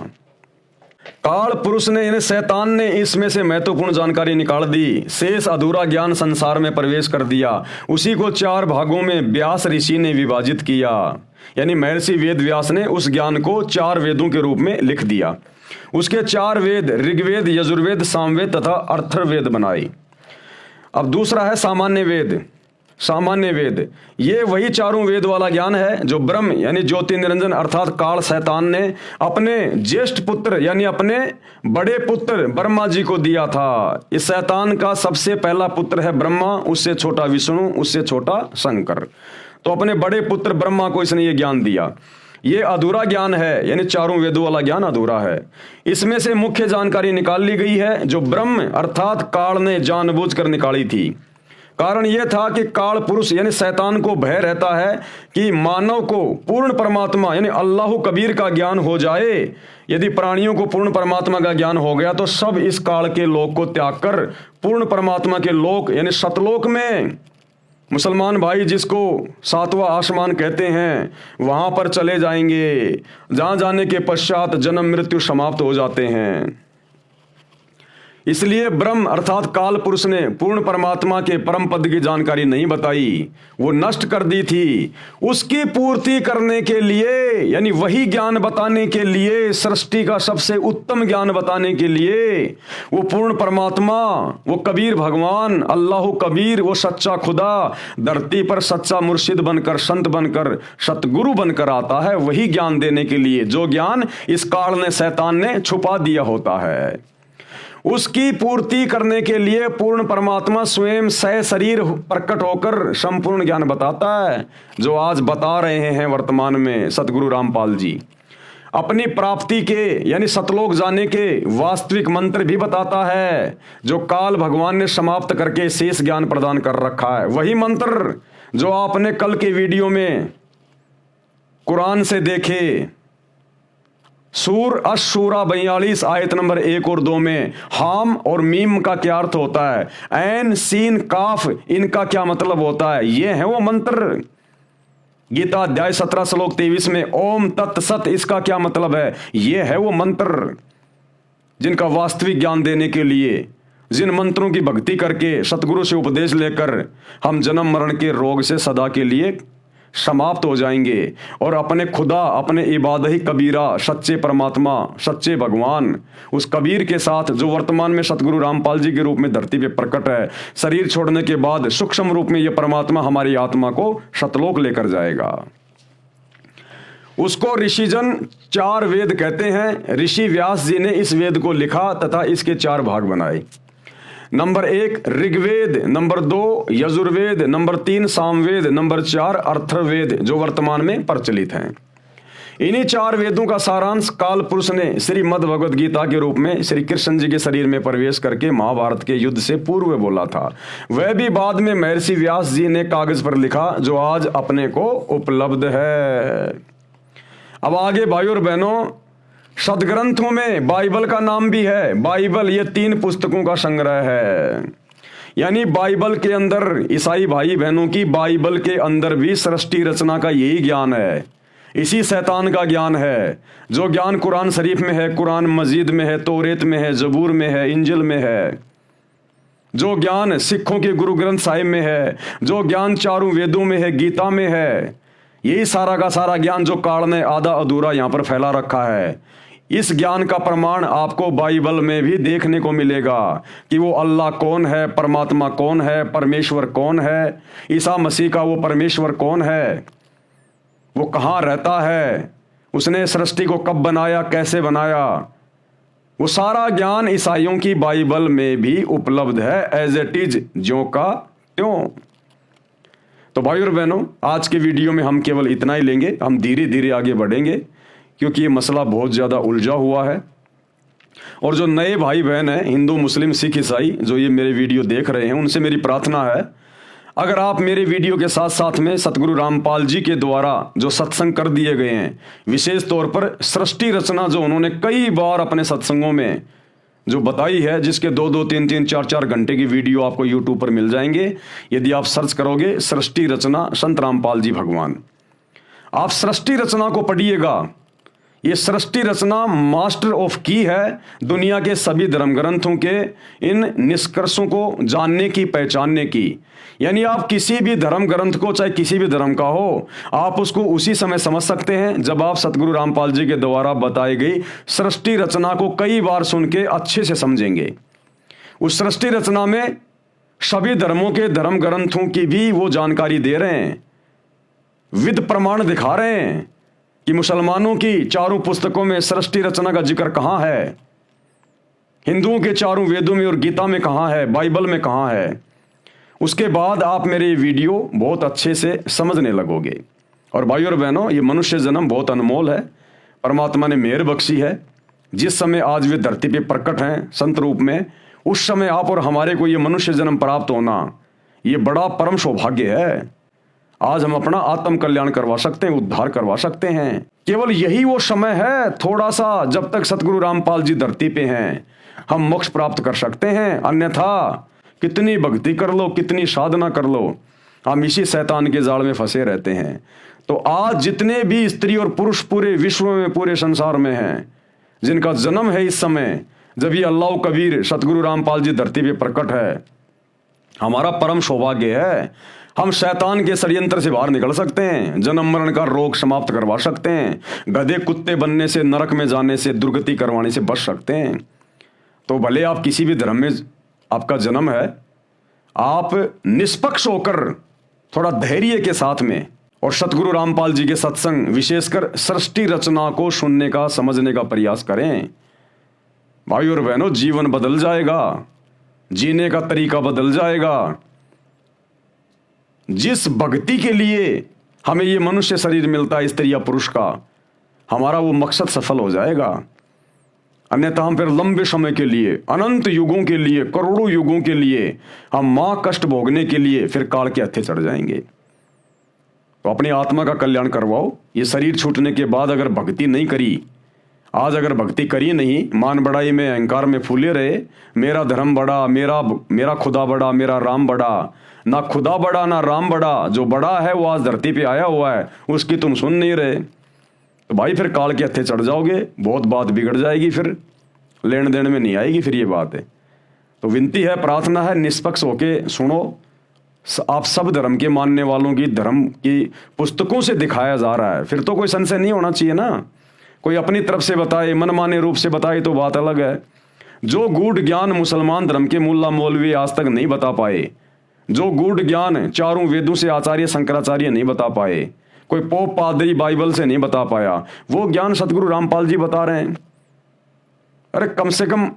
काल पुरुष ने यानी शैतान ने इसमें से महत्वपूर्ण जानकारी निकाल दी, शेष अधूरा ज्ञान संसार में प्रवेश कर दिया। उसी को 4 भागों में व्यास ऋषि ने विभाजित किया, यानी महर्षि वेद व्यास ने उस ज्ञान को 4 वेदों के रूप में लिख दिया। उसके 4 वेद ऋग्वेद, यजुर्वेद, सामवेद तथा अथर्ववेद बनाए। अब दूसरा है सामान्य वेद। सामान्य वेद ये वही 4 वेद वाला ज्ञान है जो ब्रह्म यानी ज्योति निरंजन अर्थात काल शैतान ने अपने ज्येष्ठ पुत्र यानी अपने बड़े पुत्र ब्रह्मा जी को दिया था। इस शैतान का सबसे पहला पुत्र है ब्रह्मा, उससे छोटा विष्णु, उससे छोटा शंकर। तो अपने बड़े पुत्र ब्रह्मा को इसने ये ज्ञान दिया। ये अधूरा ज्ञान है, यानी 4 वेदों वाला ज्ञान अधूरा है। इसमें से मुख्य जानकारी निकाल ली गई है जो ब्रह्म अर्थात काल ने जानबूझकर निकाली थी। कारण यह था कि काल पुरुष यानी शैतान को भय रहता है कि मानव को पूर्ण परमात्मा यानी अल्लाह कबीर का ज्ञान हो जाए। यदि प्राणियों को पूर्ण परमात्मा का ज्ञान हो गया तो सब इस काल के लोक को त्याग कर पूर्ण परमात्मा के लोक यानी सतलोक में, मुसलमान भाई जिसको सातवां आसमान कहते हैं, वहां पर चले जाएंगे, जहां जाने के पश्चात जन्म मृत्यु समाप्त हो जाते हैं। इसलिए ब्रह्म अर्थात काल पुरुष ने पूर्ण परमात्मा के परम पद की जानकारी नहीं बताई, वो नष्ट कर दी थी। उसकी पूर्ति करने के लिए यानी वही ज्ञान बताने के लिए, सृष्टि का सबसे उत्तम ज्ञान बताने के लिए वो पूर्ण परमात्मा, वो कबीर भगवान, अल्लाह कबीर, वो सच्चा खुदा धरती पर सच्चा मुर्शिद बनकर, संत बनकर, सतगुरु बनकर आता है, वही ज्ञान देने के लिए जो ज्ञान इस काल ने, शैतान ने छुपा दिया होता है। उसकी पूर्ति करने के लिए पूर्ण परमात्मा स्वयं सशरीर प्रकट होकर संपूर्ण ज्ञान बताता है, जो आज बता रहे हैं वर्तमान में सतगुरु रामपाल जी। अपनी प्राप्ति के यानी सतलोक जाने के वास्तविक मंत्र भी बताता है, जो काल भगवान ने समाप्त करके शेष ज्ञान प्रदान कर रखा है। वही मंत्र जो आपने कल के वीडियो में कुरान से देखे, सूर अशूरा 42 आयत नंबर 1 और 2 में हाम और मीम का क्या अर्थ होता है, ऐन सीन काफ इनका क्या मतलब होता है, ये है वो मंत्र। गीता अध्याय 17 श्लोक 23 में ओम तत्सत इसका क्या मतलब है, ये है वो मंत्र जिनका वास्तविक ज्ञान देने के लिए, जिन मंत्रों की भक्ति करके सतगुरु से उपदेश लेकर हम जन्म मरण के रोग से सदा के लिए समाप्त हो जाएंगे और अपने खुदा, अपने इबादही कबीरा, सच्चे परमात्मा, सच्चे भगवान, उस कबीर के साथ जो वर्तमान में सतगुरु रामपाल जी के रूप में धरती पे प्रकट है, शरीर छोड़ने के बाद सूक्ष्म रूप में यह परमात्मा हमारी आत्मा को सतलोक लेकर जाएगा। उसको ऋषिजन 4 वेद कहते हैं। ऋषि व्यास जी ने इस वेद को लिखा तथा इसके 4 भाग बनाए। Number 1 Rigveda, number 2 Yajurveda, number 3 Samaveda, number 4 Atharvaveda, जो वर्तमान में प्रचलित हैं। इन्हीं 4 वेदों का सारांश काल पुरुष ने श्रीमद् भगवद गीता के रूप में श्री कृष्ण जी के शरीर में प्रवेश करके महाभारत के युद्ध से पूर्व बोला था। वह भी बाद में महर्षि व्यास जी ने कागज पर लिखा, जो आज अपने को उपलब्ध है। अब आगे भाइयों और बहनों, सदग्रंथों में बाइबल का नाम भी है। बाइबल ये 3 पुस्तकों का संग्रह है। यानी बाइबल के अंदर, ईसाई भाई बहनों की बाइबल के अंदर भी सृष्टि रचना का यही ज्ञान है, इसी शैतान का ज्ञान है। जो ज्ञान कुरान शरीफ में है, कुरान मजीद में है, तौरेत में है, जबूर में है, इंजिल में है, जो ज्ञान सिखों के गुरु ग्रंथ साहिब में है, जो ज्ञान 4 वेदों में है, गीता में है, यही सारा का सारा ज्ञान जो काल ने आधा अधूरा यहां पर फैला रखा है। इस ज्ञान का प्रमाण आपको बाइबल में भी देखने को मिलेगा कि वो अल्लाह कौन है, परमात्मा कौन है, परमेश्वर कौन है, ईसा मसीह का वो परमेश्वर कौन है, वो कहाँ रहता है, उसने सृष्टि को कब बनाया, कैसे बनाया, वो सारा ज्ञान ईसाइयों की बाइबल में भी उपलब्ध है, एज इट इज, ज्यों का त्यों। तो भाइयों और बहनों, आज के वीडियो में हम केवल इतना ही लेंगे। हम धीरे धीरे आगे बढ़ेंगे क्योंकि ये मसला बहुत ज़्यादा उलझा हुआ है। और जो नए भाई बहन हैं, हिंदू, मुस्लिम, सिख, ईसाई, जो ये मेरे वीडियो देख रहे हैं, उनसे मेरी प्रार्थना है, अगर आप मेरे वीडियो के साथ साथ में सतगुरु रामपाल जी के द्वारा जो सत्संग कर दिए गए हैं, विशेष तौर पर सृष्टि रचना जो उन्होंने कई बार अपने सत्संगों में जो बताई है, जिसके 2-2, 3-3, 4-4 घंटे की वीडियो आपको यूट्यूब पर मिल जाएंगे। यदि आप सर्च करोगे सृष्टि रचना संत रामपाल जी भगवान, आप सृष्टि रचना को पढ़िएगा। ये सृष्टि रचना मास्टर ऑफ की है दुनिया के सभी धर्म ग्रंथों के इन निष्कर्षों को जानने की, पहचानने की। यानी आप किसी भी धर्म ग्रंथ को, चाहे किसी भी धर्म का हो, आप उसको उसी समय समझ सकते हैं जब आप सतगुरु रामपाल जी के द्वारा बताई गई सृष्टि रचना को कई बार सुन के अच्छे से समझेंगे। उस सृष्टि रचना में सभी धर्मों के धर्म ग्रंथों की भी वो जानकारी दे रहे हैं, विद प्रमाण दिखा रहे हैं कि मुसलमानों की 4 पुस्तकों में सृष्टि रचना का जिक्र कहाँ है, हिंदुओं के 4 वेदों में और गीता में कहाँ है, बाइबल में कहाँ है। उसके बाद आप मेरे वीडियो बहुत अच्छे से समझने लगोगे। और भाइयों और बहनों, ये मनुष्य जन्म बहुत अनमोल है, परमात्मा ने मेहर बख्शी है। जिस समय आज वे धरती पे प्रकट हैं संत रूप में, उस समय आप और हमारे को ये मनुष्य जन्म प्राप्त होना, ये बड़ा परम सौभाग्य है। आज हम अपना आत्म कल्याण करवा सकते हैं, उद्धार करवा सकते हैं। केवल यही वो समय है थोड़ा सा, जब तक सतगुरु रामपाल जी धरती पे हैं, हम मोक्ष प्राप्त कर सकते हैं। अन्यथा कितनी भक्ति कर लो, कितनी साधना कर लो, हम इसी शैतान के जाल में फंसे रहते हैं। तो आज जितने भी स्त्री और पुरुष पूरे विश्व में, पूरे संसार में हैं, जिनका जन्म है इस समय जब ये अल्लाह कबीर सतगुरु रामपाल जी धरती पे प्रकट है, हमारा परम सौभाग्य है। हम शैतान के षड्यंत्र से बाहर निकल सकते हैं, जन्म मरण का रोग समाप्त करवा सकते हैं, गधे कुत्ते बनने से, नरक में जाने से, दुर्गति करवाने से बच सकते हैं। तो भले आप किसी भी धर्म में आपका जन्म है, आप निष्पक्ष होकर थोड़ा धैर्य के साथ में और सतगुरु रामपाल जी के सत्संग, विशेषकर सृष्टि रचना को सुनने का, समझने का प्रयास करें। भाई और बहनों, जीवन बदल जाएगा, जीने का तरीका बदल जाएगा। जिस भक्ति के लिए हमें ये मनुष्य शरीर मिलता है, स्त्री या पुरुष का, हमारा वो मकसद सफल हो जाएगा। अन्यथा हम फिर लंबे समय के लिए, अनंत युगों के लिए, करोड़ों युगों के लिए हम मां कष्ट भोगने के लिए फिर काल के हत्थे चढ़ जाएंगे। तो अपनी आत्मा का कल्याण करवाओ। ये शरीर छूटने के बाद अगर भक्ति नहीं करी, आज अगर भक्ति करी नहीं, मान बढ़ाई में, अहंकार में फूले रहे, मेरा धर्म बड़ा, मेरा खुदा बड़ा, मेरा राम बड़ा, ना खुदा बड़ा ना राम बड़ा, जो बड़ा है वो आज धरती पे आया हुआ है, उसकी तुम सुन नहीं रहे, तो भाई फिर काल के हत्थे चढ़ जाओगे, बहुत बात बिगड़ जाएगी, फिर लेन देन में नहीं आएगी फिर ये बात है। तो विनती है, प्रार्थना है, निष्पक्ष होके सुनो। आप सब धर्म के मानने वालों की धर्म की पुस्तकों से दिखाया जा रहा है, फिर तो कोई संशय नहीं होना चाहिए ना। कोई अपनी तरफ से बताए, मनमाने रूप से बताए तो बात अलग है। जो गूढ़ ज्ञान मुसलमान धर्म के मुल्ला मौलवी आज तक नहीं बता पाए, जो गूढ़ ज्ञान चारों वेदों से आचार्य शंकराचार्य नहीं बता पाए, कोई पोप पादरी बाइबल से नहीं बता पाया, वो ज्ञान सतगुरु रामपाल जी बता रहे हैं। अरे कम से कम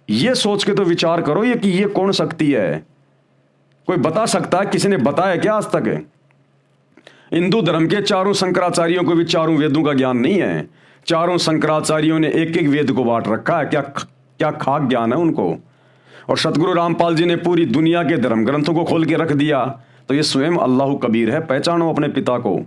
ये सोच के तो विचार करो ये कि ये कौन शक्ति है, कोई बता सकता है? किसी ने बताया क्या आज तक? हिंदू धर्म के चारों शंकराचार्यों को भी चारों वेदों का ज्ञान नहीं है। चारों शंकराचार्यों ने एक एक वेद को बांट रखा है, क्या खाक ज्ञान है उनको। और सतगुरु रामपाल जी ने पूरी दुनिया के धर्म ग्रंथों को खोल के रख दिया। तो ये स्वयं अल्लाह कबीर है, पहचानो अपने पिता को।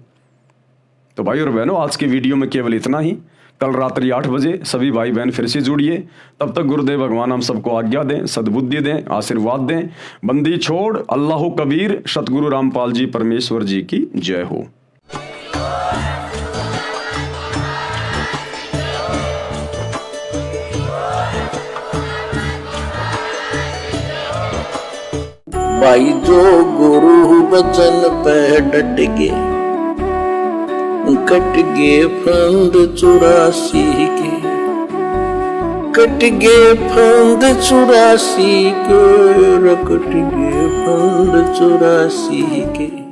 तो भाई और बहनों, आज की वीडियो में केवल इतना ही। कल रात्रि 8 बजे सभी भाई बहन फिर से जुड़िए। तब तक गुरुदेव भगवान हम सबको आज्ञा दें, सद्बुद्धि दें, आशीर्वाद दें। बंदी छोड़ अल्लाह कबीर, सतगुरु रामपाल जी परमेश्वर जी की जय हो। भाई जो गुरु बचन पे डट के, कट गे फंद 84 के, कट गे फंद 84 के, कट गे फंद 84 के।